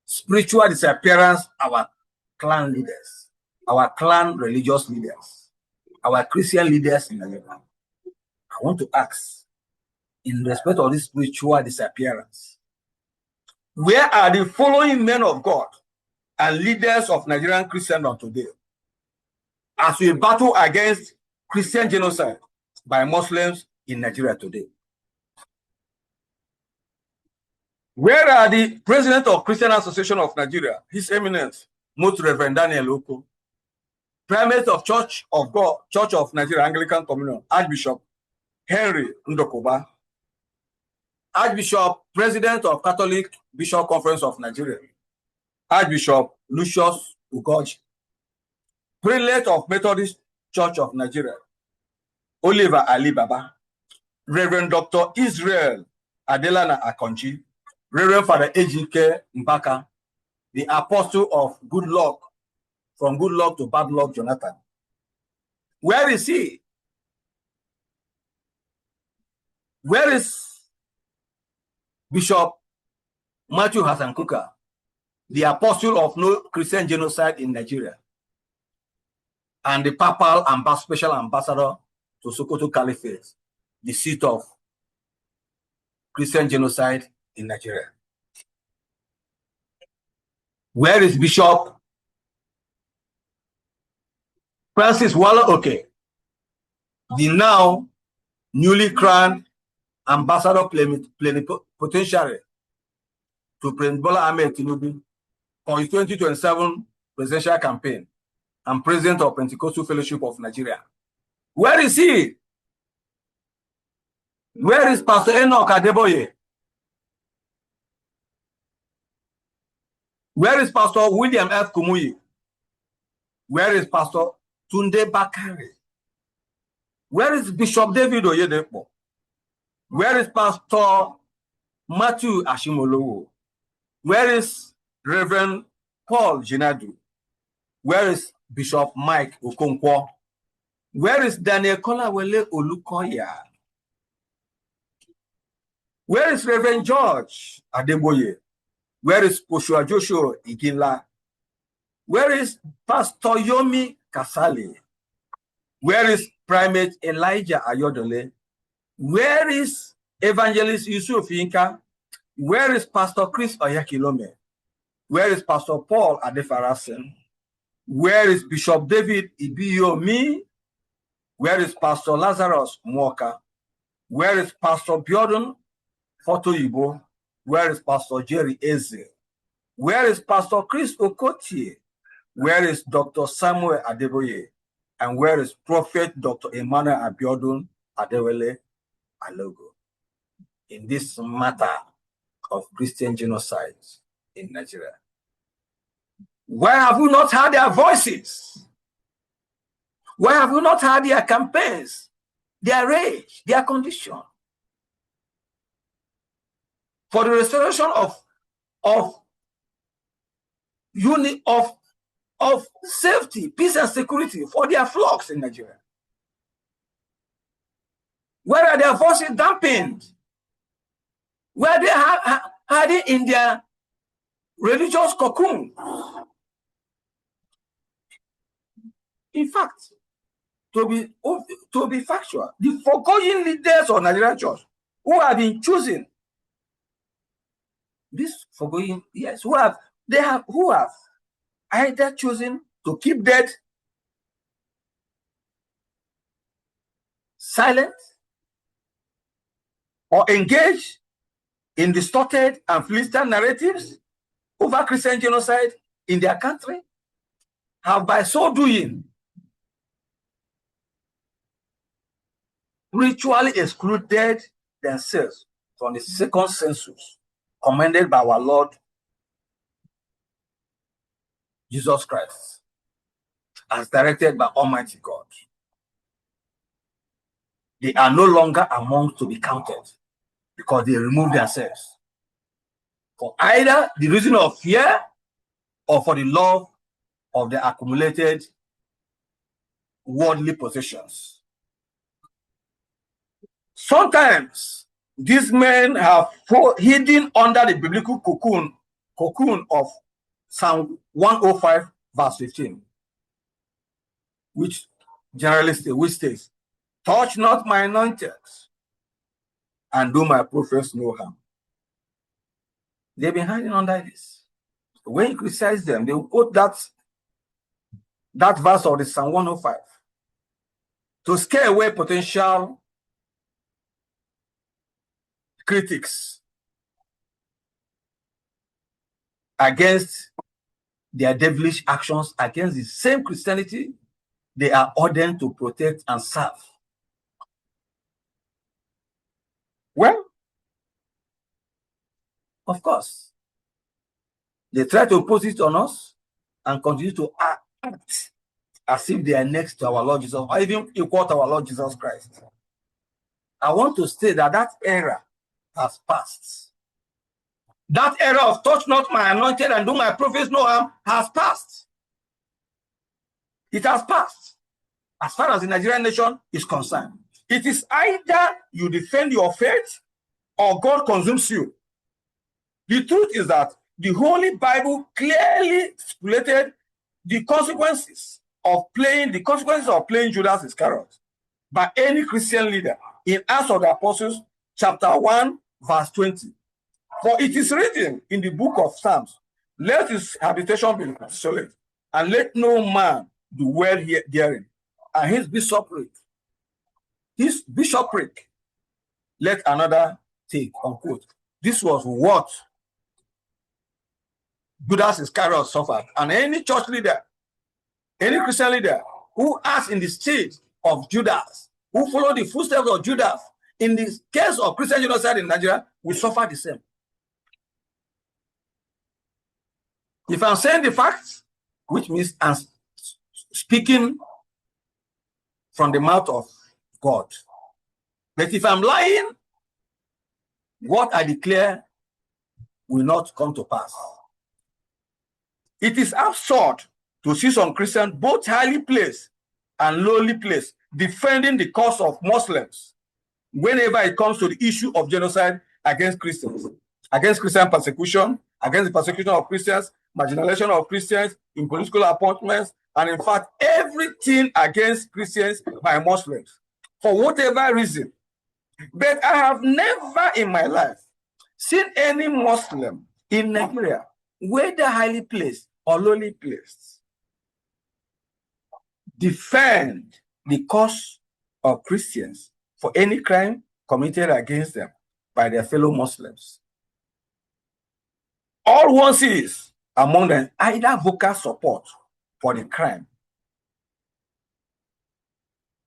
spiritual disappearance, our clan leaders, our clan religious leaders, our Christian leaders in Nigeria, I want to ask, in respect of this spiritual disappearance, where are the following men of God and leaders of Nigerian Christendom today as we battle against Christian genocide by Muslims in Nigeria today? Where are the president of Christian Association of Nigeria, His Eminence, Most Reverend Daniel Oko, primate of Church of God, Church of Nigeria Anglican Communion, Archbishop Henry Ndokoba, Archbishop, President of Catholic Bishop Conference of Nigeria, Archbishop Lucius Ugoji, Prelate of Methodist Church of Nigeria, Oliver Ali Baba, Reverend Dr. Israel Adelana Akonji, Reverend Father Ejike Mbaka, the Apostle of Good Luck, from Good Luck to Bad Luck, Jonathan. Where is he? Where is Bishop Matthew Hassan Kuka, the Apostle of No Christian Genocide in Nigeria, and the Papal Special Ambassador to Sokoto Caliphate, the seat of Christian genocide in Nigeria? Where is Bishop Francis Wala Oke, the now newly crowned ambassador plenipotentiary to President Bola Ahmed Tinubu for his 2027 presidential campaign and president of Pentecostal Fellowship of Nigeria. Where is he? Where is Pastor Enoch Adeboye? Where is Pastor William F. Kumuyi? Where is Pastor Tunde Bakari? Where is Bishop David Oyedepo? Where is Pastor Matthew Ashimolowo? Where is Reverend Paul Jinadu? Where is Bishop Mike Okonkwo? Where is Daniel Kolawole Olukoya? Where is Reverend George Adeboye? Where is Poshua Joshua Iginla? Where is Pastor Yomi Kasali? Where is Primate Elijah Ayodele? Where is Evangelist Yusuf Yinka? Where is Pastor Chris Oyakilome? Where is Pastor Paul Adefarasen? Where is Bishop David Ibiyomi? Where is Pastor Lazarus Mwoka? Where is Pastor Biodun Fotoyibo? Where is Pastor Jerry Eze? Where is Pastor Chris Okotie? Where is Dr. Samuel Adeboye? And where is Prophet Dr. Emmanuel Abiodun Adewale Alogo in this matter of Christian genocide in Nigeria? Why have we not heard their voices? Why have we not heard their campaigns, their rage, their condition for the restoration of safety, peace, and security for their flocks in Nigeria? Where are their voices dampened? Where they are hiding in their religious cocoon? In fact, to be factual, the foregoing leaders of Nigerian church who have been chosen, this foregoing, yes, who have either chosen to keep dead, silent, or engage in distorted and Philistine narratives over Christian genocide in their country, have by so doing ritually excluded themselves from the second census commanded by our Lord Jesus Christ, as directed by Almighty God. They are no longer among to be counted because they removed themselves for either the reason of fear or for the love of the accumulated worldly possessions. Sometimes these men have hidden under the biblical cocoon of Psalm 105 verse 15, which generally states, "Touch not my anointed, and do my prophets no harm." They've been hiding under this. When you criticize them, they will quote that verse of the Psalm 105 to scare away potential critics against their devilish actions against the same Christianity they are ordained to protect and serve. Well, of course, they try to impose it on us and continue to act as if they are next to our Lord Jesus, or even equal to our Lord Jesus Christ. I want to state that era has passed. That era of touch not my anointed and do my prophets no harm has passed. It has passed as far as the Nigerian nation is concerned. It is either you defend your faith or God consumes you. The truth is that the Holy Bible clearly stipulated the consequences of playing Judas Iscariot by any Christian leader in Acts of the Apostles, chapter 1, verse 20. For it is written in the book of Psalms, "Let his habitation be desolate, and let no man do well here therein. And his bishopric, let another take, unquote. This was what Judas Iscariot suffered. And any church leader, any Christian leader who acts in the state of Judas, who follow the footsteps of Judas, in the case of Christian genocide in Nigeria, will suffer the same. If I'm saying the facts, which means I'm speaking from the mouth of God. But if I'm lying, what I declare will not come to pass. It is absurd to see some Christians, both highly placed and lowly placed, defending the cause of Muslims whenever it comes to the issue of genocide against Christians, against Christian persecution, against the persecution of Christians, marginalization of Christians in political appointments, and in fact, everything against Christians by Muslims, for whatever reason. But I have never in my life seen any Muslim in Nigeria, whether highly placed or lowly placed, defend the cause of Christians for any crime committed against them by their fellow Muslims. All one sees among them either vocal support for the crime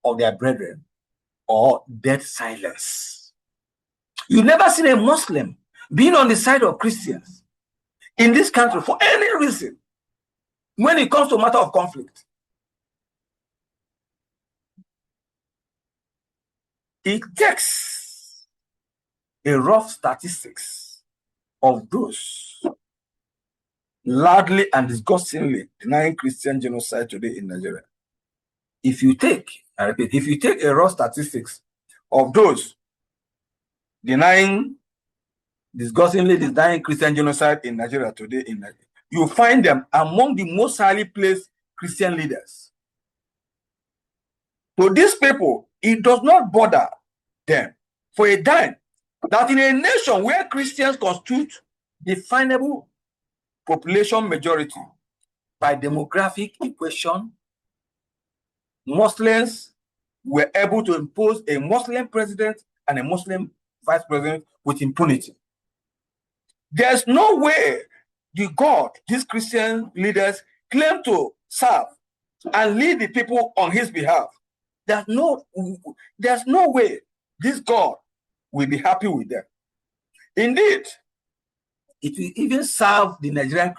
of their brethren or dead silence. You've never seen a Muslim being on the side of Christians in this country for any reason when it comes to a matter of conflict. It takes a rough statistics of those loudly and disgustingly denying Christian genocide today in Nigeria. If you take, I repeat, if you take a raw statistics of those disgustingly denying Christian genocide in Nigeria today, you find them among the most highly placed Christian leaders. To these people, it does not bother them for a dime that in a nation where Christians constitute definable population majority by demographic equation, Muslims were able to impose a Muslim president and a Muslim vice president with impunity. There's no way the God these Christian leaders claim to serve and lead the people on his behalf, there's no way this God will be happy with them. Indeed, it will even serve the Nigerian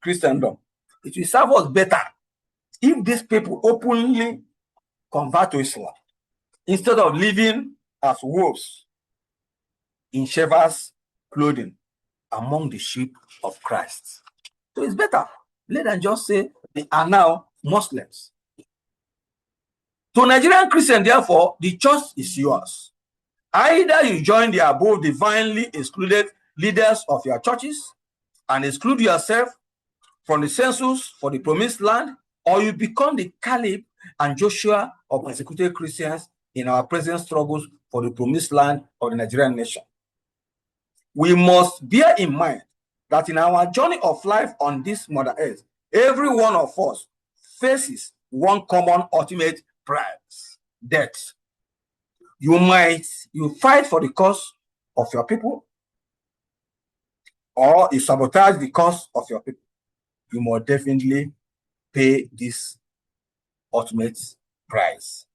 Christendom. It will serve us better if these people openly convert to Islam instead of living as wolves in shepherds' clothing among the sheep of Christ. So it's better. Let them just say they are now Muslims. To Nigerian Christians, therefore, the choice is yours. Either you join the above divinely excluded leaders of your churches and exclude yourself from the census for the promised land, or you become the Caleb and Joshua of persecuted Christians in our present struggles for the promised land of the Nigerian nation. We must bear in mind that in our journey of life on this Mother Earth, every one of us faces one common ultimate prize: death. You fight for the cause of your people, or you sabotage the cause of your people. You must definitely pay this ultimate price.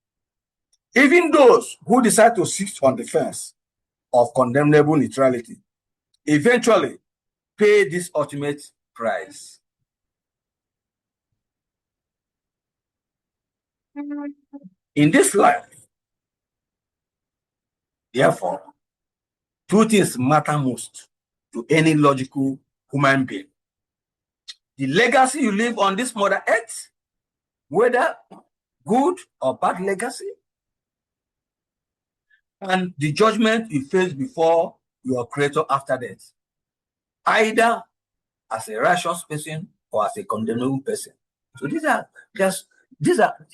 Even those who decide to sit on the fence of condemnable neutrality eventually pay this ultimate price. In this life, therefore, two things matter most to any logical human being: the legacy you leave on this Mother Earth, whether good or bad legacy, and the judgment you face before your Creator after death, either as a righteous person or as a condemnable person. So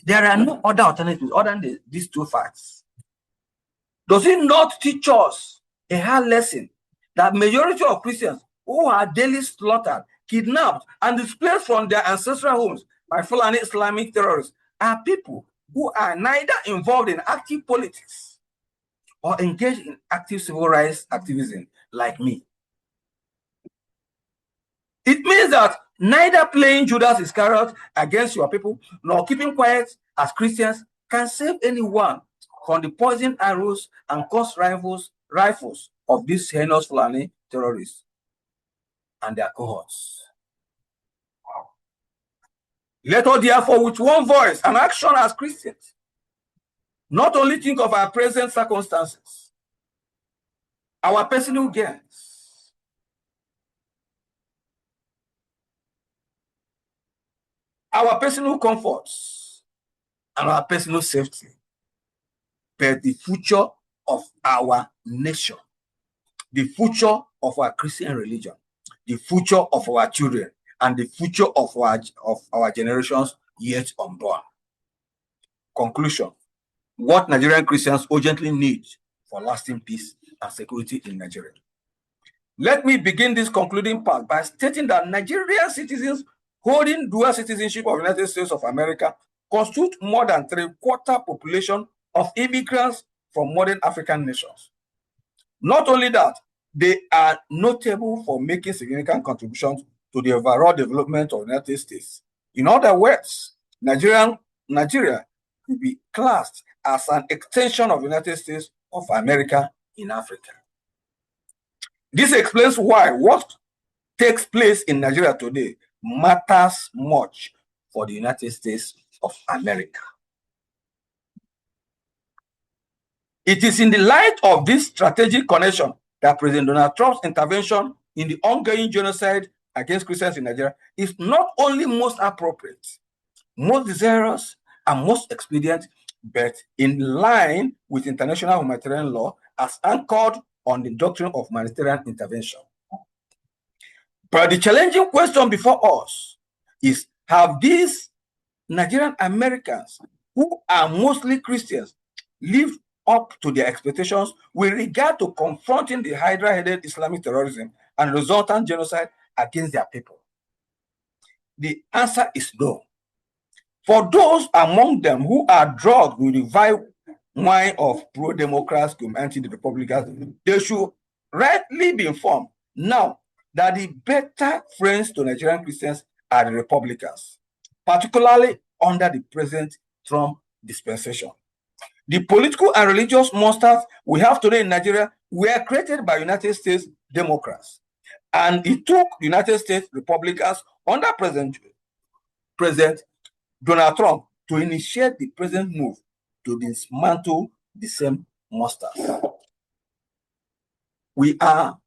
there are no other alternatives other than these two facts. Does it not teach us a hard lesson that majority of Christians who are daily slaughtered, kidnapped, and displaced from their ancestral homes by Fulani Islamic terrorists are people who are neither involved in active politics or engaged in active civil rights activism like me. It means that neither playing Judas Iscariot against your people nor keeping quiet as Christians can save anyone from the poison arrows and cost rifles of these heinous Fulani terrorists and their cohorts. Let us therefore, with one voice and action as Christians, not only think of our present circumstances, our personal gains, our personal comforts, and our personal safety, but the future of our nation, the future of our Christian religion, the future of our children, and the future of our generations yet unborn. Conclusion: what Nigerian Christians urgently need for lasting peace and security in Nigeria. Let me begin this concluding part by stating that Nigerian citizens holding dual citizenship of the United States of America constitute more than 3/4 population of immigrants from modern African nations. Not only that, they are notable for making significant contributions to the overall development of the United States. In other words, Nigeria will be classed as an extension of the United States of America in Africa. This explains why what takes place in Nigeria today matters much for the United States of America. It is in the light of this strategic connection that President Donald Trump's intervention in the ongoing genocide against Christians in Nigeria is not only most appropriate, most desirous, and most expedient, but in line with international humanitarian law as anchored on the doctrine of humanitarian intervention. But the challenging question before us is, have these Nigerian Americans, who are mostly Christians, lived up to their expectations with regard to confronting the hydra-headed Islamic terrorism and resultant genocide against their people? The answer is no. For those among them who are drugged with the vile wine of pro-democrats to anti-republicans, they should rightly be informed now that the better friends to Nigerian Christians are the Republicans, particularly under the present Trump dispensation. The political and religious monsters we have today in Nigeria were created by United States Democrats, and it took United States Republicans under President Donald Trump to initiate the present move to dismantle the same monsters. We are,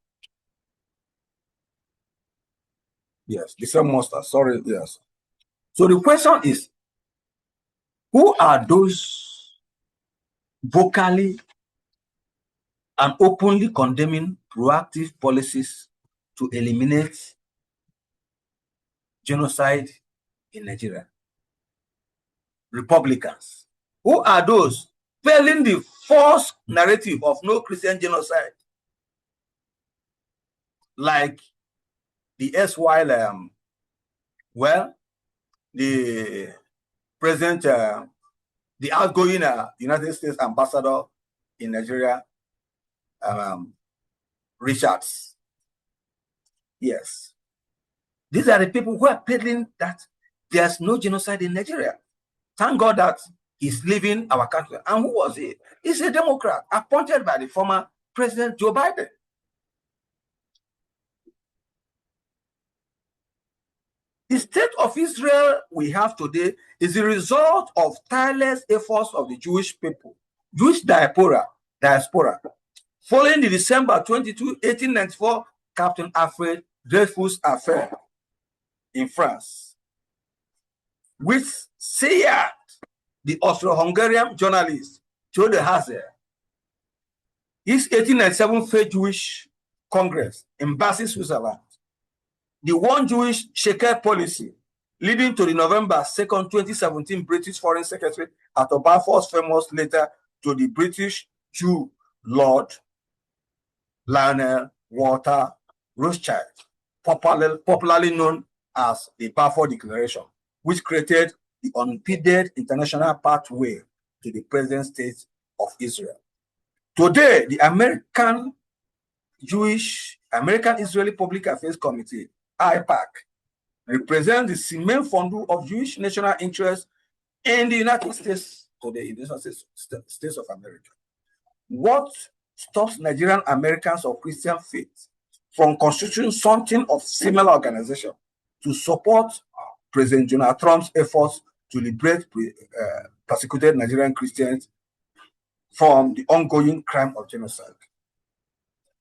yes, the same monsters, sorry, yes. So the question is, who are those vocally and openly condemning proactive policies to eliminate genocide in Nigeria? Republicans. Who are those peddling the false narrative of no Christian genocide, like the erstwhile, the present, the outgoing United States ambassador in Nigeria, Richards. Yes. These are the people who are peddling that there's no genocide in Nigeria. Thank God that he's leaving our country. And who was he? He's a Democrat appointed by the former President Joe Biden. The state of Israel we have today is the result of tireless efforts of the Jewish people, Jewish diaspora, following the December 22, 1894 Captain Alfred Dreyfus affair in France, which seared the Austro-Hungarian journalist Theodor Herzl. His 1897 Faith Jewish Congress in Basel, Switzerland, the one Jewish shekel policy leading to the November 2nd, 2017 British Foreign Secretary Arthur Balfour's famous letter to the British Jew Lord Lionel Walter Rothschild, popularly known as the Balfour Declaration, which created the unimpeded international pathway to the present state of Israel. Today, the American Israeli Public Affairs Committee, IPAC, represents the cement fondue of Jewish national interest in the United States today, in the United States of America. What stops Nigerian Americans of Christian faith from constituting something of similar organization to support President Donald Trump's efforts to liberate persecuted Nigerian Christians from the ongoing crime of genocide?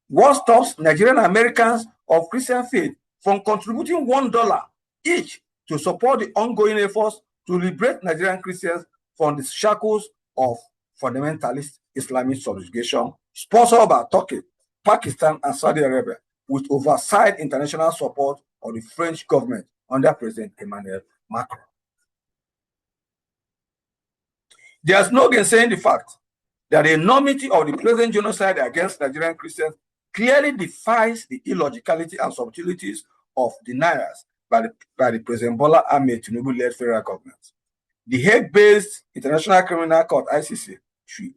What stops Nigerian Americans of Christian faith from contributing $1 each to support the ongoing efforts to liberate Nigerian Christians from the shackles of fundamentalist Islamic subjugation sponsored by Turkey, Pakistan, and Saudi Arabia, with oversight international support of the French government under President Emmanuel Macron? There's no gainsaying the fact that the enormity of the present genocide against Nigerian Christians clearly defies the illogicality and subtleties of deniers by the President Bola Ahmed Tinubu-led federal government. The Hague-based International Criminal Court, ICC, should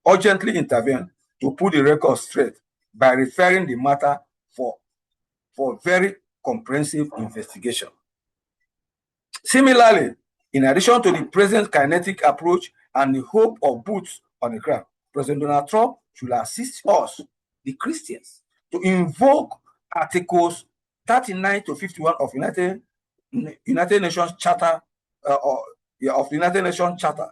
urgently intervene to put the record straight by referring the matter for very comprehensive investigation. Similarly, in addition to the present kinetic approach and the hope of boots on the ground, President Donald Trump should assist us, the Christians, to invoke Articles 39 to 51 of United Nations Charter of the United Nations Charter,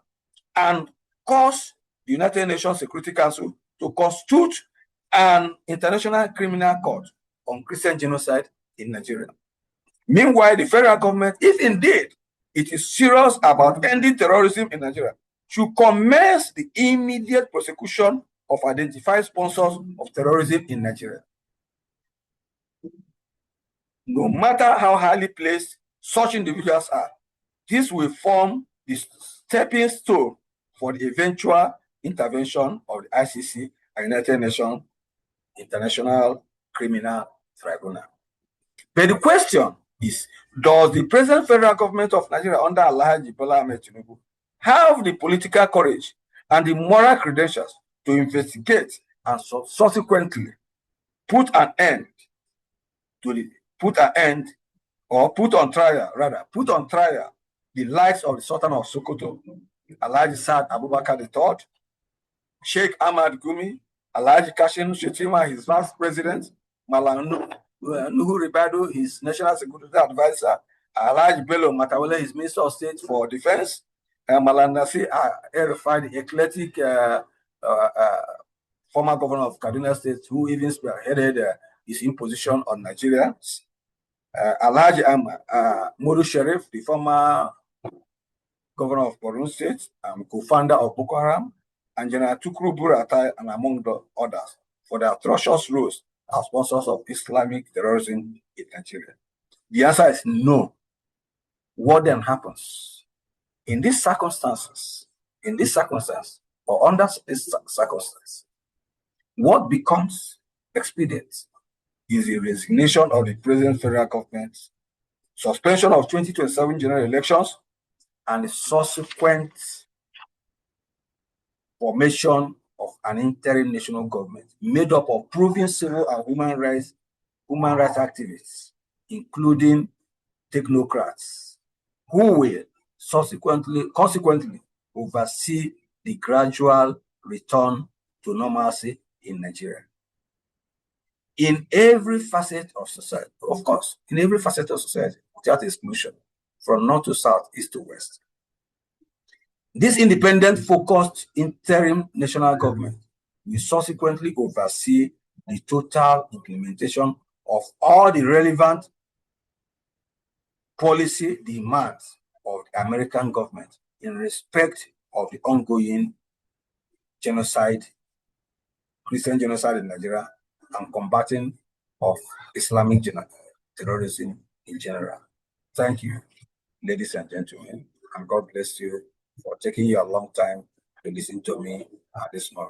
and cause the United Nations Security Council to constitute an international criminal court on Christian genocide in Nigeria. Meanwhile, the federal government, if indeed it is serious about ending terrorism in Nigeria, should commence the immediate prosecution of identified sponsors of terrorism in Nigeria. No matter how highly placed such individuals are, this will form the stepping stone for the eventual intervention of the ICC and United Nations International Criminal Tribunal. But the question is, does the present federal government of Nigeria under Alhaji Bola Ahmed Tinubu have the political courage and the moral credentials to investigate and subsequently put on trial the likes of the Sultan of Sokoto, Alhaji Saad Abubakar III, Sheikh Ahmad Gumi, Alhaji Kashim Shettima, his vice president, Malam Nuhu Ribadu, his national security advisor, Alhaji Bello Matawale, his minister of state for defense, Malam Nasir El-Rufai, the eclectic former governor of Kaduna State, who even spearheaded his imposition on Nigerians, Alhaji Modu Sharif, the former governor of Borno State and co-founder of Boko Haram, and General Tukuru Buratai, and among the others, for their atrocious roles as sponsors of Islamic terrorism in Nigeria. The answer is no. What then happens? In these circumstances, or under this circumstance, what becomes expedient is the resignation of the present federal government, suspension of 2027 general elections, and the subsequent formation of an interim national government made up of proven civil and human rights activists, including technocrats, who will consequently oversee the gradual return to normalcy in Nigeria. In every facet of society, of course, without exclusion, from north to south, east to west. This independent, focused interim national government will subsequently oversee the total implementation of all the relevant policy demands of the American government in respect of the ongoing genocide, Christian genocide in Nigeria, and combating of Islamic terrorism in general. Thank you, ladies and gentlemen, and God bless you for taking your long time to listen to me at this moment.